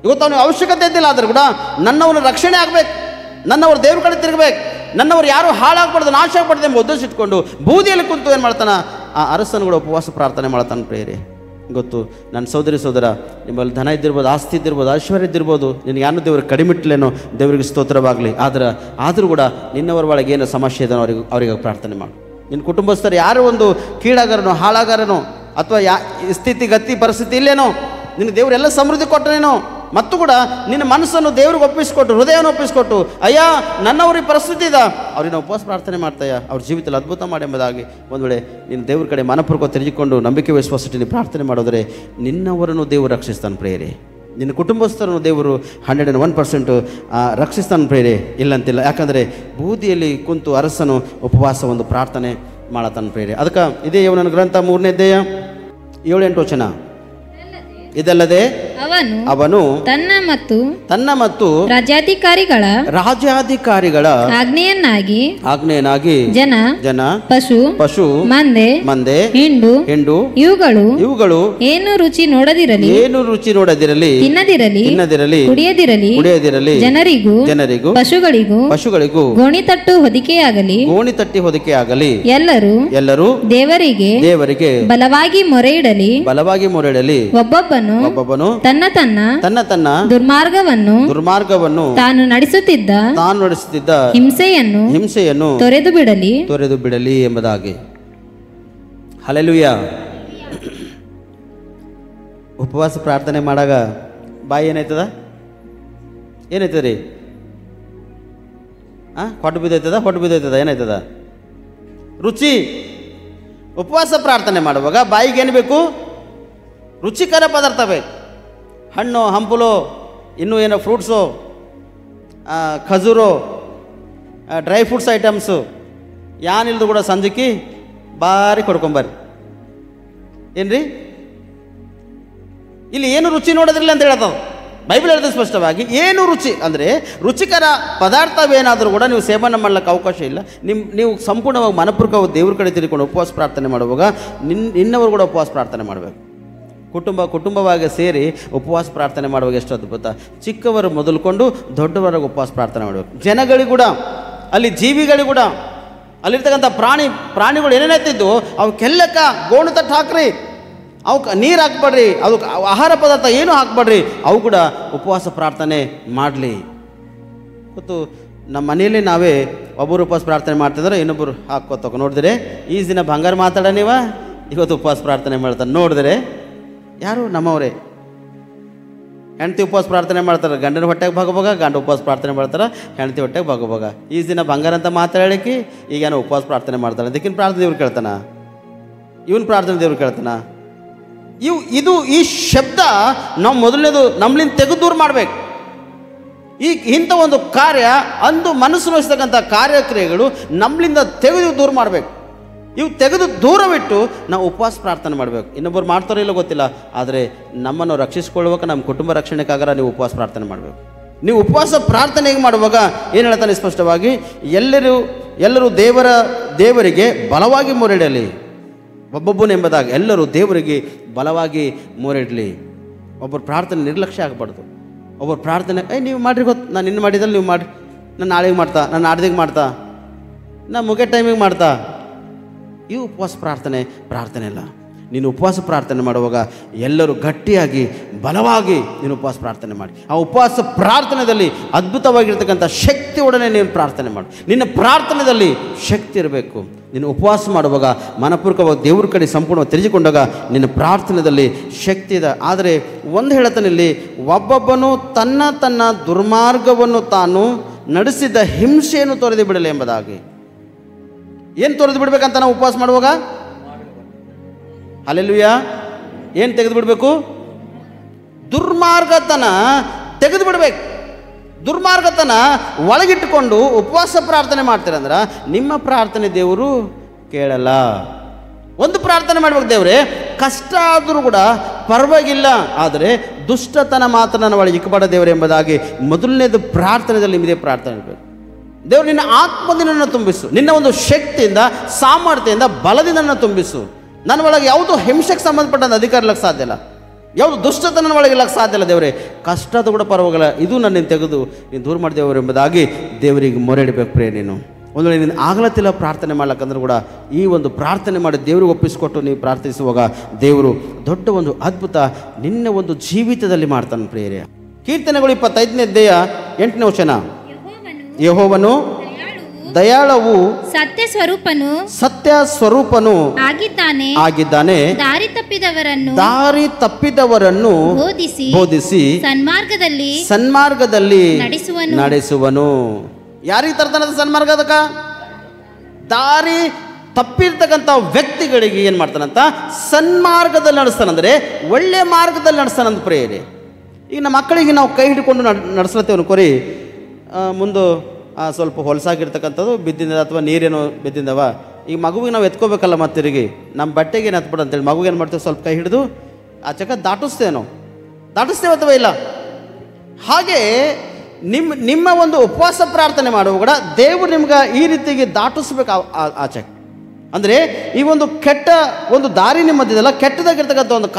ಇವತ್ತು ಅವನಿಗೆ ಅವಶ್ಯಕತೆ ಇದ್ದಿಲ್ಲ, ಆದರೂ ಕೂಡ ನನ್ನವನು ರಕ್ಷಣೆ ಆಗಬೇಕು, ನನ್ನವರು ದೇವ್ರ ಕಡೆ ತಿರುಗಬೇಕು, ನನ್ನವರು ಯಾರು ಹಾಳಾಗ್ಬಾರ್ದು ನಾಶ ಆಗ್ಬಾರ್ದು ಎಂಬ ಉದ್ದೇಶ ಇಟ್ಕೊಂಡು ಬೂದಿಯಲ್ಲಿ ಕುಂತು ಏನು ಮಾಡ್ತಾನೆ, ಆ ಅರಸನು ಕೂಡ ಉಪವಾಸ ಪ್ರಾರ್ಥನೆ ಮಾಡ್ತಾನೆ ಪ್ರೇರೆ. ಗೊತ್ತು ನನ್ನ ಸೋದರ, ನಿಮ್ಮಲ್ಲಿ ಧನ ಇದ್ದಿರ್ಬೋದು, ಆಸ್ತಿ ಇದ್ದಿರ್ಬೋದು, ಐಶ್ವರ್ಯ ಇದ್ದಿರ್ಬೋದು, ನಿನಗೆ ಯಾರು ದೇವ್ರಿಗೆ ಕಡಿಮಿಟ್ಲೇನೋ, ದೇವರಿಗೆ ಸ್ತೋತ್ರವಾಗಲಿ. ಆದರೂ ಕೂಡ ನಿನ್ನವರ ಒಳಗೆ ಏನು ಸಮಸ್ಯೆ ಇದೋ ಅವರಿಗೆ ಪ್ರಾರ್ಥನೆ ಮಾಡು. ನಿನ್ನ ಕುಟುಂಬಸ್ಥರು ಯಾರು ಒಂದು ಕೀಳಾಗಾರನೋ ಹಾಳಾಗಾರನೋ ಅಥವಾ ಸ್ಥಿತಿಗತಿ ಪರಿಸ್ಥಿತಿ ಇಲ್ಲೇನೋ, ನಿನ್ನ ದೇವರೆಲ್ಲ ಸಮೃದ್ಧಿ ಕೊಟ್ಟನೇನೋ, ಮತ್ತು ಕೂಡ ನಿನ್ನ ಮನಸ್ಸನ್ನು ದೇವ್ರಿಗೆ ಒಪ್ಪಿಸ್ಕೊಟ್ಟು ಹೃದಯವನ್ನು ಒಪ್ಪಿಸ್ಕೊಟ್ಟು ಅಯ್ಯ ನನ್ನವ್ರಿಗೆ ಪರಿಸ್ಥಿತಿ ಇದೆ, ಅವ್ರನ್ನ ಉಪವಾಸ ಪ್ರಾರ್ಥನೆ ಮಾಡ್ತಾಯ, ಅವ್ರ ಜೀವಿತದಲ್ಲಿ ಅದ್ಭುತ ಮಾಡಿ ಎಂಬುದಾಗಿ ಒಂದು ವೇಳೆ ನಿನ್ನ ದೇವ್ರ ಕಡೆ ಮನಪೂರ್ವಕ ತಿರುಗಿಕೊಂಡು ನಂಬಿಕೆ ವಿಶ್ವಾಸಕ್ಕೆ ನೀನು ಪ್ರಾರ್ಥನೆ ಮಾಡಿದ್ರೆ ನಿನ್ನವರನ್ನು ದೇವರು ರಕ್ಷಿಸ್ತಾನೆ ಪ್ರೇರೆ. ನಿನ್ನ ಕುಟುಂಬಸ್ಥರನ್ನು ದೇವರು 101% ರಕ್ಷಿಸ್ತಾನೆ ಪ್ರೇರೆ, ಇಲ್ಲಂತಿಲ್ಲ. ಯಾಕಂದರೆ ಬೂದಿಯಲ್ಲಿ ಕುಂತು ಅರಸನು ಉಪವಾಸ ಒಂದು ಪ್ರಾರ್ಥನೆ ಮಾಡತಾನೆ ಪ್ರೇರೆ. ಅದಕ್ಕೆ ಇದೇ ನನ್ನ ಗ್ರಂಥ 3ನೇ ಅಧ್ಯಾಯ 7-8 ವಚನ. ಇದಲ್ಲದೆ ಅವನು ತನ್ನ ಮತ್ತು ರಾಜ್ಯಾಧಿಕಾರಿಗಳ ಆಜ್ಞೆಯನ್ನಾಗಿ ಜನ ಪಶು ಮಂದೆ ಹಿಂಡು ಇವುಗಳು ಏನು ರುಚಿ ನೋಡದಿರಲಿ ತಿನ್ನದಿರಲಿ ಕುಡಿಯದಿರಲಿ ಜನರಿಗೂ ಪಶುಗಳಿಗೂ ಗೋಣಿತಟ್ಟು ಹೊದಿಕೆಯಾಗಲಿ ಎಲ್ಲರೂ ದೇವರಿಗೆ ಬಲವಾಗಿ ಮೊರೆಯಿಡಲಿ ಒಬ್ಬೊಬ್ಬನು ತನ್ನ ದುರ್ಮಾರ್ಗವನ್ನು ತಾನು ನಡೆಸುತ್ತಿದ್ದ ಹಿಂಸೆಯನ್ನು ತೊರೆದು ಬಿಡಲಿ ಎಂಬುದಾಗಿ. ಹಲ್ಲೆಲೂಯಾ. ಉಪವಾಸ ಪ್ರಾರ್ಥನೆ ಮಾಡಾಗ ಬಾಯಿ ಏನಾಯ್ತದ ರೀ? ಹೊಟ್ಟು ಬಿದ್ದೈತದ ಏನಾಯ್ತದ? ರುಚಿ. ಉಪವಾಸ ಪ್ರಾರ್ಥನೆ ಮಾಡುವಾಗ ಬಾಯಿಗೆ ಏನು ಬೇಕು? ರುಚಿಕರ ಪದಾರ್ಥ ಬೇಕು. ಹಣ್ಣು ಹಂಪಲು, ಇನ್ನೂ ಏನೋ ಫ್ರೂಟ್ಸು, ಖಜೂರು, ಡ್ರೈ ಫ್ರೂಟ್ಸ್ ಐಟಮ್ಸು ಯಾನಿಲ್ದು ಕೂಡ ಸಂಜೆಗೆ ಬಾರಿ ಕೊಡ್ಕೊಂಬರ್ರಿ. ಏನ್ರಿ? ಇಲ್ಲಿ ಏನು ರುಚಿ ನೋಡೋದ್ರಿಲ್ಲ ಅಂತ ಹೇಳ್ತಾವೆ ಬೈಬಲ್ ಹೇಳ್ತದೆ ಸ್ಪಷ್ಟವಾಗಿ. ಏನು ರುಚಿ ಅಂದರೆ ರುಚಿಕರ ಪದಾರ್ಥವೇನಾದರೂ ಕೂಡ ನೀವು ಸೇವನೆ ಮಾಡ್ಲಿಕ್ಕೆ ಅವಕಾಶ ಇಲ್ಲ. ನೀವು ಸಂಪೂರ್ಣವಾಗಿ ಮನಪೂರ್ವಕವಾಗಿ ದೇವ್ರ ಕಡೆ ತಿಳ್ಕೊಂಡು ಉಪವಾಸ ಪ್ರಾರ್ಥನೆ ಮಾಡುವಾಗ ಇನ್ನವರು ಕೂಡ ಉಪವಾಸ ಪ್ರಾರ್ಥನೆ ಮಾಡಬೇಕು. ಕುಟುಂಬವಾಗಿ ಸೇರಿ ಉಪವಾಸ ಪ್ರಾರ್ಥನೆ ಮಾಡುವಾಗ ಎಷ್ಟು ಅದ್ಭುತ. ಚಿಕ್ಕವರು ಮೊದಲುಕೊಂಡು ದೊಡ್ಡವರೆಗೆ ಉಪವಾಸ ಪ್ರಾರ್ಥನೆ ಮಾಡಬೇಕು. ಜನಗಳಿಗೂ ಕೂಡ, ಅಲ್ಲಿ ಜೀವಿಗಳಿಗೂ ಕೂಡ, ಅಲ್ಲಿರ್ತಕ್ಕಂಥ ಪ್ರಾಣಿಗಳು ಏನೇನಾಯ್ತಿದ್ದು ಅವಕ್ಕೆಲ್ಲಕ್ಕ ಗೋಣು ತಟ್ಟು ಹಾಕ್ರಿ, ಅವಕ್ಕೆ ನೀರು ಹಾಕ್ಬೇಡ್ರಿ, ಅದಕ್ಕೆ ಆಹಾರ ಪದಾರ್ಥ ಏನೂ ಹಾಕ್ಬೇಡ್ರಿ, ಅವು ಕೂಡ ಉಪವಾಸ ಪ್ರಾರ್ಥನೆ ಮಾಡಲಿ. ಮತ್ತು ನಮ್ಮ ಮನೆಯಲ್ಲಿ ನಾವೇ ಒಬ್ಬರು ಉಪವಾಸ ಪ್ರಾರ್ಥನೆ ಮಾಡ್ತಿದ್ರೆ ಇನ್ನೊಬ್ಬರು ಹಾಕೋತಕ ನೋಡಿದ್ರೆ ಈ ದಿನ ಬಂಗಾರ ಮಾತಾಡ ನೀವ ಇವತ್ತು ಉಪವಾಸ ಪ್ರಾರ್ಥನೆ ಮಾಡ್ತಾರೆ. ನೋಡಿದ್ರೆ ಯಾರು? ನಮ್ಮವರೇ. ಹೆಂಡತಿ ಉಪವಾಸ ಪ್ರಾರ್ಥನೆ ಮಾಡ್ತಾರೆ, ಗಂಡನ ಹೊಟ್ಟೆಗೆ ಭಾಗಭಾಗ, ಗಂಡ ಉಪವಾಸ ಪ್ರಾರ್ಥನೆ ಮಾಡ್ತಾರೆ, ಹೆಂಡತಿ ಹೊಟ್ಟೆಗೆ ಭಾಗಭಾಗ. ಈ ದಿನ ಬಂಗಾರ ಅಂತ ಮಾತಾಡಲಿಕ್ಕೆ ಈಗೇನೋ ಉಪವಾಸ ಪ್ರಾರ್ಥನೆ ಮಾಡ್ತಾಳೆ. ಅದಕ್ಕಿಂತ ಪ್ರಾರ್ಥನೆ ದೇವ್ರು ಕೇಳ್ತಾನ? ಇವನ್ ಪ್ರಾರ್ಥನೆ ದೇವ್ರು ಕೇಳ್ತಾನ? ಈ ಶಬ್ದ ನಾವು ಮೊದಲನೇದು ನಮ್ಮಲಿಂದ ತೆಗೆದು ದೂರ ಮಾಡಬೇಕು. ಇಂಥ ಒಂದು ಕಾರ್ಯ ಅಂದು ಮನಸ್ಸು ನೋಯಿಸ್ತಕ್ಕಂಥ ಕಾರ್ಯಕ್ರಿಯೆಗಳು ನಮ್ಮಲಿಂದ ತೆಗೆದು ದೂರ ಮಾಡಬೇಕು. ಇವು ತೆಗೆದು ದೂರವಿಟ್ಟು ನಾವು ಉಪವಾಸ ಪ್ರಾರ್ಥನೆ ಮಾಡಬೇಕು. ಇನ್ನೊಬ್ಬರು ಮಾಡ್ತಾರೋ ಇಲ್ಲೋ ಗೊತ್ತಿಲ್ಲ, ಆದರೆ ನಮ್ಮನ್ನು ರಕ್ಷಿಸ್ಕೊಳ್ಳುವಾಗ, ನಮ್ಮ ಕುಟುಂಬ ರಕ್ಷಣೆಗಾಗರ ನೀವು ಉಪವಾಸ ಪ್ರಾರ್ಥನೆ ಮಾಡಬೇಕು. ನೀವು ಉಪವಾಸ ಪ್ರಾರ್ಥನೆಗೆ ಮಾಡುವಾಗ ಏನು ಹೇಳ್ತಾನೆ ಸ್ಪಷ್ಟವಾಗಿ? ಎಲ್ಲರೂ ದೇವರಿಗೆ ಬಲವಾಗಿ ಮೊರೆಯಿಡಲಿ. ಒಬ್ಬೊಬ್ಬನು ಎಂಬುದಾಗಿ ಎಲ್ಲರೂ ದೇವರಿಗೆ ಬಲವಾಗಿ ಮೊರೆಯಿಡಲಿ. ಒಬ್ಬರು ಪ್ರಾರ್ಥನೆ ನಿರ್ಲಕ್ಷ್ಯ ಆಗಬಾರ್ದು. ಒಬ್ಬರು ಪ್ರಾರ್ಥನೆ ನೀವು ಮಾಡಿರಿ, ಗೊತ್ತು ನಾನು ಇನ್ನು ಮಾಡಿದಲ್ಲಿ ನೀವು ಮಾಡಿ, ನಾನು ನಾಳೆಗೆ ಮಾಡ್ತಾ, ನಾನು ನಾಡ್ದಿಗೆ ಮಾಡ್ತಾ, ನಾನು ಮುಗಿಯೋ ಟೈಮಿಗೆ ಮಾಡ್ತಾ. ಈ ಉಪವಾಸ ಪ್ರಾರ್ಥನೆ ಇಲ್ಲ. ನೀನು ಉಪವಾಸ ಪ್ರಾರ್ಥನೆ ಮಾಡುವಾಗ ಎಲ್ಲರೂ ಗಟ್ಟಿಯಾಗಿ ಬಲವಾಗಿ ನೀನು ಉಪವಾಸ ಪ್ರಾರ್ಥನೆ ಮಾಡಿ. ಆ ಉಪವಾಸ ಪ್ರಾರ್ಥನೆಯಲ್ಲಿ ಅದ್ಭುತವಾಗಿರ್ತಕ್ಕಂಥ ಶಕ್ತಿಯೊಡನೆ ನೀನು ಪ್ರಾರ್ಥನೆ ಮಾಡು. ನಿನ್ನ ಪ್ರಾರ್ಥನೆಯಲ್ಲಿ ಶಕ್ತಿ ಇರಬೇಕು. ನೀನು ಉಪವಾಸ ಮಾಡುವಾಗ ಮನಪೂರ್ವಕವಾಗಿ ದೇವ್ರ ಕಡೆ ಸಂಪೂರ್ಣವಾಗಿ ತಿರುಗಿಕೊಂಡಾಗ ನಿನ್ನ ಪ್ರಾರ್ಥನೆಯಲ್ಲಿ ಶಕ್ತಿ ಇದೆ. ಆದರೆ ಒಂದು ಹೇಳ್ತಾನೆ ಇಲ್ಲಿ, ಒಬ್ಬೊಬ್ಬನು ತನ್ನ ದುರ್ಮಾರ್ಗವನ್ನು ತಾನು ನಡೆಸಿದ ಹಿಂಸೆಯನ್ನು ತೊರೆದು ಬಿಡಲಿ ಎಂಬುದಾಗಿ. ಏನು ತೊರೆದು ಬಿಡ್ಬೇಕಂತ ನಾವು ಉಪವಾಸ ಮಾಡುವಾಗ? ಹಲ್ಲೆಲೂಯಾ. ಏನು ತೆಗೆದು ಬಿಡಬೇಕು? ದುರ್ಮಾರ್ಗತನ ತೆಗೆದು ಬಿಡಬೇಕು. ದುರ್ಮಾರ್ಗತನ ಒಳಗಿಟ್ಟುಕೊಂಡು ಉಪವಾಸ ಪ್ರಾರ್ಥನೆ ಮಾಡ್ತೀರಂದ್ರೆ ನಿಮ್ಮ ಪ್ರಾರ್ಥನೆ ದೇವರು ಕೇಳಲ್ಲ. ಒಂದು ಪ್ರಾರ್ಥನೆ ಮಾಡ್ಬೇಕು, ದೇವರೇ ಕಷ್ಟ ಆದರೂ ಕೂಡ ಪರವಾಗಿಲ್ಲ, ಆದರೆ ದುಷ್ಟತನ ಮಾತ್ರ ನನ್ನ ಒಳಗೆ ಇಕ್ಕಬೇಡ ದೇವರೇ ಎಂಬುದಾಗಿ ಮೊದಲನೇದು ಪ್ರಾರ್ಥನೆಯಲ್ಲಿ ನಿಮ್ಮದೇ ಪ್ರಾರ್ಥನೆ ಇರಬೇಕು. ದೇವರು ನಿನ್ನ ಆತ್ಮದಿಂದ ತುಂಬಿಸು, ನಿನ್ನ ಒಂದು ಶಕ್ತಿಯಿಂದ, ಸಾಮರ್ಥ್ಯದಿಂದ, ಬಲದಿಂದ ನನ್ನ ತುಂಬಿಸು. ನನ್ನ ಒಳಗೆ ಯಾವುದು ಹಿಂಸೆಗೆ ಸಂಬಂಧಪಟ್ಟಂಥ ಅಧಿಕಾರ ಇಲ್ಲಕ್ಕೆ ಸಾಧ್ಯ ಇಲ್ಲ, ಯಾವುದು ದುಷ್ಟತನ ಒಳಗೆ ಇಲ್ಲಕ್ಕೆ ಸಾಧ್ಯ ಇಲ್ಲ. ದೇವರೇ ಕಷ್ಟದ ಕೂಡ ಪರವಾಗಿಲ್ಲ, ಇದು ನನ್ನನ್ನು ತೆಗೆದು ನೀನು ದೂರ ಮಾಡಿದೇವರು ಎಂಬುದಾಗಿ ದೇವರಿಗೆ ಮೊರೆಯಿಡಬೇಕು. ಪ್ರೇ ನೀನು ಒಂದು ವೇಳೆ ನೀನು ಆಗಲತ್ತಿಲ್ಲ ಪ್ರಾರ್ಥನೆ ಮಾಡ್ಲಕ್ಕಂದ್ರೆ ಕೂಡ ಈ ಒಂದು ಪ್ರಾರ್ಥನೆ ಮಾಡಿ ದೇವರಿಗೆ ಒಪ್ಪಿಸಿಕೊಟ್ಟು ನೀವು ಪ್ರಾರ್ಥಿಸುವಾಗ ದೇವರು ದೊಡ್ಡ ಒಂದು ಅದ್ಭುತ ನಿನ್ನ ಒಂದು ಜೀವಿತದಲ್ಲಿ ಮಾಡ್ತಾನೆ. ಪ್ರಿಯರೇ, ಕೀರ್ತನೆಗಳು 25ನೇ ಅಧ್ಯಾಯ 8ನೇ ವಚನ. ಯೆಹೋವನು ದಯಾಳವು ಸತ್ಯ ಸ್ವರೂಪನು ಆಗಿದ್ದಾನೆ. ದಾರಿ ತಪ್ಪಿದವರನ್ನು ಬೋಧಿಸಿ ಸನ್ಮಾರ್ಗದಲ್ಲಿ ನಡೆಸುವನು. ಯಾರಿಗೆ ತರ್ತಾನದ ಸನ್ಮಾರ್ಗದಕ್ಕ? ದಾರಿ ತಪ್ಪಿರ್ತಕ್ಕಂಥ ವ್ಯಕ್ತಿಗಳಿಗೆ ಏನು ಮಾಡ್ತಾನಂತ? ಸನ್ಮಾರ್ಗದಲ್ಲಿ ನಡೆಸ್ತಾನಂದ್ರೆ ಒಳ್ಳೆ ಮಾರ್ಗದಲ್ಲಿ ನಡೆಸ್ತಾನಂತ. ಪ್ರೇಯರೇ, ಈಗ ನಮ್ಮ ಮಕ್ಕಳಿಗೆ ನಾವು ಕೈ ಹಿಡ್ಕೊಂಡು ನಡೆಸ್ಲತ್ತೇವೆ ಅನ್ಕೋರಿ, ಮುಂದೆ ಸ್ವಲ್ಪ ಹೊಲಸಾಗಿರ್ತಕ್ಕಂಥದ್ದು ಬಿದ್ದಿಂದ ಅಥವಾ ನೀರೇನೋ ಬಿದ್ದಿಂದವ, ಈಗ ಮಗುವಿಗೆ ನಾವು ಎತ್ಕೋಬೇಕಲ್ಲ, ಮತ್ತೆ ತಿರುಗಿ ನಮ್ಮ ಬಟ್ಟೆಗೆ ಏನು ಹತ್ಬಿಡ ಅಂತೇಳಿ ಮಗುಗೆ ಏನು ಮಾಡ್ತೇವೆ? ಸ್ವಲ್ಪ ಕೈ ಹಿಡಿದು ಆ ಚಕ್ಕ ದಾಟಿಸ್ತೇವೆ ನಾವು. ದಾಟಿಸ್ತೇವೆ ಅಥವಾ ಇಲ್ಲ? ಹಾಗೆ ನಿಮ್ಮ ಒಂದು ಉಪವಾಸ ಪ್ರಾರ್ಥನೆ ಮಾಡುವ ಕೂಡ ದೇವರು ನಿಮ್ಗೆ ಈ ರೀತಿಗೆ ದಾಟಿಸ್ಬೇಕು ಆಚೆ. ಅಂದರೆ ಈ ಒಂದು ಕೆಟ್ಟ ಒಂದು ದಾರಿ ನಿಮ್ಮದಿದೆಲ್ಲ, ಕೆಟ್ಟದಾಗಿರ್ತಕ್ಕಂಥ ಒಂದು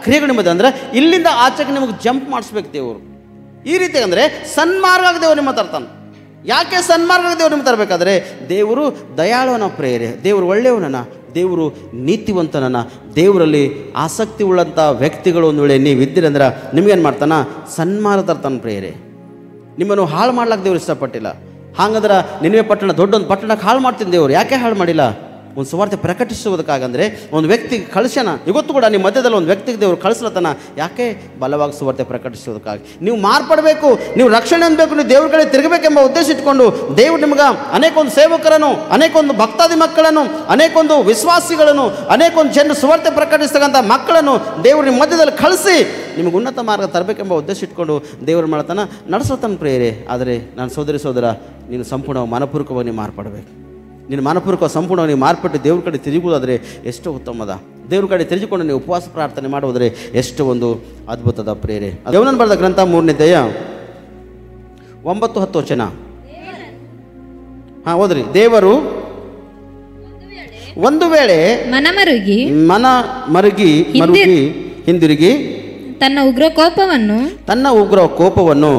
ಕ್ರಿಯೆಗಳು ನಿಮ್ಮದು ಅಂದರೆ ಇಲ್ಲಿಂದ ಆಚೆಗೆ ನಿಮಗೆ ಜಂಪ್ ಮಾಡಿಸ್ಬೇಕು ದೇವರು. ಈ ರೀತಿ ಅಂದರೆ ಸನ್ಮಾರ್ಗ ದೇವರು ನಿಮ್ಮ ತರ್ತಾನೆ. ಯಾಕೆ ಸನ್ಮಾರ್ಗ ದೇವರು ನಿಮ್ಮ ತರಬೇಕಾದ್ರೆ ದೇವರು ದಯಾಳುವನ ಪ್ರೇರೆ, ದೇವರು ಒಳ್ಳೆಯವನನ್ನ, ದೇವರು ನೀತಿವಂತನನ್ನ, ದೇವರಲ್ಲಿ ಆಸಕ್ತಿ ಉಳ್ಳಂಥ ವ್ಯಕ್ತಿಗಳು ಒಂದು ವೇಳೆ ನೀವು ಇದ್ದೀರಂದ್ರೆ ನಿಮಗೇನು ಮಾಡ್ತಾನೆ? ಸನ್ಮಾರ್ಗ ತರ್ತಾನೆ ಪ್ರೇರೆ. ನಿಮ್ಮನ್ನು ಹಾಳು ಮಾಡ್ಲಿಕ್ಕೆ ದೇವರು ಇಷ್ಟಪಟ್ಟಿಲ್ಲ. ಹಾಗಂದ್ರೆ ನಿನವೆ ಪಟ್ಟಣ ದೊಡ್ಡೊಂದು ಪಟ್ಟಣಕ್ಕೆ ಹಾಳು ಮಾಡ್ತೀನಿ ದೇವರು. ಯಾಕೆ ಹಾಳು ಮಾಡಿಲ್ಲ? ಒಂದು ಸುವಾರ್ತೆ ಪ್ರಕಟಿಸುವುದಕ್ಕಾಗಂದರೆ ಒಂದು ವ್ಯಕ್ತಿಗೆ ಕಳಿಸ್ಯಾನ. ಇವತ್ತು ಕೂಡ ನಿಮ್ಮ ಮಧ್ಯದಲ್ಲಿ ಒಂದು ವ್ಯಕ್ತಿಗೆ ದೇವರು ಕಳಿಸ್ಲತ್ತಾನ. ಯಾಕೆ? ಬಲವಾಗಿ ಸುವಾರ್ತೆ ಪ್ರಕಟಿಸುವುದಕ್ಕಾಗಿ. ನೀವು ಮಾರ್ಪಡಬೇಕು, ನೀವು ರಕ್ಷಣೆ ಅನ್ಬೇಕು, ನೀವು ದೇವ್ರ ಕಡೆ ತಿರುಗಬೇಕೆಂಬ ಉದ್ದೇಶ ಇಟ್ಕೊಂಡು ದೇವ್ರು ನಿಮ್ಗೆ ಅನೇಕೊಂದು ಸೇವಕರನ್ನು, ಅನೇಕೊಂದು ಭಕ್ತಾದಿ ಮಕ್ಕಳನ್ನು, ಅನೇಕೊಂದು ವಿಶ್ವಾಸಿಗಳನ್ನು, ಅನೇಕೊಂದು ಜನರು ಸುವಾರ್ತೆ ಪ್ರಕಟಿಸ್ತಕ್ಕಂಥ ಮಕ್ಕಳನ್ನು ದೇವರು ನಿಮ್ಮ ಮಧ್ಯದಲ್ಲಿ ಕಳಿಸಿ ನಿಮಗೆ ಉನ್ನತ ಮಾರ್ಗ ತರಬೇಕೆಂಬ ಉದ್ದೇಶ ಇಟ್ಕೊಂಡು ದೇವರು ಮಾಡ್ತಾನ ನಡೆಸೋತಾನ ಪ್ರೇರೆ. ಆದರೆ ನಾನು ಸೋದರ ನೀನು ಸಂಪೂರ್ಣ ಮನಪೂರ್ವಕವಾಗಿ ನೀವು ಮಾರ್ಪಡಬೇಕು. ನೀನು ಮನಪೂರ್ವಕ ಸಂಪೂರ್ಣವಾಗಿ ನೀವು ಮಾರ್ಪಟ್ಟು ದೇವ್ರ ಕಡೆ ತಿರುಗುವುದಾದರೆ ಎಷ್ಟು ಉತ್ತಮದ. ದೇವ್ರ ಕಡೆ ತಿರುಗಿಕೊಂಡು ನೀವು ಉಪವಾಸ ಪ್ರಾರ್ಥನೆ ಮಾಡುವುದರೆ ಎಷ್ಟು ಒಂದು ಅದ್ಭುತದ ಪ್ರೇರೆ. ದೇವನನ್ನು ಬರೆದ ಗ್ರಂಥ 3ನೇ ಅಧ್ಯಾಯ 9-10 ವಚನ. ಓದ್ರಿ. ದೇವರು ಒಂದು ವೇಳೆ ಮನಮರುಗಿ ಹಿಂದಿರುಗಿ ತನ್ನ ಉಗ್ರ ಕೋಪವನ್ನು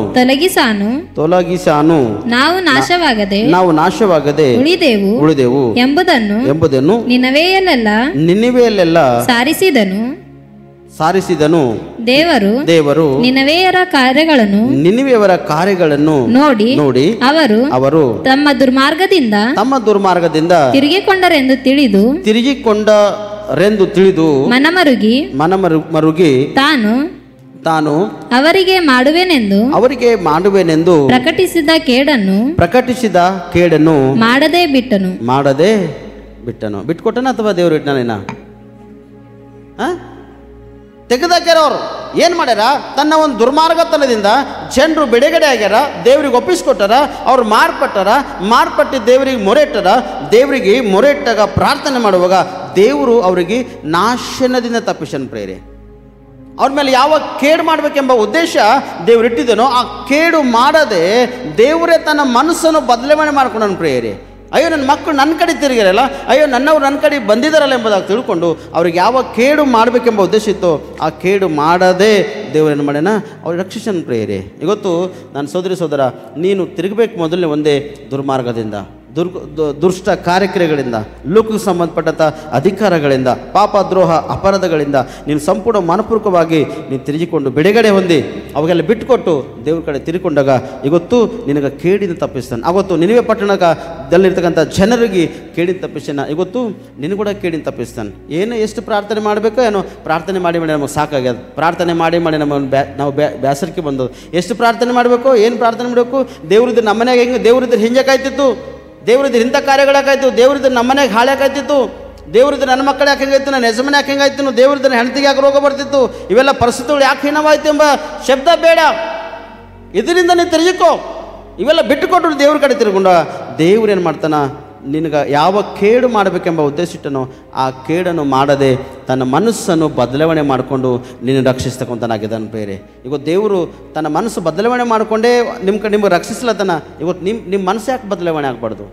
ತೊಲಗಿಸಾನು ನಾವು ನಾಶವಾಗದೆ ಉಳಿದೆವು ಎಂಬುದನ್ನು ನಿನೆವೆಯಲ್ಲೆಲ್ಲ ಸಾರಿಸಿದನು. ದೇವರು ನಿನೆವೆಯವರ ಕಾರ್ಯಗಳನ್ನು ನೋಡಿ ಅವರು ತಮ್ಮ ದುರ್ಮಾರ್ಗದಿಂದ ತಿರುಗಿಕೊಂಡರೆಂದು ತಿಳಿದು ಮನಮರುಗಿ ತಾನು ಅವರಿಗೆ ಮಾಡುವೆನೆಂದು ಪ್ರಕಟಿಸಿದ ಕೇಡನ್ನು ಮಾಡದೇ ಬಿಟ್ಟನು. ಬಿಟ್ಕೊಟ್ಟನ ಅಥವಾ ದೇವರು ಇಟ್ಟನೇನ? ತೆಗೆದಾಕ್ಯಾರ. ಅವರು ಏನು ಮಾಡ್ಯಾರ? ತನ್ನ ಒಂದು ದುರ್ಮಾರ್ಗತನದಿಂದ ಜನರು ಬಿಡುಗಡೆ ಆಗ್ಯಾರ, ದೇವ್ರಿಗೆ ಒಪ್ಪಿಸ್ಕೊಟ್ಟಾರ, ಅವ್ರು ಮಾರ್ಪಟ್ಟು ದೇವರಿಗೆ ಮೊರೆ ಇಟ್ಟಾಗ ಪ್ರಾರ್ಥನೆ ಮಾಡುವಾಗ ದೇವರು ಅವರಿಗೆ ನಾಶನದಿಂದ ತಪ್ಪಿಸನ್ ಪ್ರೇರೆ. ಅವ್ರ ಮೇಲೆ ಯಾವ ಕೇಡು ಮಾಡಬೇಕೆಂಬ ಉದ್ದೇಶ ದೇವರು ಇಟ್ಟಿದ್ದೇನೋ ಆ ಕೇಡು ಮಾಡದೆ ದೇವರೇ ತನ್ನ ಮನಸ್ಸನ್ನು ಬದಲಾವಣೆ ಮಾಡ್ಕೊಂಡನು ಪ್ರೇರೆ. ಅಯ್ಯೋ ನನ್ನ ಮಕ್ಕಳು ನನ್ನ ಕಡೆ ತಿರುಗಿರಲ್ಲ, ಅಯ್ಯೋ ನನ್ನವ್ರು ನನ್ನ ಕಡೆ ಬಂದಿದ್ದಾರಲ್ಲ ಎಂಬುದಾಗಿ ತಿಳ್ಕೊಂಡು ಅವ್ರಿಗೆ ಯಾವ ಕೇಡು ಮಾಡಬೇಕೆಂಬ ಉದ್ದೇಶ ಇತ್ತು ಆ ಕೇಡು ಮಾಡದೆ ದೇವರೇನು ಮಾಡ್ಯಾನ? ಅವ್ರು ರಕ್ಷಿಸನ್ ಪ್ರೇರೆ. ಇವತ್ತು ನನ್ನ ಸೋದರ ನೀನು ತಿರುಗಬೇಕು ಮೊದಲನೇ ಒಂದೇ ದುರ್ಮಾರ್ಗದಿಂದ, ದುಷ್ಟ ಕಾರ್ಯಕ್ರಿಯೆಗಳಿಂದ, ಲೋಕಕ್ಕೆ ಸಂಬಂಧಪಟ್ಟಂಥ ಅಧಿಕಾರಗಳಿಂದ, ಪಾಪ ದ್ರೋಹ ಅಪರಾಧಗಳಿಂದ ನೀನು ಸಂಪೂರ್ಣ ಮನಪೂರ್ವಕವಾಗಿ ನೀನು ತಿರುಗಿಕೊಂಡು ಬಿಡುಗಡೆ ಹೊಂದಿ ಅವಾಗೆಲ್ಲ ಬಿಟ್ಟುಕೊಟ್ಟು ದೇವ್ರ ಕಡೆ ತಿರುಗಿಕೊಂಡಾಗ ಇವತ್ತು ನಿನಗೆ ಕೇಡಿನ ತಪ್ಪಿಸ್ತಾನೆ. ಅವತ್ತು ನಿನವೆ ಪಟ್ಟಣದಲ್ಲಿರ್ತಕ್ಕಂಥ ಜನರಿಗೆ ಕೇಡಿನ ತಪ್ಪಿಸ್ತಾನೆ, ಇವತ್ತು ನಿನಗೂ ಕೂಡ ಕೇಡಿನ ತಪ್ಪಿಸ್ತಾನೆ. ಎಷ್ಟು ಪ್ರಾರ್ಥನೆ ಮಾಡಬೇಕೋ ಏನೋ ಪ್ರಾರ್ಥನೆ ಮಾಡಿ ನಮಗೆ ಸಾಕಾಗ್ಯದ. ಪ್ರಾರ್ಥನೆ ಮಾಡಿ ನಾವು ಬೇಸರಿಕೆ ಬಂದದ್ದು. ಎಷ್ಟು ಪ್ರಾರ್ಥನೆ ಮಾಡಬೇಕು, ಏನು ಪ್ರಾರ್ಥನೆ ಮಾಡಬೇಕು? ದೇವ್ರಿದ್ರೆ ನಮ್ಮ ಮನೆಯಾಗ ಹೆಂಗೆ ದೇವ್ರಿದ್ರೆ ಹಿಂಜಕ್ಕಾಯ್ತಿತ್ತು, ದೇವ್ರಿದ್ರೆ ಇಂಥ ಕಾರ್ಯಗಳಾಕಾಯ್ತು, ದೇವ್ರಿದ್ರೆ ನಮ್ಮ ಮನೆಗೆ ಹಾಳಾಕಾಯ್ತಿತ್ತು, ದೇವ್ರಿದ್ರೆ ನನ್ನ ಮಕ್ಕಳು ಯಾಕೆ ಹೆಂಗಾಯ್ತು, ನನ್ನ ಯಜಮಾನ ಯಾಕೆ ಹೆಂಗಾಯ್ತು, ದೇವ್ರಿದ್ರೆ ಹೆಂಡತಿಗೆ ಯಾಕೆ ರೋಗ ಬರ್ತಿತ್ತು, ಇವೆಲ್ಲ ಪರಿಸ್ಥಿತಿಗಳು ಯಾಕೆ ಹೀನವಾಯ್ತು ಎಂಬ ಶಬ್ದ ಬೇಡ. ಇದರಿಂದ ನೀನು ತಿರುಗಿಕೋ. ಇವೆಲ್ಲ ಬಿಟ್ಟುಕೊಟ್ಟರು ದೇವ್ರ ಕಡೆ ತಿರುಗೊಂಡ ದೇವ್ರು ಏನು ಮಾಡ್ತಾನ? ನಿನಗೆ ಯಾವ ಕೇಡು ಮಾಡಬೇಕೆಂಬ ಉದ್ದೇಶ ಇಟ್ಟನೋ ಆ ಕೇಡನ್ನು ಮಾಡದೆ ತನ್ನ ಮನಸ್ಸನ್ನು ಬದಲಾವಣೆ ಮಾಡಿಕೊಂಡು ನೀನು ರಕ್ಷಿಸ್ತಕ್ಕಂಥನಾಗಿದ್ದಾನೆ ಬೇರೆ. ಇವತ್ತು ದೇವರು ತನ್ನ ಮನಸ್ಸು ಬದಲಾವಣೆ ಮಾಡಿಕೊಂಡೇ ನಿಮ್ಗೆ ರಕ್ಷಿಸ್ಲತ್ತಾನ. ಇವತ್ತು ನಿಮ್ಮ ಮನಸ್ಸು ಯಾಕೆ ಬದಲಾವಣೆ ಆಗಬಾರ್ದು?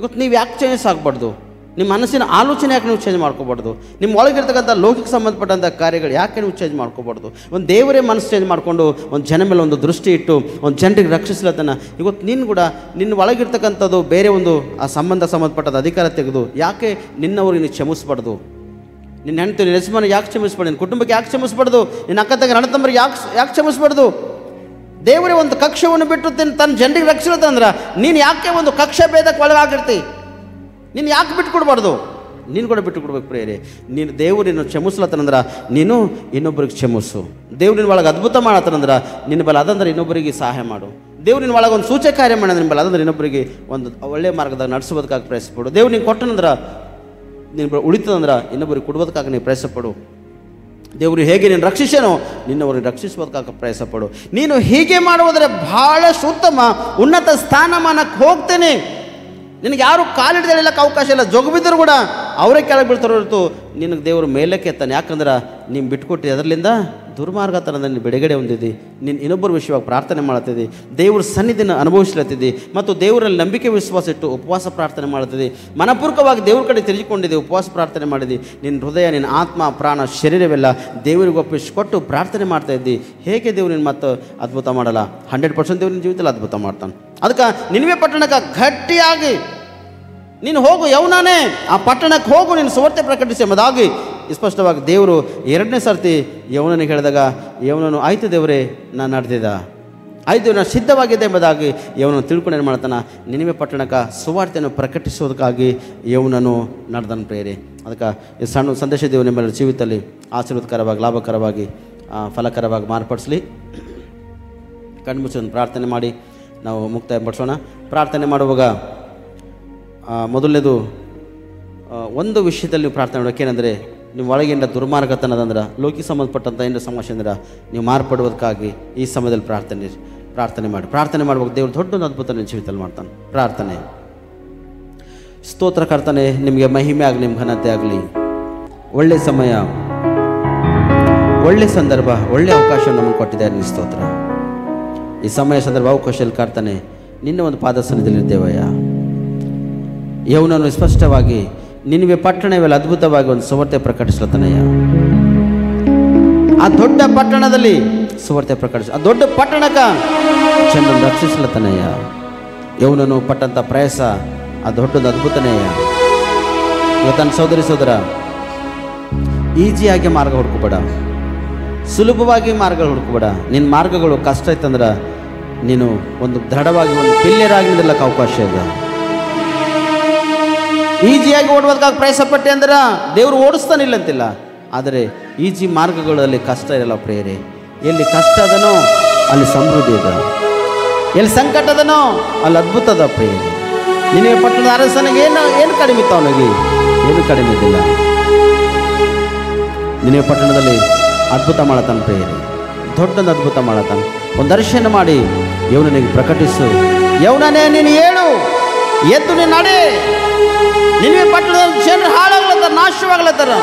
ಇವತ್ತು ನೀವು ಯಾಕೆ ಚೇಂಜಸ್ ಆಗಬಾರ್ದು? ನಿಮ್ಮ ಮನಸ್ಸಿನ ಆಲೋಚನೆ ಯಾಕೆ ನೀವು ಚೇಂಜ್ ಮಾಡ್ಕೋಬಾರ್ದು? ನಿಮ್ಮ ಒಳಗಿರ್ತಕ್ಕಂಥ ಲೋಕಕ್ಕೆ ಸಂಬಂಧಪಟ್ಟಂಥ ಕಾರ್ಯಗಳು ಯಾಕೆ ನೀವು ಚೇಂಜ್ ಮಾಡ್ಕೋಬಾರ್ದು? ಒಂದು ದೇವರೇ ಮನಸ್ಸು ಚೇಂಜ್ ಮಾಡಿಕೊಂಡು ಒಂದು ಜನ ಮೇಲೆ ಒಂದು ದೃಷ್ಟಿ ಇಟ್ಟು ಒಂದು ಜನರಿಗೆ ರಕ್ಷಿಸ್ಲತ್ತಾನ. ಇವತ್ತು ನೀನು ಕೂಡ ನಿನ್ನ ಒಳಗಿರ್ತಕ್ಕಂಥದ್ದು ಬೇರೆ ಒಂದು ಆ ಸಂಬಂಧಪಟ್ಟದ ಅಧಿಕಾರ ತೆಗೆದು ಯಾಕೆ ನಿನ್ನವರು ನೀನು ಕ್ಷಮಿಸ್ಬಾರ್ದು? ನಿನ್ನ ಹೆಂಡತಿ ನಿನ್ನ ಯಜಮಾನ ಯಾಕೆ ಕ್ಷಮಿಸ್ಬಾರ್ದು? ನಿನ್ನ ಕುಟುಂಬಕ್ಕೆ ಯಾಕೆ ಕ್ಷಮಿಸ್ಬಾರ್ದು? ನಿನ್ನ ಅಕ್ಕ ತಂಗಿ ಅಣ್ಣ ತಮ್ಮರಿಗೆ ಯಾಕೆ ಕ್ಷಮಿಸ್ಬಾರ್ದು? ದೇವರೇ ಒಂದು ಕಕ್ಷವನ್ನು ಬಿಟ್ಟು ತನ್ನ ಜನರಿಗೆ ರಕ್ಷಿಸ್ಲತ್ತಂದ್ರೆ ನೀನು ಯಾಕೆ ಒಂದು ಕಕ್ಷೆ ಭೇದಕ್ಕೆ ಒಳಗಾಗಿರ್ತಿ? ನೀನು ಯಾಕೆ ಬಿಟ್ಟುಕೊಡ್ಬಾರ್ದು? ನೀನು ಕೂಡ ಬಿಟ್ಟುಕೊಡ್ಬೇಕು ಪ್ರೇರೆ. ನೀನು ದೇವರನ್ನು ಕ್ಷಮಿಸ್ಲತ್ತನಂದ್ರೆ ನೀನು ಇನ್ನೊಬ್ಬರಿಗೆ ಕ್ಷಮಿಸು. ದೇವ್ರಿನ ಒಳಗೆ ಅದ್ಭುತ ಮಾಡತ್ತನಂದ್ರೆ ನಿನ್ನ ಬಲ ಅದಂದ್ರೆ ಇನ್ನೊಬ್ಬರಿಗೆ ಸಹಾಯ ಮಾಡು. ದೇವ್ರಿನ ಒಳಗೆ ಒಂದು ಸೂಚಕ ಕಾರ್ಯ ಮಾಡೋದು ನಿನ್ನ ಬಲ ಅದಂದ್ರೆ ಇನ್ನೊಬ್ಬರಿಗೆ ಒಂದು ಒಳ್ಳೆಯ ಮಾರ್ಗದಾಗ ನಡೆಸೋದಕ್ಕಾಗಿ ಪ್ರಯತ್ನಪಡು. ದೇವ್ರು ನೀನು ಕೊಟ್ಟನಂದ್ರೆ ನೀನು ಉಳಿತದಂದ್ರೆ ಇನ್ನೊಬ್ಬರಿಗೆ ಕೊಡುವುದಕ್ಕಾಗಿ ನೀವು ಪ್ರಯತ್ನಪಡು. ದೇವರು ಹೇಗೆ ನೀನು ರಕ್ಷಿಸೇನೋ ನಿನ್ನವರಿಗೆ ರಕ್ಷಿಸೋದಕ್ಕಾಗಿ ಪ್ರಯತ್ನಪಡು. ನೀನು ಹೀಗೆ ಮಾಡುವುದರೆ ಬಹಳಷ್ಟು ಉತ್ತಮ ಉನ್ನತ ಸ್ಥಾನಮಾನಕ್ಕೆ ಹೋಗ್ತೇನೆ. ನಿನಗೆ ಯಾರು ಕಾಲಿಡ್ದು ಹೇಳಕ್ಕೆ ಅವಕಾಶ ಇಲ್ಲ. ಜೋಗ ಬಿದ್ದರೂ ಕೂಡ ಅವರೇ ಕೆಳಗೆ ಬೀಳ್ತಾರೋ ಹೊರತು ನಿನಗೆ ದೇವರು ಮೇಲಕ್ಕೆ ಎತ್ತಾನೆ. ಯಾಕಂದ್ರೆ ನೀನು ಬಿಟ್ಕೊಟ್ಟು ಅದರಲ್ಲಿಂದ ದುರ್ಮಾರ್ಗತನದ ನೀನು ಬಿಡುಗಡೆ ಹೊಂದಿದ್ದಿ. ನೀನು ಇನ್ನೊಬ್ಬರ ವಿಷಯವಾಗಿ ಪ್ರಾರ್ಥನೆ ಮಾಡ್ತಿದ್ದಿ, ದೇವ್ರ ಸನ್ನಿಧಿನ ಅನುಭವಿಸ್ಲತ್ತಿದ್ದಿ ಮತ್ತು ದೇವರಲ್ಲಿ ನಂಬಿಕೆ ವಿಶ್ವಾಸ ಇಟ್ಟು ಉಪವಾಸ ಪ್ರಾರ್ಥನೆ ಮಾಡ್ತಿದ್ದಿ, ಮನಪೂರ್ವಕವಾಗಿ ದೇವ್ರ ಕಡೆ ತಿರುಗಿಕೊಂಡಿದ್ದೆ, ಉಪವಾಸ ಪ್ರಾರ್ಥನೆ ಮಾಡಿದ್ದಿ. ನಿನ್ನ ಹೃದಯ, ನಿನ್ನ ಆತ್ಮ, ಪ್ರಾಣ, ಶರೀರವೆಲ್ಲ ದೇವರಿಗೆ ಒಪ್ಪಿಸಿಕೊಟ್ಟು ಪ್ರಾರ್ಥನೆ ಮಾಡ್ತಾ ಇದ್ದಿ. ಹೇಗೆ ದೇವ್ರು ನಿನ್ನ ಮತ್ತು ಅದ್ಭುತ ಮಾಡಲ್ಲ? 100% ದೇವ್ರ ನಿನ್ನ ಜೀವಿತದಲ್ಲಿ ಅದ್ಭುತ ಮಾಡ್ತಾನೆ. ಅದಕ್ಕೆ ನಿನವೆ ಪಟ್ಟಣಕ್ಕೆ ಗಟ್ಟಿಯಾಗಿ ನೀನು ಹೋಗು, ಯೌವನೇ ಆ ಪಟ್ಟಣಕ್ಕೆ ಹೋಗು, ನೀನು ಸುವಾರ್ತೆ ಪ್ರಕಟಿಸಿ ಎಂಬುದಾಗಿ ಸ್ಪಷ್ಟವಾಗಿ ದೇವರು 2ನೇ ಸರ್ತಿ ಯೌವನನಿಗೆ ಹೇಳಿದಾಗ, ಯೌವನನು ಆಯಿತು ದೇವರೇ ನಾನು ನಡೆದಿದ್ದ, ಆಯಿತು ನಾನು ಸಿದ್ಧವಾಗಿದೆ ಎಂಬುದಾಗಿ ಯೌವನನು ತಿಳ್ಕೊಂಡು ಏನು ಮಾಡ್ತಾನೆ, ನಿನವೆ ಪಟ್ಟಣಕ್ಕೆ ಸುವಾರ್ತೆಯನ್ನು ಪ್ರಕಟಿಸೋದಕ್ಕಾಗಿ ಯೌವನನು ನಡೆದನು ಪ್ರೇರೆ. ಅದಕ್ಕೆ ಈ ಸಣ್ಣ ಸಂದೇಶ ದೇವರು ನಿಮ್ಮೆಲ್ಲರ ಜೀವಿತದಲ್ಲಿ ಆಶೀರ್ವಾದಕರವಾಗಿ, ಲಾಭಕರವಾಗಿ, ಫಲಕರವಾಗಿ ಮಾರ್ಪಡಿಸಲಿ. ಕಣ್ಮುಚ್ಚನ್ನು ಪ್ರಾರ್ಥನೆ ಮಾಡಿ ನಾವು ಮುಕ್ತಾಯ ಪಡಿಸೋಣ. ಪ್ರಾರ್ಥನೆ ಮಾಡುವಾಗ ಮೊದಲನೇದು ಒಂದು ವಿಷಯದಲ್ಲಿ ನೀವು ಪ್ರಾರ್ಥನೆ ಮಾಡಬೇಕು. ಏನಂದರೆ ನೀವು ಒಳಗಿಂದ ದುರ್ಮಾರ್ಗತನದಂದ್ರೆ ಲೋಕಿ ಸಂಬಂಧಪಟ್ಟಂಥ ಏನು ಸಮಸ್ಯೆ ಅಂದ್ರೆ ನೀವು ಮಾರ್ಪಡುವುದಕ್ಕಾಗಿ ಈ ಸಮಯದಲ್ಲಿ ಪ್ರಾರ್ಥನೆ ಮಾಡಿ. ಪ್ರಾರ್ಥನೆ ಮಾಡುವಾಗ ದೇವರು ದೊಡ್ಡ ಅದ್ಭುತ ನಿಮ್ಮ ಜೀವಿತದಲ್ಲಿ ಮಾಡ್ತಾನೆ. ಪ್ರಾರ್ಥನೆ. ಸ್ತೋತ್ರ ಕರ್ತನೆ, ನಿಮಗೆ ಮಹಿಮೆ ಆಗಲಿ, ನಿಮ್ಮ ಘನತೆ ಆಗಲಿ. ಒಳ್ಳೆಯ ಸಮಯ, ಒಳ್ಳೆಯ ಸಂದರ್ಭ, ಒಳ್ಳೆಯ ಅವಕಾಶ ನಮಗೆ ಕೊಟ್ಟಿದ್ದಾರೆ ನಿಮ್ಮ ಸ್ತೋತ್ರ. ಈ ಸಮಯ ಸಂದರ್ಭ ಅವಕಾಶದಲ್ಲಿ ಕರ್ತನೆ ನಿನ್ನ ಒಂದು ಪಾದ ಸನ್ನಿಧಿಯಲ್ಲಿದ್ದೇವಯ್ಯ. ಯೌವನನು ಸ್ಪಷ್ಟವಾಗಿ ನಿನಗೆ ಪಟ್ಟಣವೆಲ್ಲ ಅದ್ಭುತವಾಗಿ ಒಂದು ಸುವಾರ್ತೆ ಪ್ರಕಟಿಸ್ಲತ್ತನಯ್ಯ. ಆ ದೊಡ್ಡ ಪಟ್ಟಣದಲ್ಲಿ ಸುವಾರ್ತೆ ಪ್ರಕಟಿಸ, ಆ ದೊಡ್ಡ ಪಟ್ಟಣಕ್ಕೆ ಜನರನ್ನು ರಕ್ಷಿಸ್ಲತ್ತನಯ್ಯ. ಯೌವನನು ಪಟ್ಟಂಥ ಪ್ರಯಾಸ ಆ ದೊಡ್ಡದು ಅದ್ಭುತನೇಯ. ಇವತ್ತನ್ನ ಸೋದರಿ ಸೋದರ, ಈಜಿಯಾಗಿ ಮಾರ್ಗ ಹುಡುಕಬೇಡ, ಸುಲಭವಾಗಿ ಮಾರ್ಗ ಹುಡುಕಬೇಡ. ನಿನ್ನ ಮಾರ್ಗಗಳು ಕಷ್ಟ ಇತ್ತಂದ್ರೆ ನೀನು ಒಂದು ದೃಢವಾಗಿ ಒಂದು ಪಿಲ್ಲರಾಗಿ ನಿಲ್ಲಕ್ಕೆ ಅವಕಾಶ ಇದೆ. ಈಜಿಯಾಗಿ ಓಡುವುದಕ್ಕಾಗಿ ಪ್ರಯಾಸ ಪಟ್ಟೆ ಅಂದ್ರೆ ದೇವರು ಓಡಿಸ್ತಾನಿಲ್ಲ ಅಂತಿಲ್ಲ, ಆದರೆ ಈಜಿ ಮಾರ್ಗಗಳಲ್ಲಿ ಕಷ್ಟ ಇರಲ್ಲ ಪ್ರೇರೆ. ಎಲ್ಲಿ ಕಷ್ಟ ಅದನೋ ಅಲ್ಲಿ ಸಮೃದ್ಧಿ ಇದೆ, ಎಲ್ಲಿ ಸಂಕಟ ಅದನೋ ಅಲ್ಲಿ ಅದ್ಭುತ ಅದ ಪ್ರೇರೆ. ನಿನಗೆ ಪಟ್ಟಣದ ಅರಸನಿಗೆ ಏನು ಕಡಿಮೆ ಇತ್ತು? ಅವನಿಗೆ ಏನು ಕಡಿಮೆ ಇದ್ದಿಲ್ಲ. ನಿನಗೆ ಪಟ್ಟಣದಲ್ಲಿ ಅದ್ಭುತ ಮಾಡತಾನೆ ಪ್ರೇರೆ, ದೊಡ್ಡದು ಅದ್ಭುತ ಮಾಡತಾನೆ. ಒಂದು ದರ್ಶನ ಮಾಡಿ ಯೌವನನಿಗೆ ಪ್ರಕಟಿಸು. ಯೌವನೇ ನೀನು ಹೇಳು, ಎದ್ದು ನೀನು ನಡೆ. ನಿನಗೆ ಪಟ್ಟಣದ ಜನರು ಹಾಳಾಗ್ಲತ್ತಾರ, ನಾಶವಾಗ್ಲತ್ತಾರ.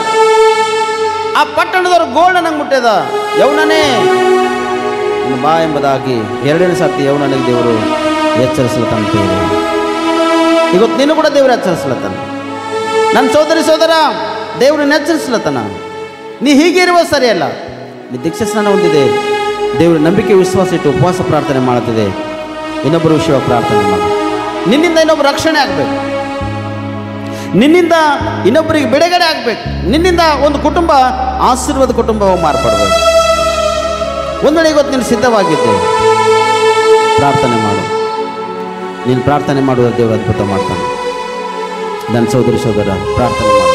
ಆ ಪಟ್ಟಣದವ್ರು ಗೋಲ್ಡ್ ನಂಗೆ ಮುಟ್ಟ್ಯದ. ಯೌವನೇ ನೀನು ಬಾ ಎಂಬುದಾಗಿ 2ನೇ ಸರ್ತಿ ಯೌವನನಿಗೆ ದೇವರು ಎಚ್ಚರಿಸ್ಲತ್ತಾನ ಪ್ರೇರೆ. ಇವತ್ತು ನೀನು ಕೂಡ ದೇವರು ಎಚ್ಚರಿಸ್ಲತ್ತಾನ. ನನ್ನ ಸೋದರಿ ಸೋದರ, ದೇವ್ರನ್ನ ಎಚ್ಚರಿಸ್ಲತ್ತಾನ. ನೀ ಹೀಗಿರುವ ಸರಿಯಲ್ಲ. ನೀ ದೀಕ್ಷಾ ಸ್ನಾನ ಹೊಂದಿದೆ, ದೇವರ ನಂಬಿಕೆ ವಿಶ್ವಾಸ ಇಟ್ಟು ಉಪವಾಸ ಪ್ರಾರ್ಥನೆ ಮಾಡುತ್ತಿದೆ, ಇನ್ನೊಬ್ಬರ ವಿಷಯವಾಗಿ ಪ್ರಾರ್ಥನೆ ಮಾಡು. ನಿನ್ನಿಂದ ಇನ್ನೊಬ್ಬರು ರಕ್ಷಣೆ ಆಗಬೇಕು, ನಿನ್ನಿಂದ ಇನ್ನೊಬ್ಬರಿಗೆ ಬಿಡುಗಡೆ ಆಗಬೇಕು, ನಿನ್ನಿಂದ ಒಂದು ಕುಟುಂಬ ಆಶೀರ್ವಾದ ಕುಟುಂಬವಾಗಿ ಮಾರ್ಪಡಬೇಕು. ಒಂದು ವೇಳೆ ಇವತ್ತು ನೀನು ಸಿದ್ಧವಾಗಿದ್ದೆ, ಪ್ರಾರ್ಥನೆ ಮಾಡು. ನೀನು ಪ್ರಾರ್ಥನೆ ಮಾಡುವ ದೇವರು ಅದ್ಭುತ ಮಾಡ್ತಾನೆ. ನನ್ನ ಸೋದರಿ ಸೋದರ, ಪ್ರಾರ್ಥನೆ ಮಾಡು.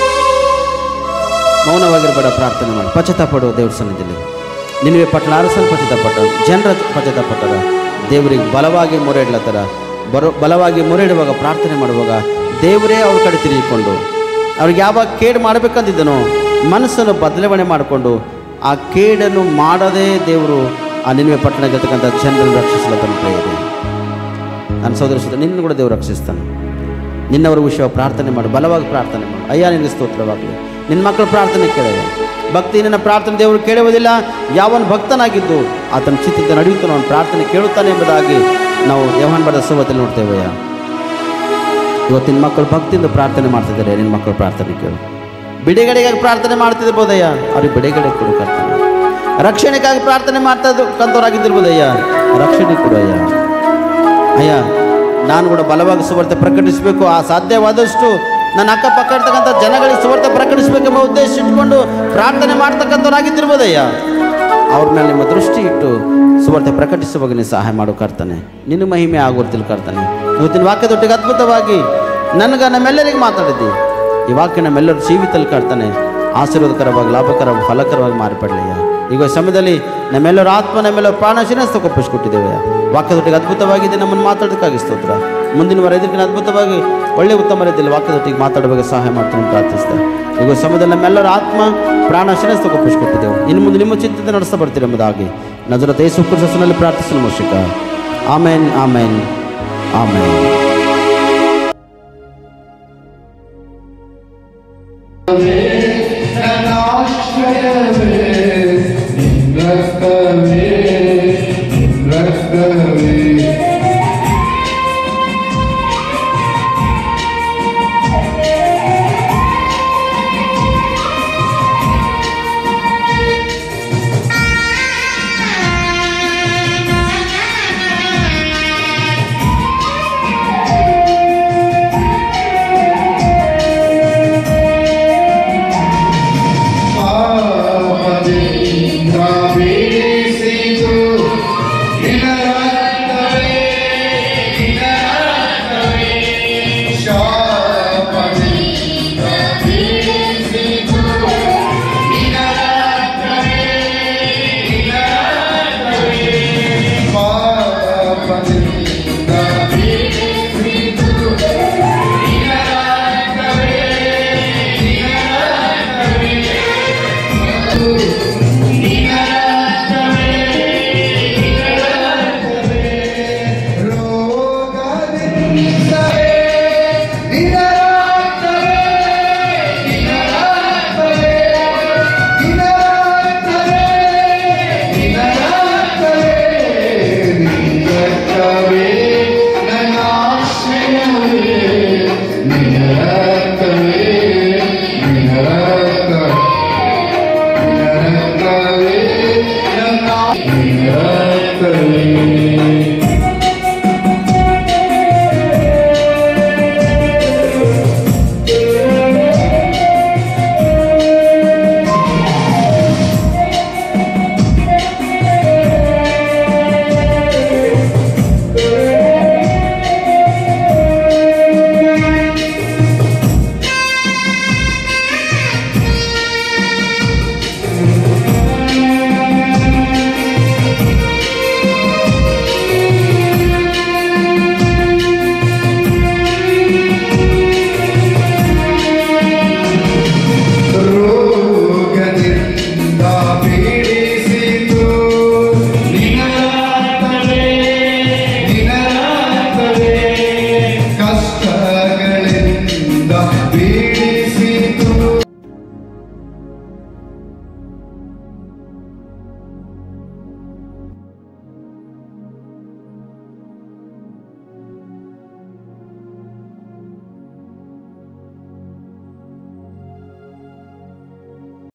ಮೌನವಾಗಿರಬೇಡ, ಪ್ರಾರ್ಥನೆ ಮಾಡಿ. ಪಶ್ಚಾತ್ತಾಪಡುವ ದೇವ್ರ ಸನ್ನಿಧಿಯಲ್ಲಿ. ನಿನಗೆ ಪಟ್ಟಣ ಅರಸನ ಪಶ್ಚಾತ್ತಾಪಟ್ಟ, ಜನರ ಪಶ್ಚಾತ್ತಾಪಟ್ಟರ, ದೇವರಿಗೆ ಬಲವಾಗಿ ಮೊರೆ ಇಡ್ಲತ್ತಾರ. ಬಲವಾಗಿ ಮೊರೆ ಇಡುವಾಗ, ಪ್ರಾರ್ಥನೆ ಮಾಡುವಾಗ ದೇವರೇ ಅವ್ರ ಕಡೆ ತಿರುಗಿಕೊಂಡು ಅವ್ರಿಗೆ ಯಾವಾಗ ಕೇಡು ಮಾಡಬೇಕಂತಿದ್ದನೋ ಮನಸ್ಸನ್ನು ಬದಲಾವಣೆ ಮಾಡಿಕೊಂಡು ಆ ಕೇಡನ್ನು ಮಾಡದೇ ದೇವರು ಆ ನಿನಗೆ ಪಟ್ಟಣಗಿರ್ತಕ್ಕಂಥ ಜನರನ್ನು ರಕ್ಷಿಸಲತ್ತನ ಪ್ರೇರೆ. ನನ್ನ ಸೋದರ ಸೋದರ, ನಿನ್ನ ಕೂಡ ದೇವರು ರಕ್ಷಿಸ್ತಾನೆ. ನಿನ್ನವರ ವಿಷಯ ಪ್ರಾರ್ಥನೆ ಮಾಡು, ಬಲವಾಗಿ ಪ್ರಾರ್ಥನೆ ಮಾಡು. ಅಯ್ಯ ನಿನಗೆ ಸ್ತೋತ್ರವಾಗಲಿ. ನಿನ್ನ ಮಕ್ಕಳು ಪ್ರಾರ್ಥನೆ ಕೇಳಿದೆ. ಭಕ್ತಿ ನಿನ್ನ ಪ್ರಾರ್ಥನೆ ದೇವರು ಕೇಳುವುದಿಲ್ಲ. ಯಾವನ ಭಕ್ತನಾಗಿದ್ದು ಆತನ ಚಿತ್ತದ ನಡೆಯುತ್ತಾನೋ ಅವನು ಪ್ರಾರ್ಥನೆ ಕೇಳುತ್ತಾನೆ ಎಂಬುದಾಗಿ ನಾವು ಯೋಹಾನ ಬರೆದ ಸುವಾರ್ತೆಯಲ್ಲಿ ನೋಡ್ತೇವೆಯಾ. ಇವತ್ತು ನಿನ್ನ ಮಕ್ಕಳು ಭಕ್ತಿಯಿಂದ ಪ್ರಾರ್ಥನೆ ಮಾಡ್ತಿದ್ದಾರೆ. ನಿನ್ನ ಮಕ್ಕಳು ಪ್ರಾರ್ಥನೆ ಕೇಳು. ಬಿಡುಗಡೆಗಾಗಿ ಪ್ರಾರ್ಥನೆ ಮಾಡ್ತಿರ್ಬೋದಯ್ಯ, ಅವ್ರಿಗೆ ಬಿಡುಗಡೆ ಕೊಡು ಕರ್ತನೆ. ರಕ್ಷಣೆಗಾಗಿ ಪ್ರಾರ್ಥನೆ ಮಾಡ್ತಾ ಕಂತವರಾಗಿದ್ದಿರ್ಬೋದಯ್ಯ, ರಕ್ಷಣೆ ಕೊಡು ಅಯ್ಯ. ಅಯ್ಯ, ನಾನು ಕೂಡ ಬಲವಾಗಿ ಸುವಾರ್ತೆ ಪ್ರಕಟಿಸಬೇಕು. ಆ ಸಾಧ್ಯವಾದಷ್ಟು ನನ್ನ ಅಕ್ಕಪಕ್ಕ ಇರ್ತಕ್ಕಂಥ ಜನಗಳಿಗೆ ಸುವಾರ್ತೆ ಪ್ರಕಟಿಸಬೇಕೆಂಬ ಉದ್ದೇಶ ಇಟ್ಕೊಂಡು ಪ್ರಾರ್ಥನೆ ಮಾಡ್ತಕ್ಕಂಥವ್ರಾಗಿದ್ದಿರ್ಬೋದಯ್ಯ. ಅವ್ರ ಮೇಲೆ ನಿಮ್ಮ ದೃಷ್ಟಿ ಇಟ್ಟು ಸುವಾರ್ತೆ ಪ್ರಕಟಿಸುವಾಗ ನೀನು ಸಹಾಯ ಮಾಡು ಕರ್ತನೆ. ನಿನ್ನ ಮಹಿಮೆ ಆಗೋರ್ತಿಲ್ಲ ಕರ್ತನೆ. ಇವತ್ತಿನ ವಾಕ್ಯದೊಟ್ಟಿಗೆ ಅದ್ಭುತವಾಗಿ ನನಗೆ ನಮ್ಮೆಲ್ಲರಿಗೆ ಮಾತಾಡಿದ್ದಿ. ಈ ವಾಕ್ಯ ನಮ್ಮೆಲ್ಲರೂ ಜೀವಿತಲ್ಲಿ ಕರ್ತನೆ ಆಶೀರ್ವಾದಕರವಾಗಿ, ಲಾಭಕರವಾಗಿ, ಫಲಕರವಾಗಿ ಮಾರ್ಪಡಲಿಲ್ಲ. ಈಗ ಸಮಯದಲ್ಲಿ ನಮ್ಮೆಲ್ಲರ ಆತ್ಮ, ನಮ್ಮೆಲ್ಲರ ಪ್ರಾಣ ಶಿರಸ್ತು ಒಪ್ಪಿಸ್ಕೊಟ್ಟಿದ್ದೇವೆ. ವಾಕ್ಯದೊಟ್ಟಿಗೆ ಅದ್ಭುತವಾಗಿದೆ, ನಮ್ಮನ್ನು ಮಾತಾಡೋದಕ್ಕಾಗಿ ಸ್ತೋತ್ರ. ಮುಂದಿನ ವಾರ ಇದಕ್ಕಿಂತ ಅದ್ಭುತವಾಗಿ ಒಳ್ಳೆ ಉತ್ತಮ ರೀತಿಯಲ್ಲಿ ವಾಕ್ಯದೊಟ್ಟಿಗೆ ಮಾತಾಡುವಾಗ ಸಹಾಯ ಮಾಡ್ತೀನಿ ಪ್ರಾರ್ಥಿಸ್ತೆ. ಈಗ ಸಮಯದಲ್ಲಿ ನಮ್ಮೆಲ್ಲರ ಆತ್ಮ, ಪ್ರಾಣ ಶಿರಸ್ತು ಒಪ್ಪಿಸ್ಕೊಟ್ಟಿದ್ದೆವು. ಇನ್ನು ಮುಂದೆ ನಿಮ್ಮ ಚಿಂತೆ ನಡೆಸ್ತಾ ಬರ್ತೀರಿ ಎಂಬುದಾಗಿ ನಜರೇತ ಯೇಸು ಕ್ರಿಸ್ತನಲ್ಲಿ ಪ್ರಾರ್ಥಿಸಲು ಮುಷಿಕ. ಆಮೇನ್, ಆಮೇನ್, ಆಮೇನ್.